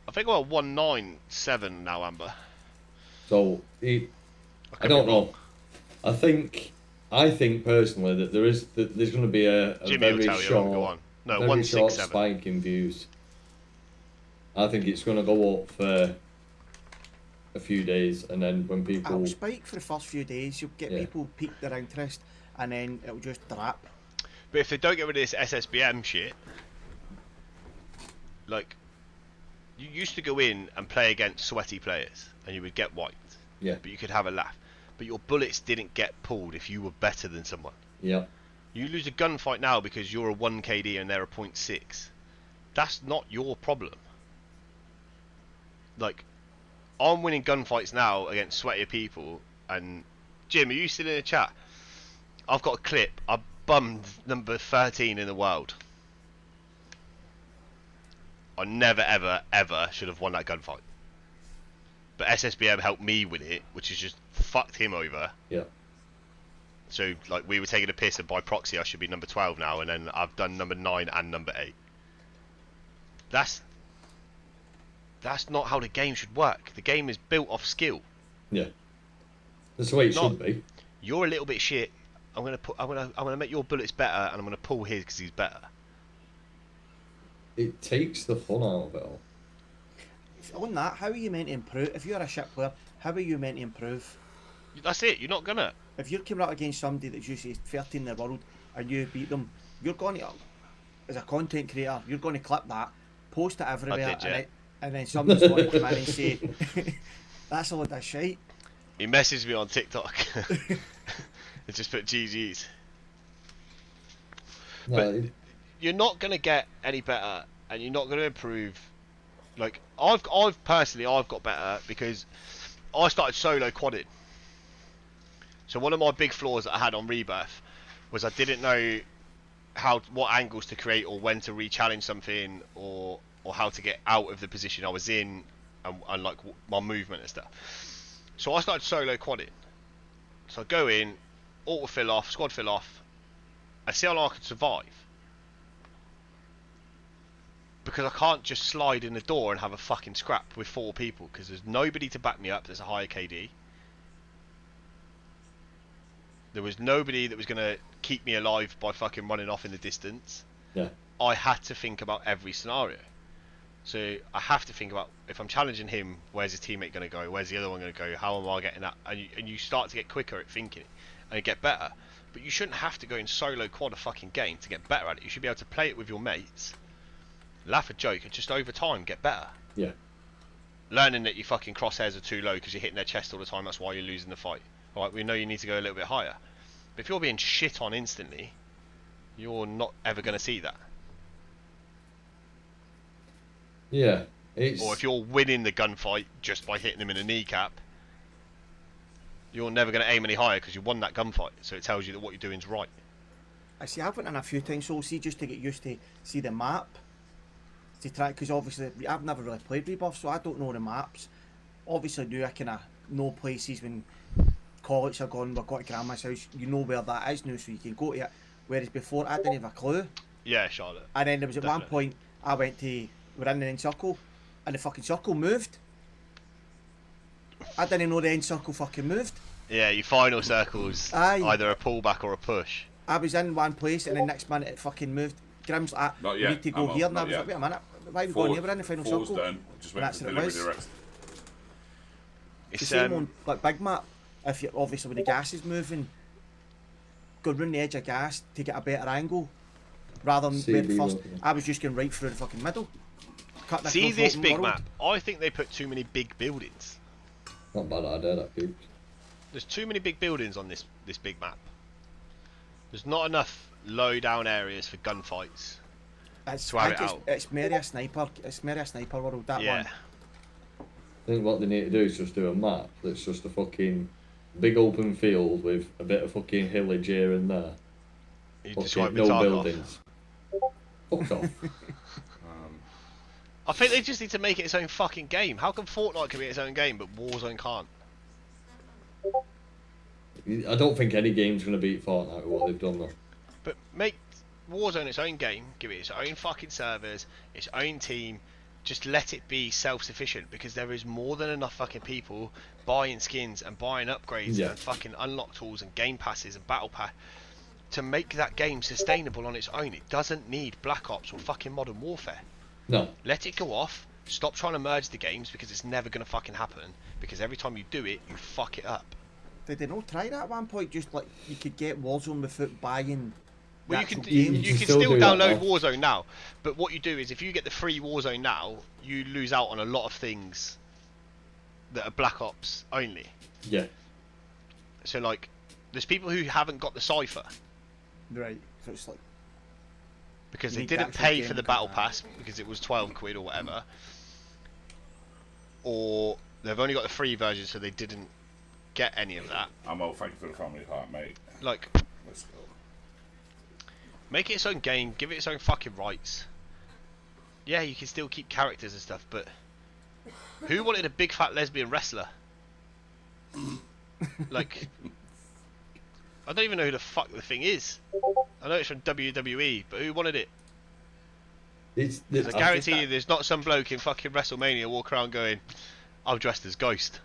I think we're 197 now, Amber. So, I don't know. I think personally that there's going to be a Jimmy very will tell you when we go on. No, very 167. short spike in views. I think it's going to go up for a few days, and then when people... It'll spike for the first few days, you'll get people pique their interest, and then it'll just drop. But if they don't get rid of this SSBM shit, like, you used to go in and play against sweaty players, and you would get wiped. Yeah. But you could have a laugh. But your bullets didn't get pulled if you were better than someone. Yeah. You lose a gunfight now because you're a 1 KD and they're a 0.6. That's not your problem. Like, I'm winning gunfights now against sweatier people, and Jim, are you still in the chat? I've got a clip. I bummed number 13 in the world. I never, ever, ever should have won that gunfight. But SSBM helped me win it, which has just fucked him over. Yeah. So, like, we were taking a piss, and by proxy, I should be number 12 now, and then I've done number 9 and number 8. That's not how the game should work. The game is built off skill. Yeah. That's the way it should be. You're a little bit shit. I'm gonna make your bullets better, and I'm gonna pull his because he's better. It takes the fun out of it all. On that, how are you meant to improve? If you're a shit player, how are you meant to improve? That's it. You're not gonna. If you're coming up against somebody that's usually 13 in the world and you beat them, you're going to, as a content creator, you're going to clip that, post it everywhere, and then somebody's going to come in and say, that's a load of shite. He messaged me on TikTok and just put GG's. No, but you're not going to get any better, and you're not going to improve. Like, I've personally got better because I started solo quadding. So one of my big flaws that I had on Rebirth was I didn't know what angles to create, or when to re-challenge something, or how to get out of the position I was in, and like my movement and stuff. So I started solo quadding. So I go in, auto fill off, squad fill off, and see how long I could survive. Because I can't just slide in the door and have a fucking scrap with 4 people, because there's nobody to back me up. There's a higher KD. There was nobody that was going to keep me alive by fucking running off in the distance. Yeah. I had to think about every scenario. So I have to think about, if I'm challenging him, where's his teammate going to go? Where's the other one going to go? How am I getting that? And you start to get quicker at thinking and you get better. But you shouldn't have to go in solo quad a fucking game to get better at it. You should be able to play it with your mates, laugh a joke, and just over time get better. Yeah. Learning that your fucking crosshairs are too low because you're hitting their chest all the time, that's why you're losing the fight. Alright, we know you need to go a little bit higher. But if you're being shit on instantly, you're not ever going to see that. Yeah. Or if you're winning the gunfight just by hitting them in a kneecap, you're never going to aim any higher because you won that gunfight. So it tells you that what you're doing is right. I see, I've went in a few times, so see, just to get used to see the map, to try, because obviously I've never really played Rebuff, so I don't know the maps. Obviously, I kind of know places when college are gone, we've got to grandma's house, you know where that is now, so you can go to it. Whereas before, I didn't have a clue. Yeah, Charlotte. And then there was at one Definitely. point, I went to, we're in the end circle, and the fucking circle moved. I didn't know the end circle fucking moved. Yeah, your final circle's Aye. either a pullback or a push. I was in one place, and the next minute it fucking moved. Grim's like, Not we yet, need to go I'm here, on, and I not was yet. like, wait a minute, why are we going here? We're in the final Four's circle. done. Just And wait that's for what it delivery was. the rest. It's It's the same on like big map. If you obviously when the gas is moving, go round the edge of gas to get a better angle, rather than where CD first. working. I was just going right through the fucking middle. Cutting See across this open big world. map? I think they put too many big buildings. Not bad idea, that keeps. There's too many big buildings on this big map. There's not enough low down areas for gunfights. It's, to have I it think out. it's merely a sniper. It's merely a sniper world. That Yeah. one. I think what they need to do is just do a map that's just a fucking big open field with a bit of fucking hillage here and there. You Fucking describe no Tarkov. buildings. Fuck off. I think they just need to make it its own fucking game. How come Fortnite can be its own game, but Warzone can't? I don't think any game's going to beat Fortnite with what they've done though. But make Warzone its own game, give it its own fucking servers, its own team, just let it be self-sufficient, because there is more than enough fucking people buying skins and buying upgrades Yeah. and fucking unlock tools and game passes and battle pass to make that game sustainable on its own. It doesn't need Black Ops or fucking Modern Warfare. No. Let it go off, stop trying to merge the games, because it's never going to fucking happen, because every time you do it, you fuck it up. Did they not try that at one point? Just like you could get Warzone without buying. Well, the you can actual you game. you can still still do that download now. Warzone now, but what you do is if you get the free Warzone now, you lose out on a lot of things that are Black Ops only. Yeah. So like, there's people who haven't got the Cypher Right. So it's like because You they need the didn't actual pay game for the to Battle come out. Pass because it was 12 quid or whatever, or they've only got the free version, so they didn't get any of that. I'm all thank you for the family heart, mate. Like, Let's go. make it its own game, give it its own fucking rights. Yeah, you can still keep characters and stuff, but who wanted a big fat lesbian wrestler? Like, I don't even know who the fuck the thing is. I know it's from WWE, but who wanted it? It's, Because I guarantee you there's not some bloke in fucking WrestleMania walk around going, I'm dressed as Ghost.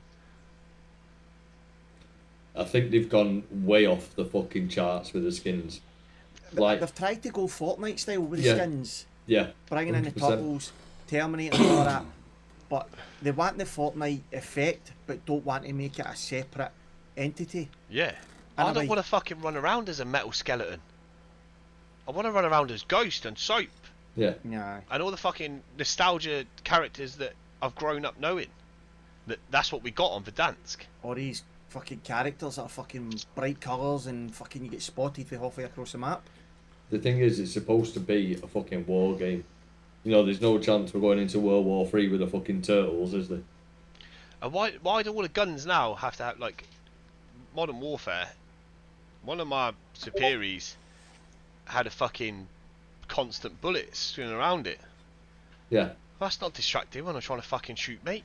I think they've gone way off the fucking charts with the skins. Like, they've tried to go Fortnite style with the Yeah. skins, yeah. bringing in the 100%. turtles, Terminator and all that. But they want the Fortnite effect, but don't want to make it a separate entity. Yeah. And I I'm don't like- want to fucking run around as a metal skeleton. I want to run around as Ghost and Soap Yeah. Yeah. and all the fucking nostalgia characters that I've grown up knowing. That's what we got on Verdansk. Or these fucking characters that are fucking bright colours and fucking you get spotted for halfway across the map. The thing is, it's supposed to be a fucking war game. You know, there's no chance we're going into World War 3 with the fucking turtles, is there? And why do all the guns now have to have, like, Modern Warfare? One of my superiors had a fucking constant bullet swinging around it. Yeah. That's not distracting when I'm trying to fucking shoot, mate.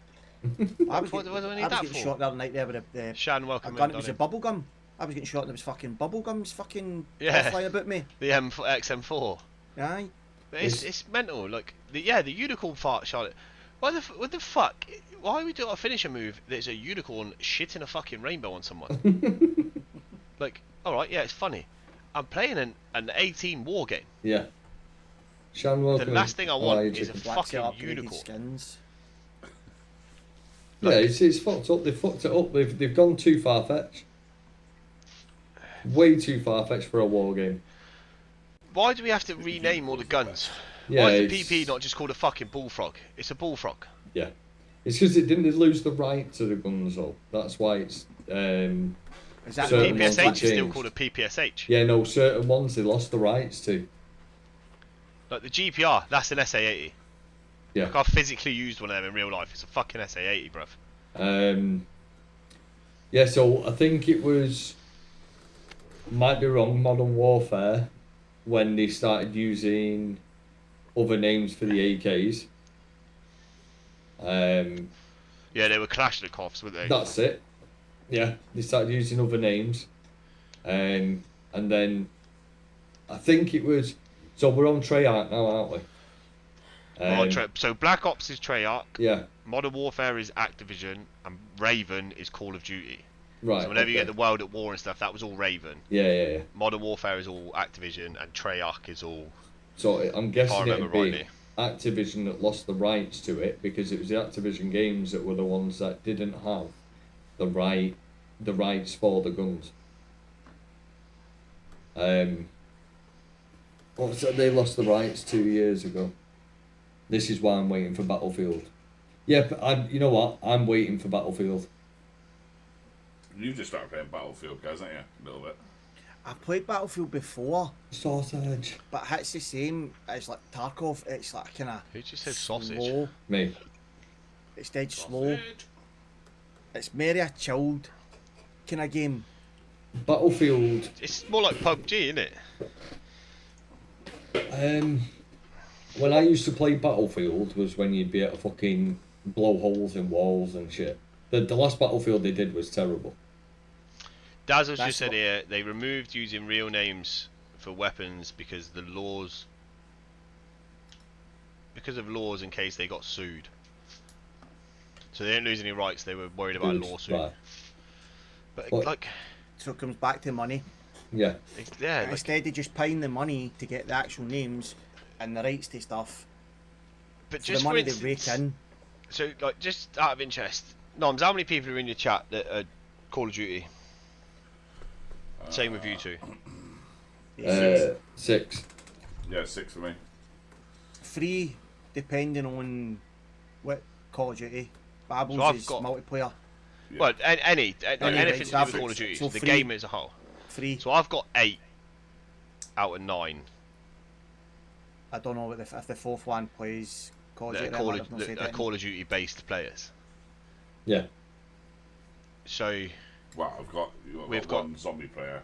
I was What getting, do I need I was that getting for? shot the other night there with the Shan, a welcome gun. in, It was a Donny. bubble gum. I was getting shot and there was fucking bubble gums fucking Yeah. flying about me. The XM4. Aye. But it's mental. Like, the unicorn fart, Charlotte. What the fuck? Why would we do a finisher move that's a unicorn shitting a fucking rainbow on someone? Like, alright, yeah, it's funny. I'm playing an 18 war game. Yeah. Shanwell. The last thing I want is a Black fucking upgraded unicorn. skins. Yeah, it's fucked up. They've fucked it up. They've gone too far fetched. Way too far fetched for a war game. Why do we have to rename all the guns? Yeah, Why is the PP not just called a fucking bullfrog? It's a bullfrog. Yeah, it's because it didn't lose the right to the guns though. That's why it's. Is that The certain ones PPSH they is still changed. called a PPSH. Yeah, no, certain ones they lost the rights to. Like the GPR, that's an SA80. Yeah. Like I've physically used one of them in real life. It's a fucking SA80, bruv. Yeah, so I think it was. Might be wrong. Modern Warfare, when they started using other names for the AKs. Yeah, they were Kalashnikovs, weren't they? That's it. Yeah, they started using other names, and then I think it was. So we're on Treyarch now, aren't we? So Black Ops is Treyarch, Yeah. Modern Warfare is Activision, and Raven is Call of Duty. Right. So whenever you okay. get the World at War and stuff, that was all Raven. Yeah. Modern Warfare is all Activision, and Treyarch is all. So I'm If I guessing remember it'd be rightly. Activision that lost the rights to it because it was the Activision games that were the ones that didn't have the rights for the guns. They lost the rights 2 years ago. This is why I'm waiting for Battlefield. Yeah, but you know what? I'm waiting for Battlefield. You've just started playing Battlefield, guys, haven't you? A little bit. I played Battlefield before, Sausage. but it's the same as like Tarkov. It's like kind of Who just said sausage? slow. Me. It's dead slow. Sausage. It's very a chilled kind of game. Battlefield. It's more like PUBG, isn't it? When I used to play Battlefield was when you'd be able to fucking blow holes in walls and shit. The last Battlefield they did was terrible. Dazzle's That's just said what- here they removed using real names for weapons because of laws in case they got sued. So they didn't lose any rights. They were worried about a Good, lawsuit. right. But What? like, So it comes back to money. Yeah. yeah, like, Instead of just paying the money to get the actual names and the rights to stuff, but for just the for money they instance, rake in. so like just out of interest, Noms, how many people are in your chat that are Call of Duty? Same with you two. It's 6. Yeah, 6 for me. 3 depending on what Call of Duty. Babbles So I've is got- multiplayer. Yeah. Well, anything right, to do with so Call of Duty, so the three. game as a whole. 3. So I've got 8 out of 9 I don't know if the fourth one plays Call of that Duty. are I might have not said Call anything. of Duty based players. Yeah. So, Well, We've got got- one zombie player.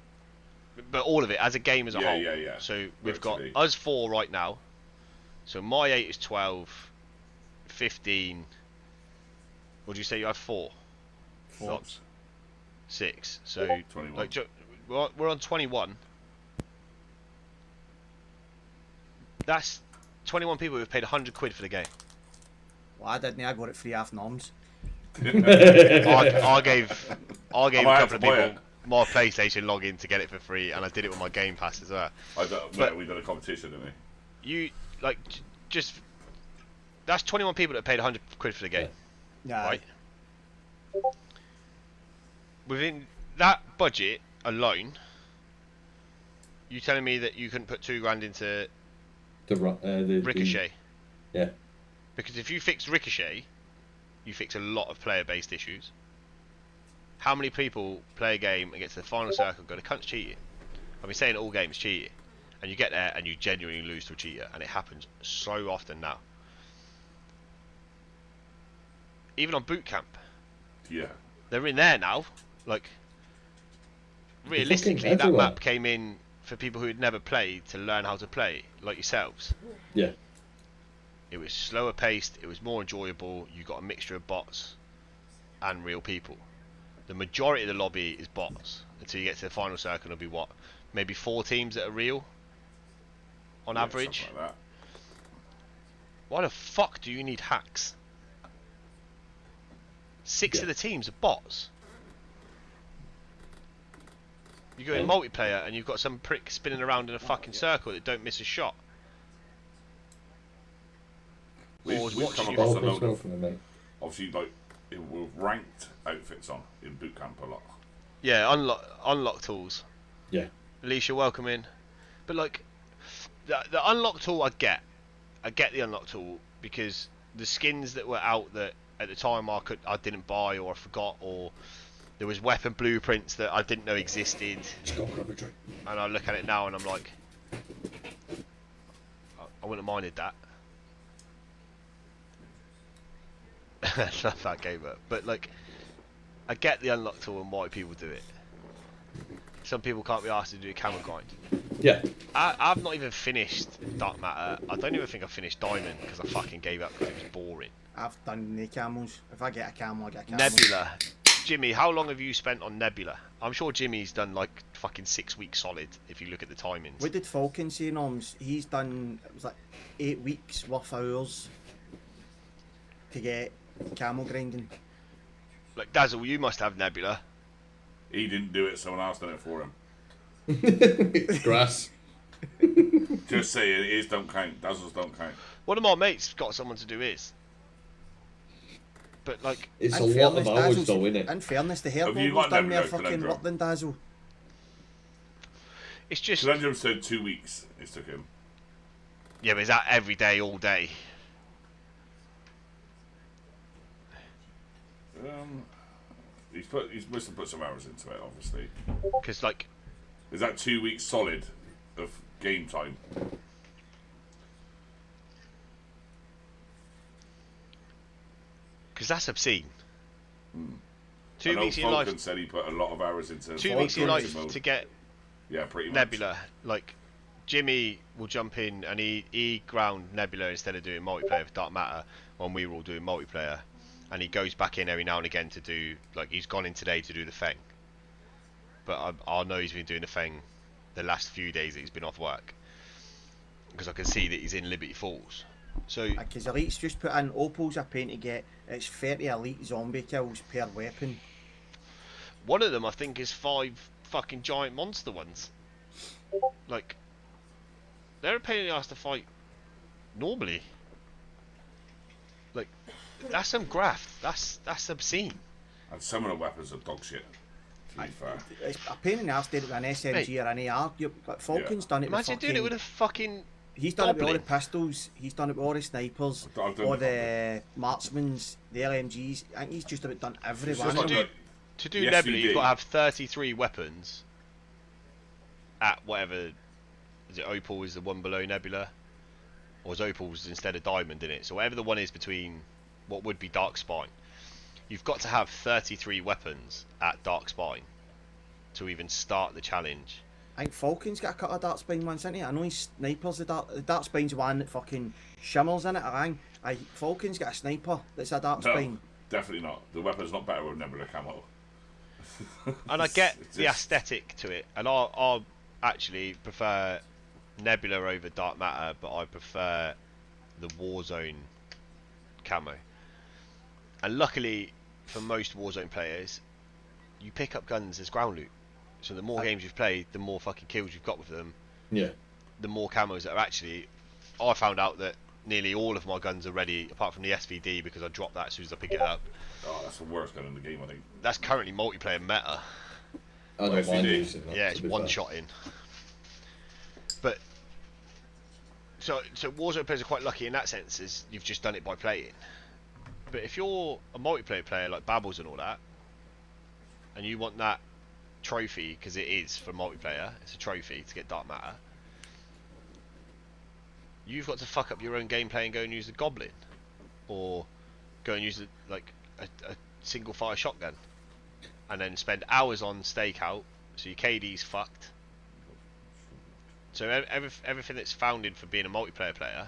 but all of it as a game as a Yeah, whole. yeah. So we've got Virtually. us 4 right now. So my 8 is 12, 15. What do you say you have 4? 4. 6. So 21. like we're on 21. That's 21 people who've paid 100 quid for the game. Well, I didn't. I got it free off noms. I gave a might have couple of to buy people my PlayStation login to get it for free, and I did it with my Game Pass as well. We did a competition, didn't we? You like just that's 21 people that paid 100 quid for the game, Yeah. right? Within that budget alone, you telling me that you couldn't put £2,000 into The Ricochet? Yeah. Because if you fix Ricochet, you fix a lot of player-based issues. How many people play a game and get to the final circle and go, the cunt's cheating? I've been saying all games cheating. And you get there and you genuinely lose to a cheater. And it happens so often now. Even on boot camp. Yeah. They're in there now. Like, realistically, that everywhere. map came in for people who had never played to learn how to play, like yourselves. Yeah. It was slower paced, it was more enjoyable, you got a mixture of bots and real people. The majority of the lobby is bots until you get to the final circle. It'll be what? Maybe 4 teams that are real on Yeah, average. something like that. Why the fuck do you need hacks? 6 of the teams are bots. You go in multiplayer and you've got some prick spinning around in a fucking circle that don't miss a shot. or was We've watching come you? across a Both load as well of, from the mate. obviously, like, with ranked outfits on in boot camp a lot. Yeah, unlock tools. Yeah. Alicia, welcome in. But like, the unlock tool, I get the unlock tool because the skins that were out that at the time I didn't buy or I forgot, or there was weapon blueprints that I didn't know existed, Just go grab a drink. and I look at it now and I'm like, I wouldn't have minded that. Love that game up. But like, I get the unlock tool and why people do it. Some people can't be asked to do a camel grind. Yeah. I've not even finished Dark Matter. I don't even think I finished Diamond because I fucking gave up because it was boring. I've done the camels. If I get a camel, I get a camel. Nebula. Jimmy, how long have you spent on Nebula? I'm sure Jimmy's done like fucking 6 weeks solid if you look at the timings. What did Falcon say, Noms? He's done, it was like 8 weeks worth of hours to get camel grinding. Like, Dazzle, you must have Nebula. He didn't do it, someone else done it for him. It's grass. Just saying, his don't count. Dazzles don't count. One of my mates got someone to do his. But like, It's a In lot of fairness, hours Dazzle's- though, innit? In fairness, the Have you Hairball's got done more Nebula, fucking Conundrum? work than Dazzle. it's just... Conundrum said 2 weeks it took him. Yeah, but is that every day, all day? He's must have put some hours into it, obviously. Because like, Is that 2 weeks solid of game time? because that's obscene. I 2 know weeks of your Falcon life... said he put a lot of hours into 2 weeks of your Falcon life mode. to get Yeah, pretty much. Nebula. Like, Jimmy will jump in and he ground Nebula instead of doing multiplayer for Dark Matter when we were all doing multiplayer, and he goes back in every now and again to do, like, he's gone in today to do the Feng, but I know he's been doing the Feng the last few days that he's been off work because I can see that he's in Liberty Falls. So Because Elite's just put in Opals are paying to get, it's 30 Elite zombie kills per weapon. one of them I think is 5 fucking giant monster ones. Like, they're a pain in the ass to fight normally. Like, that's some graft. That's obscene. And some of the weapons are dog shit, to be fair. It's a pain in the ass doing it with an SMG or an AR. Like Falcon's done it Imagine with doing it with a fucking... fucking... He's done it with all the goblin. pistols, he's done it with all the snipers, I've done all the the marksmans, the LMGs. I think he's just about done every It's one. just To like do, the- to do the Nebula, SVD. you've got to have 33 weapons at whatever... Is it Opal is the one below Nebula? Or is Opal's instead of Diamond in it? So whatever the one is between what would be Dark Spine, you've got to have 33 weapons at Dark Spine to even start the challenge. I think Falcon's got a couple of Dark Spine ones, isn't he? I know his sniper's the Dark Spine's one that fucking shimmers in it, I think. Falcon's got a sniper that's a Dark No, Spine. definitely not. The weapon's not better with Nebula camo. And I get It's the just- aesthetic to it, and I actually prefer Nebula over Dark Matter, but I prefer the Warzone camo. And luckily for most Warzone players, you pick up guns as ground loot. So the more games you've played, the more fucking kills you've got with them, Yeah. the more camos that are actually... I found out that nearly all of my guns are ready, apart from the SVD, because I dropped that as soon as I pick it up. Oh, that's the worst gun in the game, I think. That's currently multiplayer meta. I don't Well, mind SVD. using that. Yeah, to it's be one fair. shot in. But so Warzone players are quite lucky in that sense, is you've just done it by playing. But if you're a multiplayer player like Babbles and all that, and you want that trophy, because it is for multiplayer, it's a trophy to get Dark Matter, you've got to fuck up your own gameplay and go and use the Goblin, or go and use a single fire shotgun, and then spend hours on stakeout, so your KD's fucked. So everything that's founded for being a multiplayer player,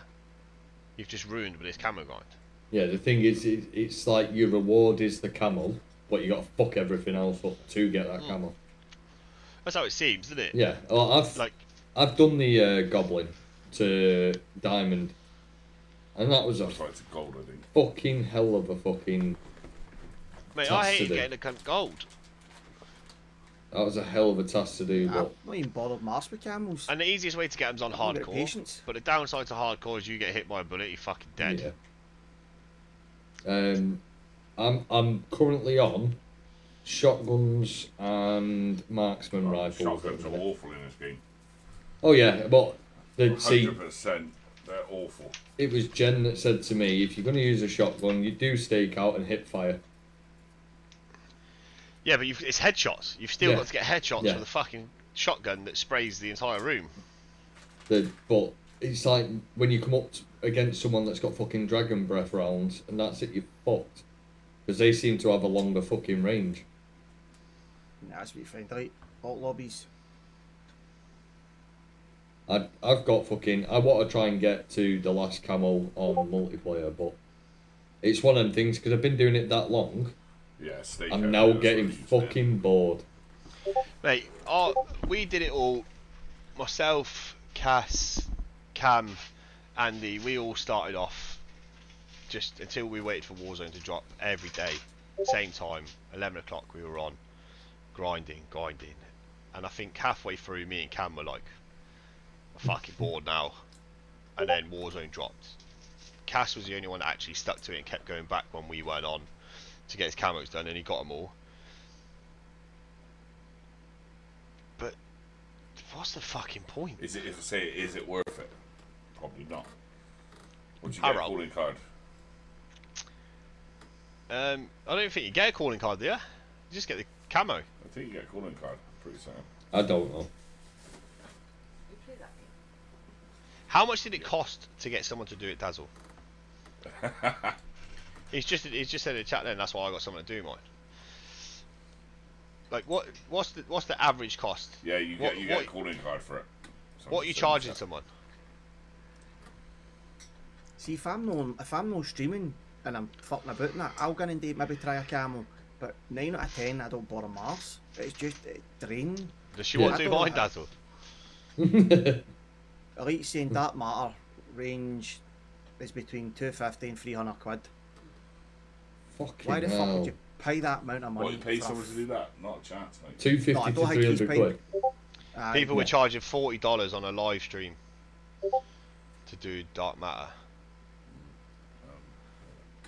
you've just ruined with this camo grind. Yeah, the thing is, it's like your reward is the camel, but you got to fuck everything else up to get that camel. That's how it seems, isn't it? Yeah, well, I've done the Goblin to Diamond, and that was a That's right to gold, I think. fucking hell of a fucking... Mate, Task I to hated do. getting the cunt gold. That was a hell of a task to do, I'm but... not even bothered Mars with camels. And the easiest way to get them's on I haven't got hardcore. patience. But the downside to hardcore is you get hit by a bullet, you're fucking dead. Yeah. I'm currently on shotguns and marksman rifles. Shotguns are awful in this game. Oh yeah, but see, 100%, they're awful. it was Jen that said to me, if you're going to use a shotgun, you do stake out and hip fire. Yeah, but it's headshots. You've still got to get headshots Yeah. with a fucking shotgun that sprays the entire room. But it's like when you come up against someone that's got fucking dragon breath rounds, and that's it, you're fucked. Because they seem to have a longer fucking range. That's what you find, right? Alt lobbies. I've got fucking... I want to try and get to the last camo on multiplayer, but it's one of them things, because I've been doing it that long, Yeah, I'm now getting fucking bored. Mate, we did it all. Myself, Cass, Cam, Andy, we all started off just until we waited for Warzone to drop every day. Same time, 11 o'clock we were on, grinding. And I think halfway through, me and Cam were like, I'm fucking bored now. And then Warzone dropped. Cass was the only one that actually stuck to it and kept going back when we weren't on to get his camos done, and he got them all. But what's the fucking point? Is it worth it? Probably not. Would you I get a roll. calling card? I don't think you get a calling card, do you? You just get the camo. I think you get a calling card. Pretty certain. I don't know. How much did it cost to get someone to do it, Dazzle? He's just said in the chat then. That's why I got someone to do mine. Like what's the average cost? Yeah, you get a calling card for it. What are you charging someone? See, if I'm not streaming and I'm fucking about in that, I'll go in and maybe try a camo. But 9 out of 10, I don't bother Mars. It's just draining. Does she want to do mine, Dazzle? Elite saying Dark Matter range is between 250 and 300 quid. Fucking Why the fuck hell. would you pay that amount of money? What, you pay for a someone to do that? Not a chance, mate. 250 No, I to don't think he's 300 paying- quid. People were charging $40 on a live stream to do Dark Matter.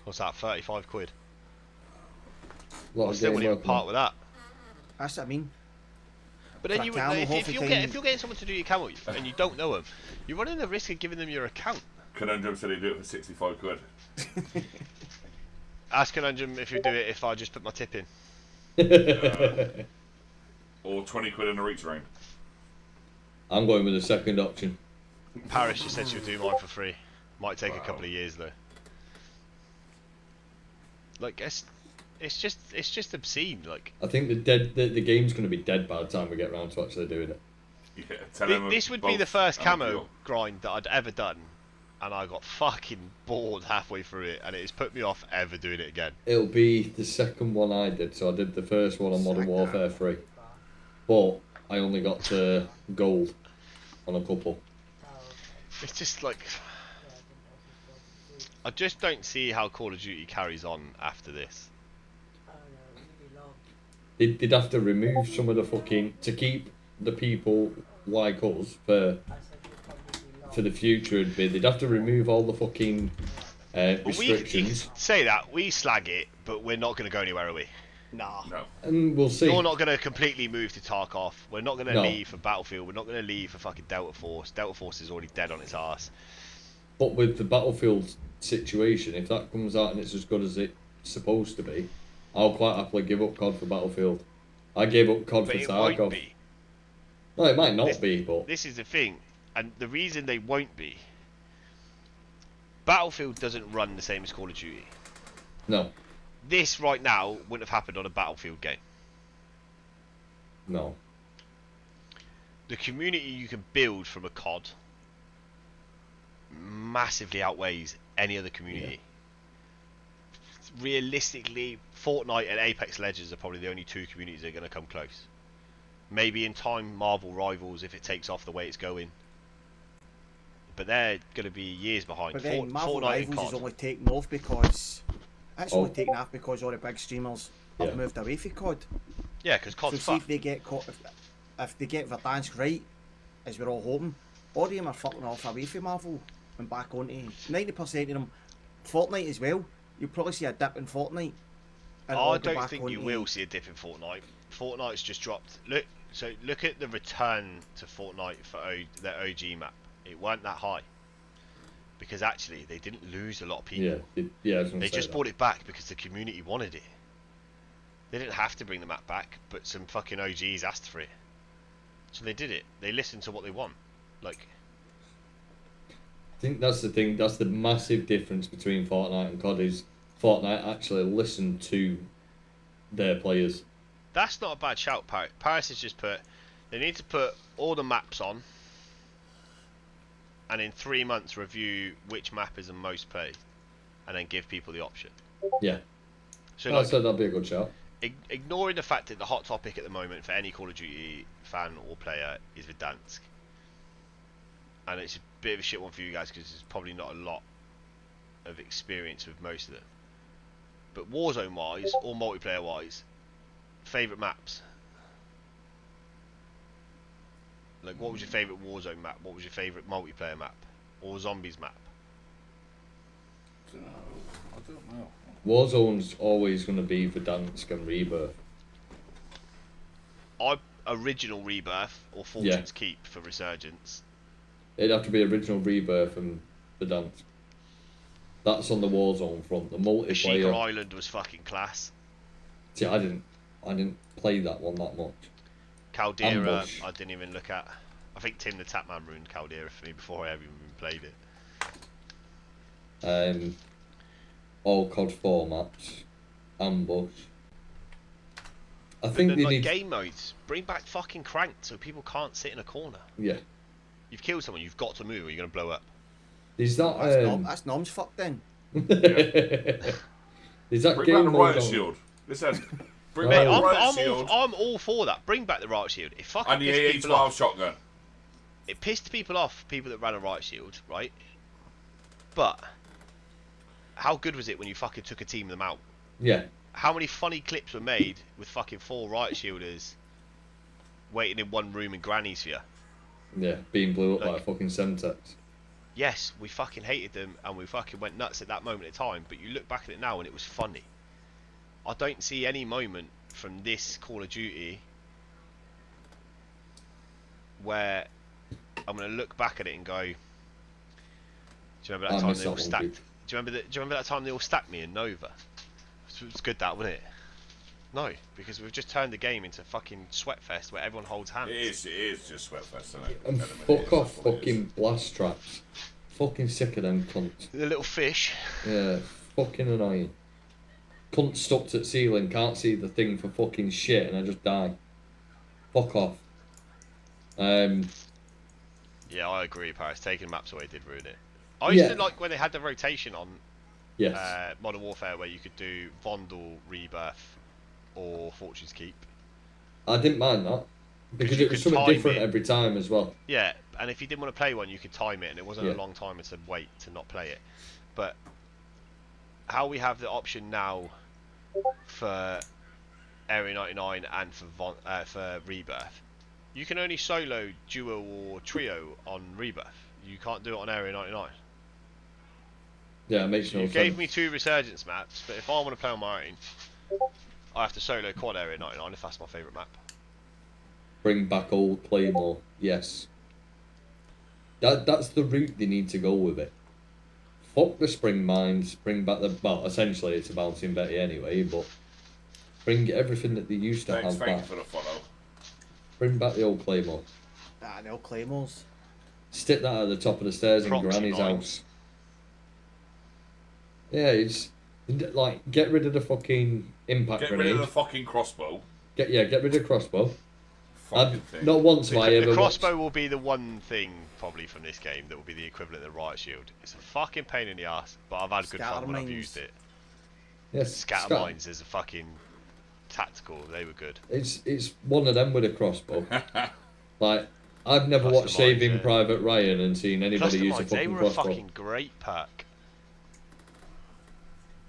What's that? 35 quid. Lot I of still game wouldn't even work, part with that. That's what I mean. But then For a you camo, if half the you're getting someone to do your camo and you don't know them, you're running the risk of giving them your account. Conundrum said he'd do it for 65 quid. Ask Conundrum if you do it if I just put my tip in. Or 20 quid in a reach round. I'm going with the second option. Paris just said she'll do mine for free. Might take a couple of years though. Like it's just obscene. Like I think the game's going to be dead by the time we get round to actually doing it. Yeah, tell him this would be both the first and camo fuel. grind that I'd ever done, and I got fucking bored halfway through it, and it has put me off ever doing it again. It'll be the second one I did, so I did the first one on Modern Warfare 3. But I only got to gold on a couple. It's just like I just don't see how Call of Duty carries on after this. They'd have to remove some of the fucking... To keep the people like us for the future, it'd be... They'd have to remove all the fucking You restrictions. can say that, we slag it, but we're not going to go anywhere, are we? Nah. No. And we'll see. You're not going to completely move to Tarkov. We're not going to No. leave for Battlefield. We're not going to leave for fucking Delta Force. Delta Force is already dead on its arse. But with the Battlefield situation, if that comes out and it's as good as it's supposed to be, I'll quite happily give up COD for Battlefield. I gave up COD But for it Tarkov. won't be. No, it might not be, but... This is the thing, and the reason they won't be. Battlefield doesn't run the same as Call of Duty. No. This right now wouldn't have happened on a Battlefield game. No. The community you can build from a COD massively outweighs any other community. Realistically, Fortnite and Apex Legends are probably the only two communities that are going to come close. Maybe in time Marvel Rivals if it takes off the way it's going. But they're going to be years behind. But then Marvel Fortnite and Rivals is COD. only taken off because... It's Oh. only taken off because all the big streamers have Yeah. moved away from COD. Yeah, because So COD's see if fucked. they get caught, if they get Verdansk right, as we're all hoping, all of them are fucking off away from Marvel and back onto 90% of them. Fortnite as well. you'll probably see a dip in Fortnite. And I it'll go don't back think you onto- will see a dip in Fortnite. Fortnite's just dropped. Look at the return to Fortnite for their OG map. It weren't that high because actually they didn't lose a lot of people. Yeah. I was gonna They say just that. brought it back because the community wanted it. They didn't have to bring the map back, but some fucking OGs asked for it, so they did it. They listened to what they want. Like, I think that's the thing. That's the massive difference between Fortnite and COD is Fortnite actually listened to their players. that's not a bad shout, Paris. Paris has just put. They need to put all the maps on, and in 3 months review which map is the most played, and then give people the option. Yeah. So I said that'd be a good shout. Ignoring the fact that the hot topic at the moment for any Call of Duty fan or player is Verdansk, and it's a bit of a shit one for you guys because there's probably not a lot of experience with most of them. But Warzone wise or multiplayer wise, favourite maps. Like, what was your favourite Warzone map? What was your favourite multiplayer map or zombies map? I don't know. Warzone's always going to be Verdansk and Rebirth. Original Rebirth or Fortune's Keep for Resurgence. It'd have to be original Rebirth and Verdansk. That's on the Warzone front. The Ashika multiplayer. Island was fucking class. See, I didn't play that one that much. Caldera, Ambush. I didn't even look at. I think Tim the Tapman ruined Caldera for me before I ever even played it. All COD 4 maps. Ambush. I But think then, they like, need. game modes, bring back fucking Cranked so people can't sit in a corner. Yeah. You've killed someone, you've got to move or you're going to blow up. Is that. That's Nom's fucked then. Is that Bring game back the mode riot on- shield. Listen. Bring Mate, back the riot shield I'm all for that. Bring back the riot shield. It fucking and the pissed people AA-12 off. shotgun. It pissed people off, people that ran a riot shield, right? But how good was it when you fucking took a team of them out? Yeah. How many funny clips were made with fucking 4 riot shielders waiting in one room in grannies for you? Yeah. Being blew up by a Like- fucking Semtex. Yes, we fucking hated them and we fucking went nuts at that moment in time, but you look back at it now and it was funny. I don't see any moment from this Call of Duty where I'm going to look back at it and go, do you remember that I time missed they all that one, stacked? dude. Do you remember that time they all stacked me in Nova? It was good, that, wasn't it? No, because we've just turned the game into fucking Sweatfest where everyone holds hands. It is just Sweatfest, isn't it? And At the minute, fuck it's off just what it is. fucking blast traps. Fucking sick of them cunts. The little fish. Yeah, fucking annoying. Cunt stuck at ceiling, can't see the thing for fucking shit, and I just die. Fuck off. Yeah, I agree, Paris. Taking maps away did ruin it. I used to like when they had the rotation on Yes. Modern Warfare where you could do Vondel, Rebirth, or Fortune's Keep. I didn't mind that. Because you it was could something time different it. every time as well. Yeah, and if you didn't want to play one, you could time it, and it wasn't Yeah. a long time to wait to not play it. But how we have the option now for Area 99 and for Rebirth, you can only solo, duo, or trio on Rebirth. You can't do it on Area 99. Yeah, it makes So no you sense. gave me 2 Resurgence maps, but if I want to play on my own, I have to solo quad Area 99 if that's my favourite map. Bring back old Claymore. Yes. That's the route they need to go with it. Fuck the spring mines. Bring back the... Well, essentially it's a bouncing Betty anyway, but... Bring everything that they used to Thanks, have thank you back. for the follow. Bring back the old Claymore. The old Claymores. Stick that at the top of the stairs in Proxy Granny's mines. house. Yeah, it's... Like, get rid of the fucking impact Get grenade. rid of the fucking crossbow. Get rid of crossbow. Fucking thing. Not once have I The ever crossbow watched... will be the one thing probably from this game that will be the equivalent of the riot shield. It's a fucking pain in the ass, but I've had good fun when I've Scattermines. used it. Yes, Scatter mines is a fucking tactical. They were good. It's one of them with a crossbow. Like, I've never Cluster watched mines, Saving yeah. Private Ryan and seen anybody Cluster use a mines, they fucking were crossbow. a fucking great perk.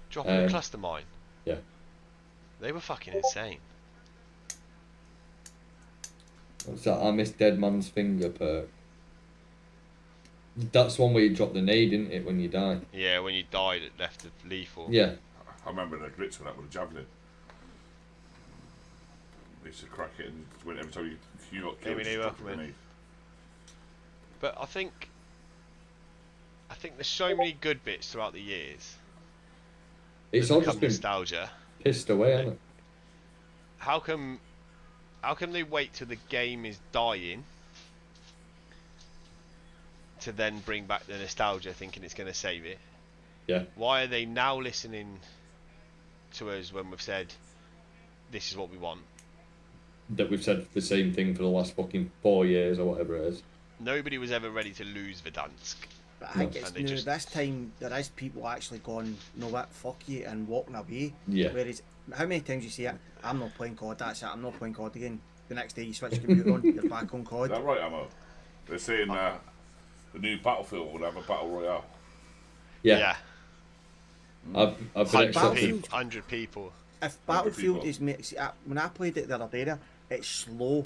Dropping a cluster mine. Yeah. They were fucking insane. What's that? I miss Dead Man's Finger perk. That's one where you drop the nade, didn't it, when you die? Yeah, when you died, it left a lethal. Yeah. I remember the glitch for that with a javelin. They used to crack it and when every time you got killed, Maybe just they drop a welcome it. grenade. But I think there's so many good bits throughout the years. It's that all become just been nostalgia. pissed away, hasn't it? How come they wait till the game is dying to then bring back the nostalgia, thinking it's going to save it? Yeah. Why are they now listening to us when we've said this is what we want? That we've said the same thing for the last fucking 4 years or whatever it is. Nobody was ever ready to lose Verdansk. But I think it's And they new. just- This time there is people actually going, no, what, fuck you, and walking away. Yeah. Whereas, how many times you see it? I'm not playing COD. That's it. I'm not playing COD again. The next day you switch your computer on, you're back on Is COD. that right, Ammo? They're saying the new Battlefield will have a battle royale. Yeah. I've been 100 accepted. people, 100 people. If Battlefield people. is see, when I played it the other day, it's slow.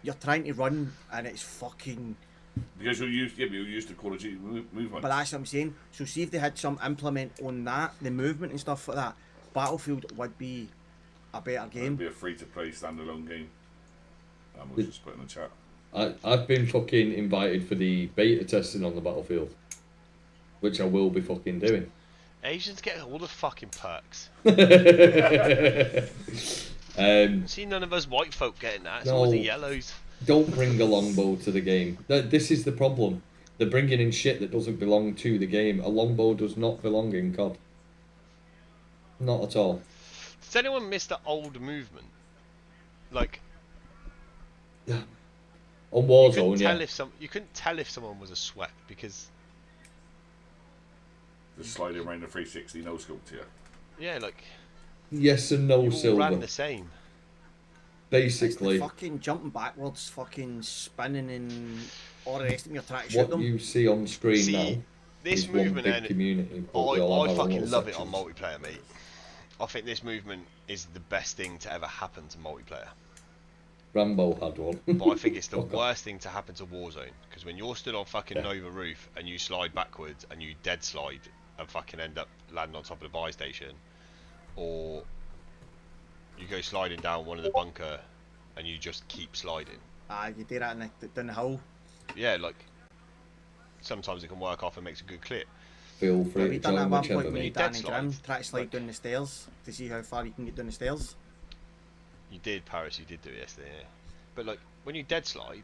You're trying to run and it's fucking. Because you're used to Call of Duty movement. But that's what I'm saying. So see if they had some implement on that, the movement and stuff like that, Battlefield would be a better It'd game. be a free-to-play standalone game. Ammo's just put in the chat. I've been fucking invited for the beta testing on the Battlefield, which I will be fucking doing. Asians get all the fucking perks. Um, See, none of us white folk getting that. It's No. always the yellows. don't bring a longbow to the game. This is the problem. They're bringing in shit that doesn't belong to the game. A longbow does not belong in COD. Not at all. Does anyone miss the old movement? Like, On you couldn't Warzone, tell yeah. if you couldn't tell if someone was a sweat because Just sliding around the 360 no scope to you. yeah, like Yes and no, you all Silver. ran the same. It's the Basically, fucking jumping backwards, fucking spinning and all the rest of them, you're trying to shoot what them. you see on screen See, now This is one movement, big and community. but they all I have their fucking little love it on sections. multiplayer, mate. I think this movement is the best thing to ever happen to multiplayer. Rambo had one. But I think it's the Fuck off. worst thing to happen to Warzone. Because when you're stood on fucking Yeah. Nova roof and you slide backwards and you dead slide and fucking end up landing on top of the buy station, or you go sliding down one of the bunker and you just keep sliding. You do that down the hill. Yeah, like sometimes it can work off and makes a good clip. Feel free Have to you done that join one whichever, point when you mate. down Dead in Grim, slide. try to slide Like- down the stairs to see how far you can get down the stairs? You did, Paris. You did do it yesterday. Yeah. But like when you dead slide,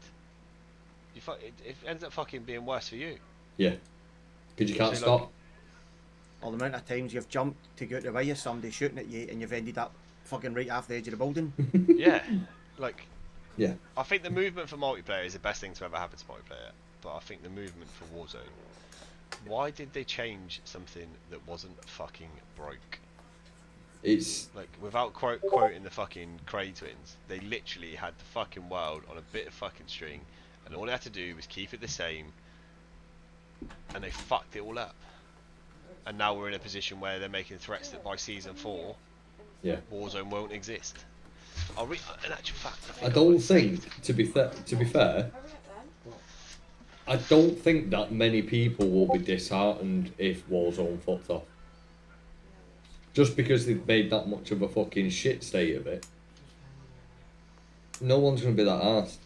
it ends up fucking being worse for you. Yeah. Because you can't So, stop. like- Or the amount of times you've jumped to go out the way of somebody shooting at you and you've ended up fucking right off the edge of the building. Yeah, like Yeah. I think the movement for multiplayer is the best thing to ever happen to multiplayer. But I think the movement for Warzone. Why did they change something that wasn't fucking broke? It's Like without quoting the fucking Cray twins, they literally had the fucking world on a bit of fucking string, and all they had to do was keep it the same, and they fucked it all up. And now we're in a position where they're making threats that by season 4, yeah. Warzone won't exist. In actual fact, I don't think, to be fair, I don't think that many people will be disheartened if Warzone fucked off. Just because they've made that much of a fucking shit state of it. No one's going to be that arsed.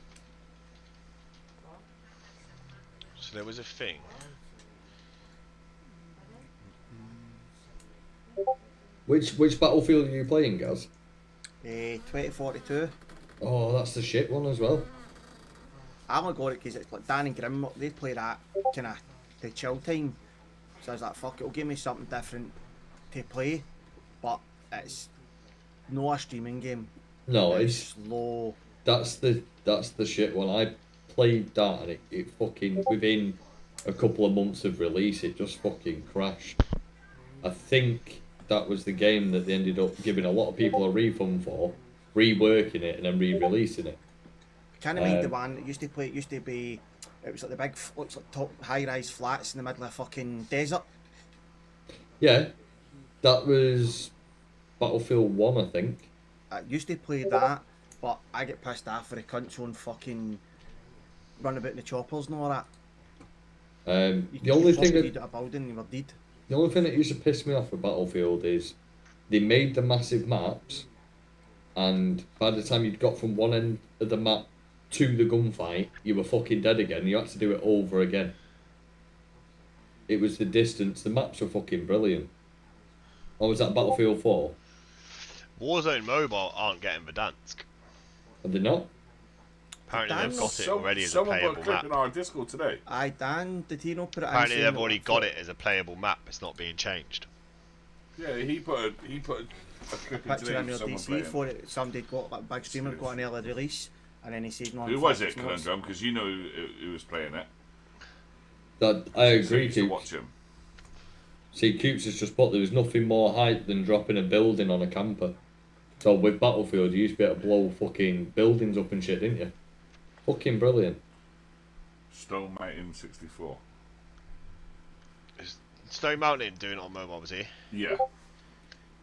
So there was a thing. Which Battlefield are you playing, Gaz? 2042. Oh, that's the shit one as well. I only got it because it's like Dan and Grim, they play that kind of the chill time. So I was like, fuck, it'll give me something different to play. But it's not a streaming game. No, It's slow. that's the shit one. I played that and it fucking within a couple of months of release it just fucking crashed. I think that was the game that they ended up giving a lot of people a refund for, reworking it and then re-releasing it. Kind of mind the one that used to play. It used to be. It was like the big, looks like top high-rise flats in the middle of fucking desert. Yeah, that was Battlefield 1, I think. I used to play that, but I get pissed off for the cunts on fucking run about in the choppers and all that. The only thing that a building, you were dead. The only thing that used to piss me off with Battlefield is they made the massive maps, and by the time you'd got from one end of the map to the gunfight, you were fucking dead again. You had to do it over again. It was the distance. The maps were fucking brilliant. Or was that Battlefield 4? Warzone Mobile aren't getting Verdansk. Are they not? Apparently they've got it already as a someone playable put a clip map. in our Discord today. Aye, Dan, did he not put it Apparently in? they've already got it as a playable map. It's not being changed. Yeah, he put a clip in Picture today in of your someone DC playing. for it. Somebody got that big streamer got an early release, and then he said no. Who was it, Conundrum? Because you know who was playing it. That I agree to to. watch him. See, Coops has just put there was nothing more hype than dropping a building on a camper. So with Battlefield, you used to be able to blow fucking buildings up and shit, didn't you? Fucking brilliant. Stone Mountain 64. Is Stone Mountain doing it on mobile, was he? Yeah.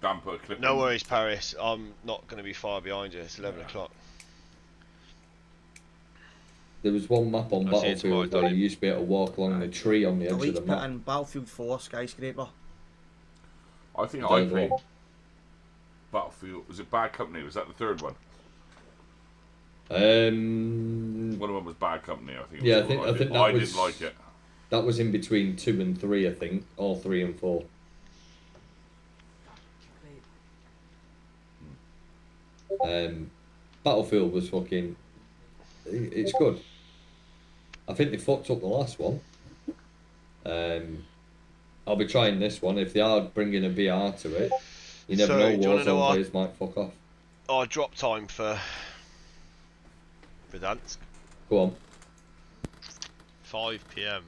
Dan put a clip No in. worries, Paris. I'm not going to be far behind you. It's 11 o'clock. There was one map on I'll see you tomorrow, Battlefield where Donny. you used to be able to walk along the tree on the edge of Delete's the put map. in Battlefield 4 skyscraper. I think I I don't played know. Battlefield. Was it Bad Company? Was that the third one? One of them was Bad Company, I think. Yeah, was I think- the one I think did. that I was- didn't like it. That was in between 2 and 3, I think, or 3 and 4. Battlefield was fucking. It's good. I think they fucked up the last one. I'll be trying this one. If they are bringing a BR to it, you never So, know. do you wanna know Warzone our- players might fuck off. Our drop time for Verdansk, Go on. 5 PM.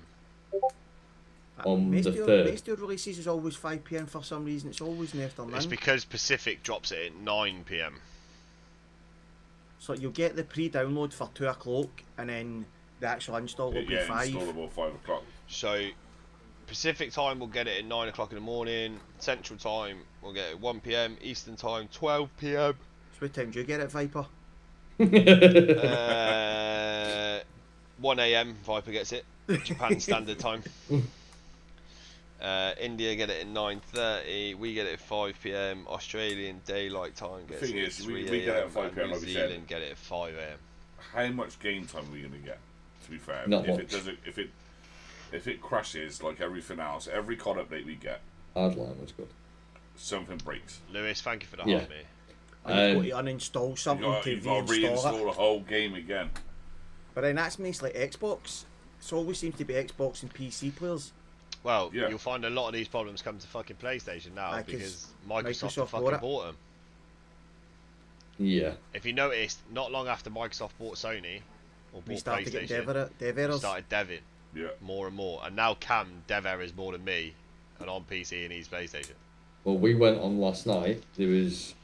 On the Most 3rd. of releases is always 5 PM for some reason. It's always in the afternoon. It's because Pacific drops it at 9 PM. So you'll get the pre-download for 2 o'clock, and then the actual install will be Yeah, 5. installable 5 o'clock. So Pacific time we'll get it at 9 o'clock in the morning. Central time we'll get it at 1 PM. Eastern time 12 PM. So what time do you get it, Viper? 1 AM Viper gets it. Japan Standard Time. India get it at 9:30. We get it at 5 PM. Australian Daylight Time gets Thing it at is, 3 we get it at AM, 5 and PM, New like we said. Zealand get it at 5 AM. How much game time are we going to get? To be fair, Not if much. it doesn't, if it crashes like everything else, every COD update we get, Hardline was good. something breaks. Lewis, thank you for the Yeah. half, mate. And you've got to uninstall You've something got, to you've got to reinstall reinstall it. the whole game again. But then that's mostly Xbox. It always seems to be Xbox and PC players. Well, Yeah. you'll find a lot of these problems come to fucking PlayStation now Like, because it's Microsoft have Microsoft fucking bought it. bought them. Yeah. If you noticed, not long after Microsoft bought Sony or We bought started to get PlayStation, dev we errors. started deving Yeah. more and more, and now Cam dev errors more than me, and on PC and he's PlayStation. Well, we went on last night. There was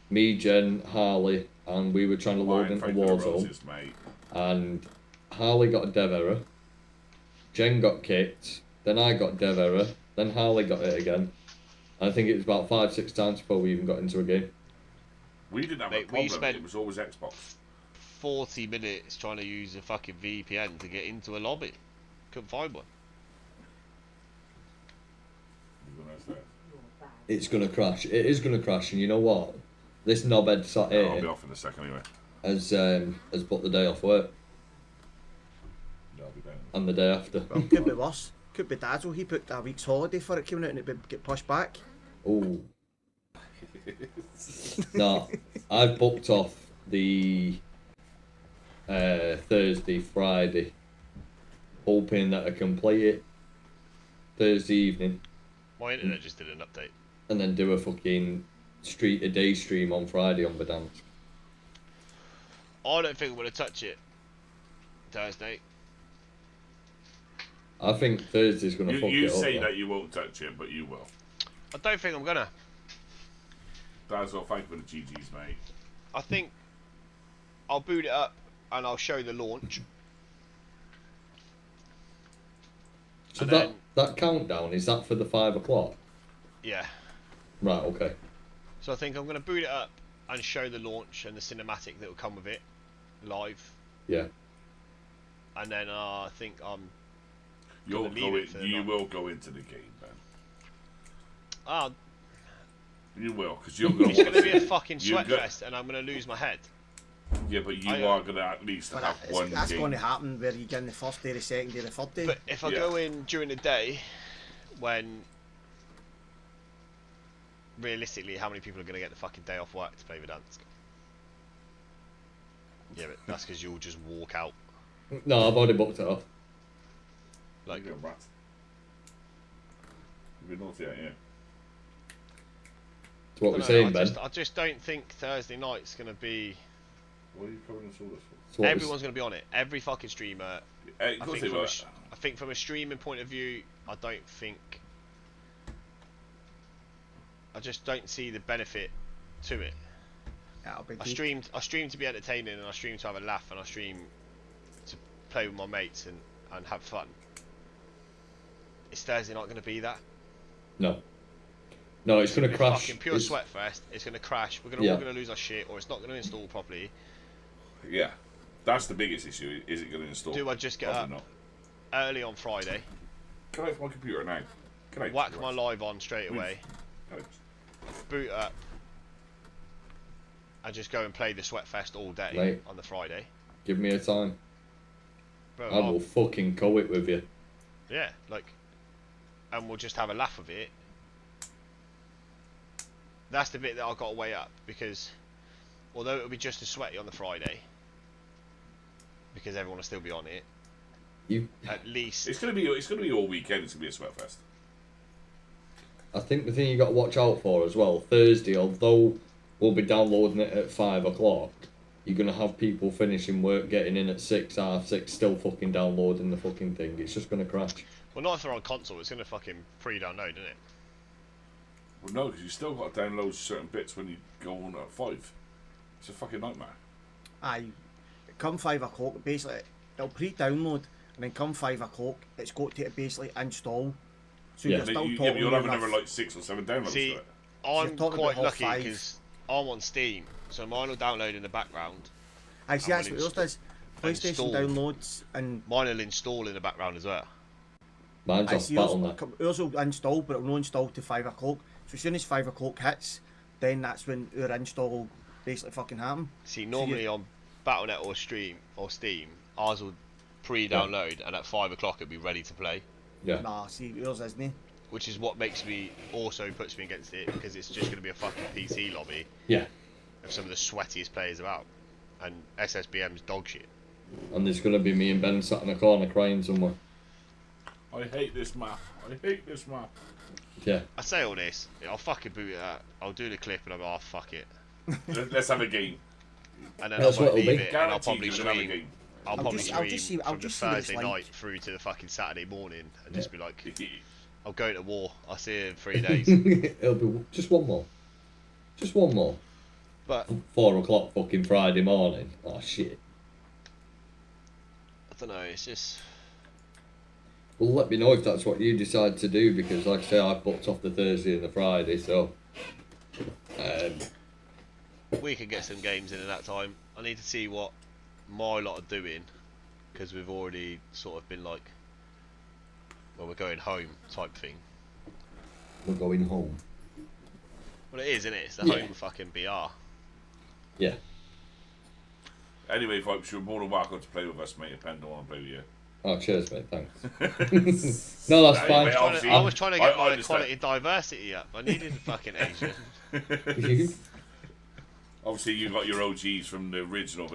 me, Jen, Harley, and we were trying to load Fine, into thank you for the Warzone. roses, mate. And Harley got a dev error. Jen got kicked. Then I got dev error. Then Harley got it again. I think it was about 5-6 times before we even got into a game. We didn't have Mate, a we problem. spent- It was always Xbox. 40 minutes trying to use a fucking VPN to get into a lobby. Couldn't find one. It's gonna crash. It is gonna crash, and you know what? This knobhead sat I'll be here off in a second anyway. has put the day off work, Yeah, I'll be down. and the day after. Well, could be worse. Could be Dazzle. He booked a week's holiday for it coming out and it would get pushed back. Oh. No, I've booked off the Thursday, Friday, hoping that I can play it Thursday evening My internet just did an update. and then do a fucking a day stream on Friday on Verdansk. I don't think I'm going to touch it Thursday. I think Thursday's gonna fuck You it up. say though. that you won't touch it, but you will. I don't think I'm going to. That's all. Thank you for the GGs, mate. I think I'll boot it up and I'll show the launch. So and that then- that countdown, is that for the 5 o'clock? Yeah. Right. Okay. So I think I'm going to boot it up and show the launch and the cinematic that will come with it live. Yeah. And then I think You'll gonna go leave in, it for the you night. will go into the game, Ben. Oh, You will, because you're going it's gonna be a fucking You sweat go- fest, and I'm gonna lose my head. Yeah, but you I, are going to at least But have one that's game. going to happen where you get in the first day, the second day, the third day. But if I Yeah. go in during the day, when realistically, how many people are gonna get the fucking day off work to play Verdansk? Yeah, but that's because you'll just walk out. No, I've already booked it off. Like, You're a rat. You've been naughty, haven't you? To what I we're don't saying, know, Ben. I just don't think Thursday night's gonna be. What are you covering this all this for? To what Everyone's gonna be on it. Every fucking streamer. Hey, I go think, say from a, that. I think from a streaming point of view, I just don't see the benefit to it. That'll be I good. stream to be entertaining, and I stream to have a laugh, and I stream to play with my mates and have fun. Is Thursday not going to be that? No. No, it's going to crash. Fucking pure It's- sweat fest. It's going to crash. We're Yeah. all going to lose our shit, or it's not going to install properly. Yeah. That's the biggest issue. Is it going to install? Do I just get Probably up not. early on Friday, Can I have my computer now? Can I? whack my live on straight away, Can I? boot up, and just go and play the sweat fest all day Mate. on the Friday? Give me a time. Bro, I will fucking go it with you. yeah, like, and we'll just have a laugh of it. That's the bit that I've got to weigh up, because although it'll be just as sweaty on the Friday, because everyone will still be on it, You, at least It's going to be all weekend. It's going to be a sweat fest. I think the thing you got to watch out for as well, Thursday, although we'll be downloading it at 5 o'clock, you're going to have people finishing work, getting in at 6, half 6, still fucking downloading the fucking thing. It's just going to crash. well, not if they're on console. It's gonna fucking pre-download, isn't it? Well, no, because you still got to download certain bits when you go on at 5. It's a fucking nightmare. Aye, come 5 o'clock, basically, it'll pre-download, and then come 5 o'clock, it's got to basically install. So Yeah. you're still Yeah, talking but you'll have about- another like 6 or 7 downloads See, to it. I'm talking quite about lucky half 5. because I'm on Steam, so mine will download in the background. I see, I'm that's gonna what yours does. PlayStation install. downloads, and Mine will install in the background as well. Mine's I off see Battle.net. yours will install, but it'll not install to 5 o'clock. So as soon as 5 o'clock hits, then that's when our install will basically fucking happen. See, normally on Battle.net or Steam, ours will pre-download, and at 5 o'clock it'll be ready to play. Yeah. Nah, see, yours isn't. Which is what puts me against it, because it's just going to be a fucking PC lobby Yeah. of some of the sweatiest players about, and SSBM's dog shit. And there's going to be me and Ben sat in a corner crying somewhere. I hate this map. I hate this map. Yeah. I say all this, I'll fucking boot it out. I'll do the clip and I'll be, oh fuck it, Let's have a game. and then That's I what won't it'll leave be. it, and I'll Guaranteed probably you will have a stream. game. I'll I'll probably just stream see- I'll from the just see what it's Thursday like. night through to the fucking Saturday morning, and just be like, Yeah. I'll go to war. I'll see you in 3 days. It'll be just one more. Just one more. But 4 o'clock fucking Friday morning. Oh shit. I don't know. It's just Well, let me know if that's what you decide to do, because like I say, I've booked off the Thursday and the Friday, so we could get some games in at that time. I need to see what my lot are doing, because we've already sort of been like, well, we're going home type thing. we're going home. Well, it is, isn't it? It's the Yeah. home fucking BR. Yeah. Anyway, folks, you're more than welcome to play with us, mate. If Ben don't want to play with you. Oh, cheers, mate. Thanks. No, that's fine. Obviously, I was trying to get I my understand. quality diversity up. I needed a fucking Asian. Obviously, you got your OGs from the original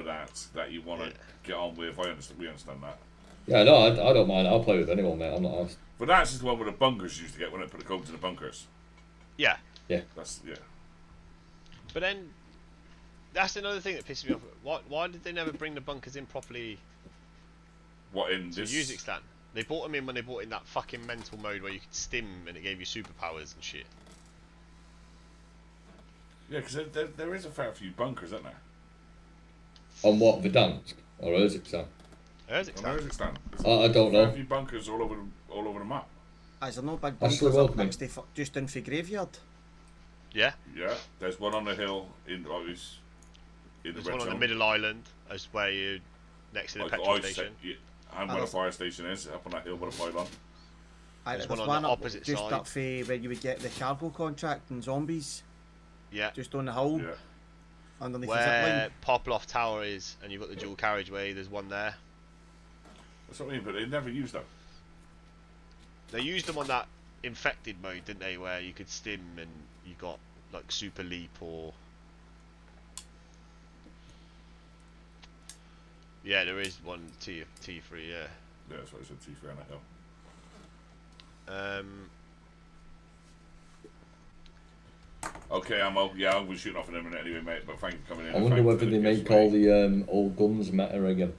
that you want to get on with. I understand. We understand that. Yeah, no, I don't mind. I'll play with anyone, mate. I'm not asked. But that's the one where the bunkers used to get when I put the code to the bunkers. Yeah. That's yeah. But then, that's another thing that pisses me off. Why did they never bring the bunkers in properly What in to this? Kazakhstan? They brought them in when they brought in that fucking mental mode where you could stim and it gave you superpowers and shit. Yeah, because there is a fair few bunkers, isn't there? On what, Verdansk or Kazakhstan? On Kazakhstan. Kazakhstan. I don't Fair know. few bunkers all over the map. Is there no big That's bunkers the up welcome. next to just in for graveyard? Yeah. Yeah, there's one on the hill in the There's red one on zone. the middle island, as where you next to the Like petrol I said, station. yeah, And where the fire station is, up on that hill by the pylon. There's one on one the up opposite just side. up for where you would get the cargo contract and zombies. Yeah. Just on the hill. Yeah. Underneath the Where zipline. Poploft Tower is, and you've got the dual carriageway, there's one there. That's what I mean, but they never used that. They used them on that infected mode, didn't they? Where you could stim and you got like super leap or. Yeah, there is one T3, yeah. Yeah, that's what I said, T3 on that hill. Okay, I'm we're shooting off in a minute anyway, mate, but thank you for coming in. I wonder whether they make all the old guns meta again.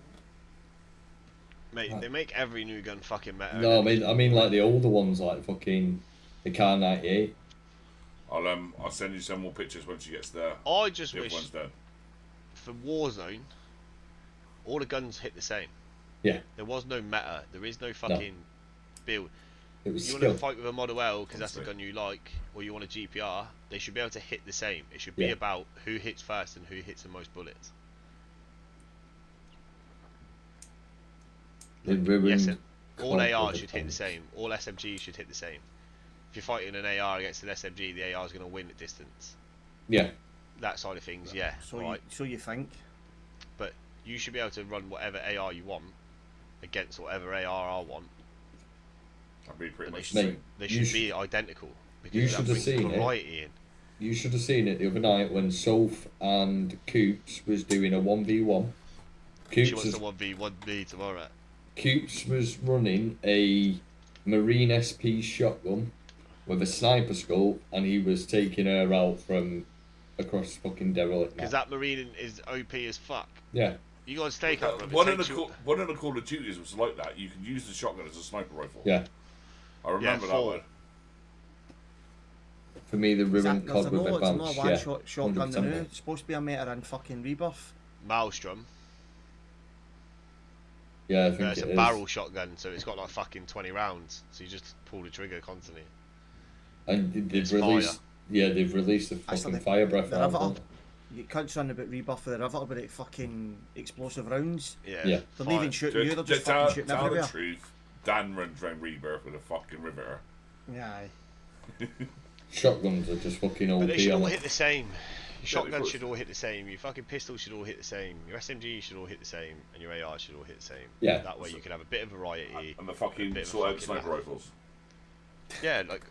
Mate, they make every new gun fucking meta. No, I mean like the older ones, like fucking the Car 98. I'll send you some more pictures once you get there. I just The other wish one's done. for Warzone, all the guns hit the same. Yeah. There was no meta. There is no fucking build. It was You want skill. to fight with a Model L because that's the gun you like, or you want a GPR, they should be able to hit the same. It should be about who hits first and who hits the most bullets. Yes, and all ARs should hit the same. All SMGs should hit the same. If you're fighting an AR against an SMG, the AR is going to win at distance. Yeah. That side of things, yeah. So right. so you think? But you should be able to run whatever AR you want against whatever AR I want. That'd be pretty And much they should be identical. Because you that should have brings seen variety it. in. You should have seen it the other night when Soph and Coops was doing a 1v1. She wants to 1v1 tomorrow. Coops was running a Marine SP shotgun with a sniper scope, and he was taking her out from across fucking derelict. Because that Marine is OP as fuck. Yeah. You got to stake up from it. One of the Call of Duties was like that. You could use the shotgun as a sniper rifle. Yeah. I remember that one. For me, the ruined There's COD with it's advanced, not a one-shot shotgun 100%. now. It's supposed to be a meta in fucking Rebirth. Maelstrom. Yeah, I think It's it a is. barrel shotgun, so it's got like fucking 20 rounds. So you just pull the trigger constantly. And they've It's released, fire. yeah, they've released a That's fucking like fire breath the round. Riveter. You can't run about Rebirth with the Riveter, but it's fucking explosive rounds. Yeah. Yeah. They're not even shooting you, they're just fucking shooting tell everywhere. the truth, Dan runs around Rebirth with a fucking Riveter. Yeah. Shotguns are just fucking OP. But they should all on hit the same. Your shotguns could. should all hit the same. Your fucking pistols should all hit the same. Your SMG should all hit the same, and your AR should all hit the same. Yeah. That way you can have a bit of variety. And the a fucking bit of sort out fucking sniper that. rifles. Yeah, like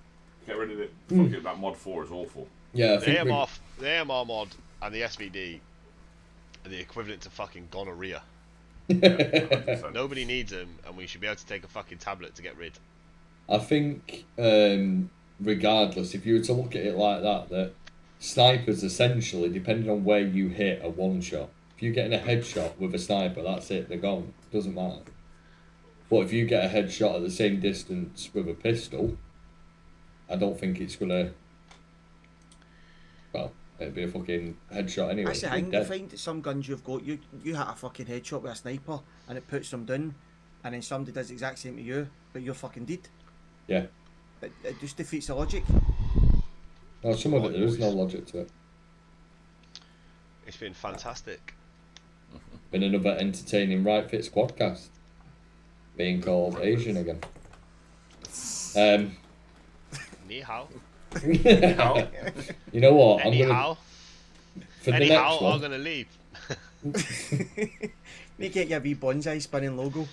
Get rid of it. Fucking that mod 4 is awful. Yeah, I the think AMR mod and the SVD are the equivalent to fucking gonorrhea. Yeah, 100%. Nobody needs them, and we should be able to take a fucking tablet to get rid. I think, regardless, if you were to look at it like that, that snipers essentially, depending on where you hit, a one shot. If you're getting a headshot with a sniper, that's it, they're gone. Doesn't matter. But if you get a headshot at the same distance with a pistol, I don't think it's gonna. Well, it'd be a fucking headshot anyway. That's the you'd be thing, you dead. find that some guns you've got, you hit a fucking headshot with a sniper and it puts them down, and then somebody does the exact same to you, but you're fucking dead. Yeah. It just defeats the logic. No, some of it there is no logic to it. It's been fantastic. Been another entertaining Rightfits Quadcast. Being called Asian again. Ni hao. You know what? Anyhow. For the Anyhow, next I'm one. gonna leave. Make it your wee bonsai spinning logo.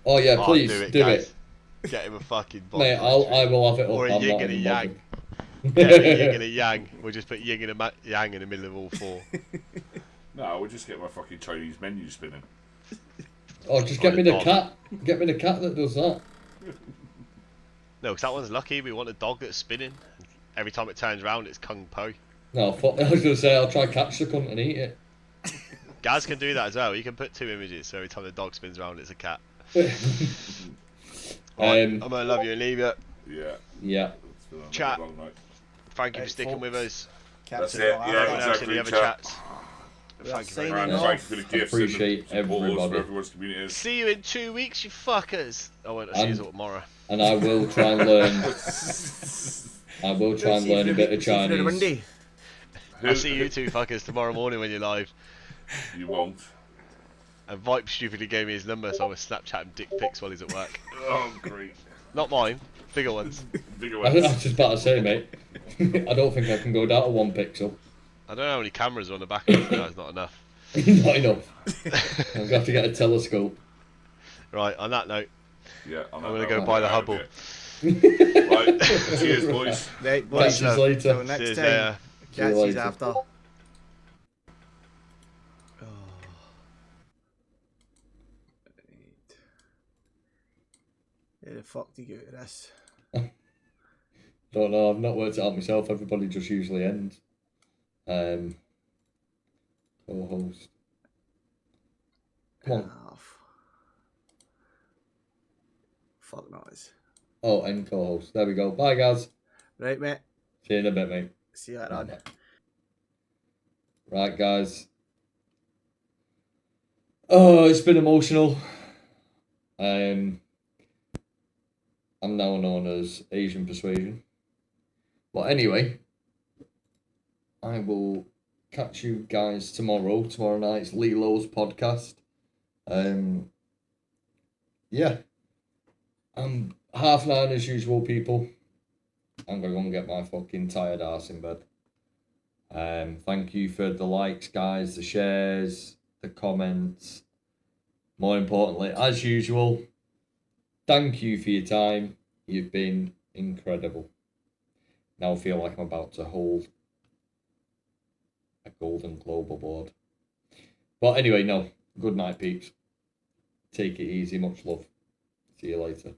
Oh yeah, please do it, do guys. it. Get him a fucking box. Mate, I will have it up. Or a I'm yin not and a even yang. bothered. Get a yin and a yang. We'll just put yin and a yang in the middle of all four. No, we'll just get my fucking Chinese menu spinning. Oh, just get me the dog. cat. Get me the cat that does that. No, because that one's lucky. We want a dog that's spinning. Every time it turns around, it's Kung Po. No, fuck, I was gonna say I'll try catch the cunt and eat it. Gaz can do that as well. You can put two images, so every time the dog spins around, it's a cat. Right, I'm gonna love you and leave you. Yeah. Yeah. It's been a Chat. long night. Thank you for Right, sticking folks. with us. That's Catch it, all yeah, that. Everyone else in the other chat. chats. We are Thank you very signing much. off. Thank you for the gifts Appreciate and the supporters everybody. for everyone's communities. See you in 2 weeks, you fuckers. I won't see you tomorrow. And I will try and learn. I will try and See you learn a through bit the- of see you through the Chinese. windy. I'll see you two fuckers tomorrow morning when you're live. You won't. And Vipe stupidly gave me his number, so I was Snapchatting dick pics while he's at work. Oh, great. Not mine, bigger ones. Bigger I ones. was just about to say, mate. I don't think I can go down to 1 pixel. I don't know how many cameras are on the back of it, but that's not enough. Not enough. I'm going to have to get a telescope. Right, on that note, Yeah, I'm going to go buy the Hubble. Right, cheers, boys. Right, boys. Catch you later. Till next Cheers, time. See you Catch you later. after. How the fuck do you get out of this? Don't know, I've not worked it out myself. Everybody just usually ends. Co-host. Come on. Fuck noise. Oh, end co-host. There we go. Bye, guys. Right, mate. See you in a bit, mate. See you later on. Right, guys. Oh, it's been emotional. I'm now known as Asian Persuasion. But anyway, I will catch you guys tomorrow. Tomorrow night's Lilo's podcast. Yeah. I'm 9:30 as usual, people. I'm going to go and get my fucking tired ass in bed. Thank you for the likes, guys, the shares, the comments. More importantly, as usual, thank you for your time. You've been incredible. Now I feel like I'm about to hold a Golden Globe award. But anyway, no. Good night, peeps. Take it easy. Much love. See you later.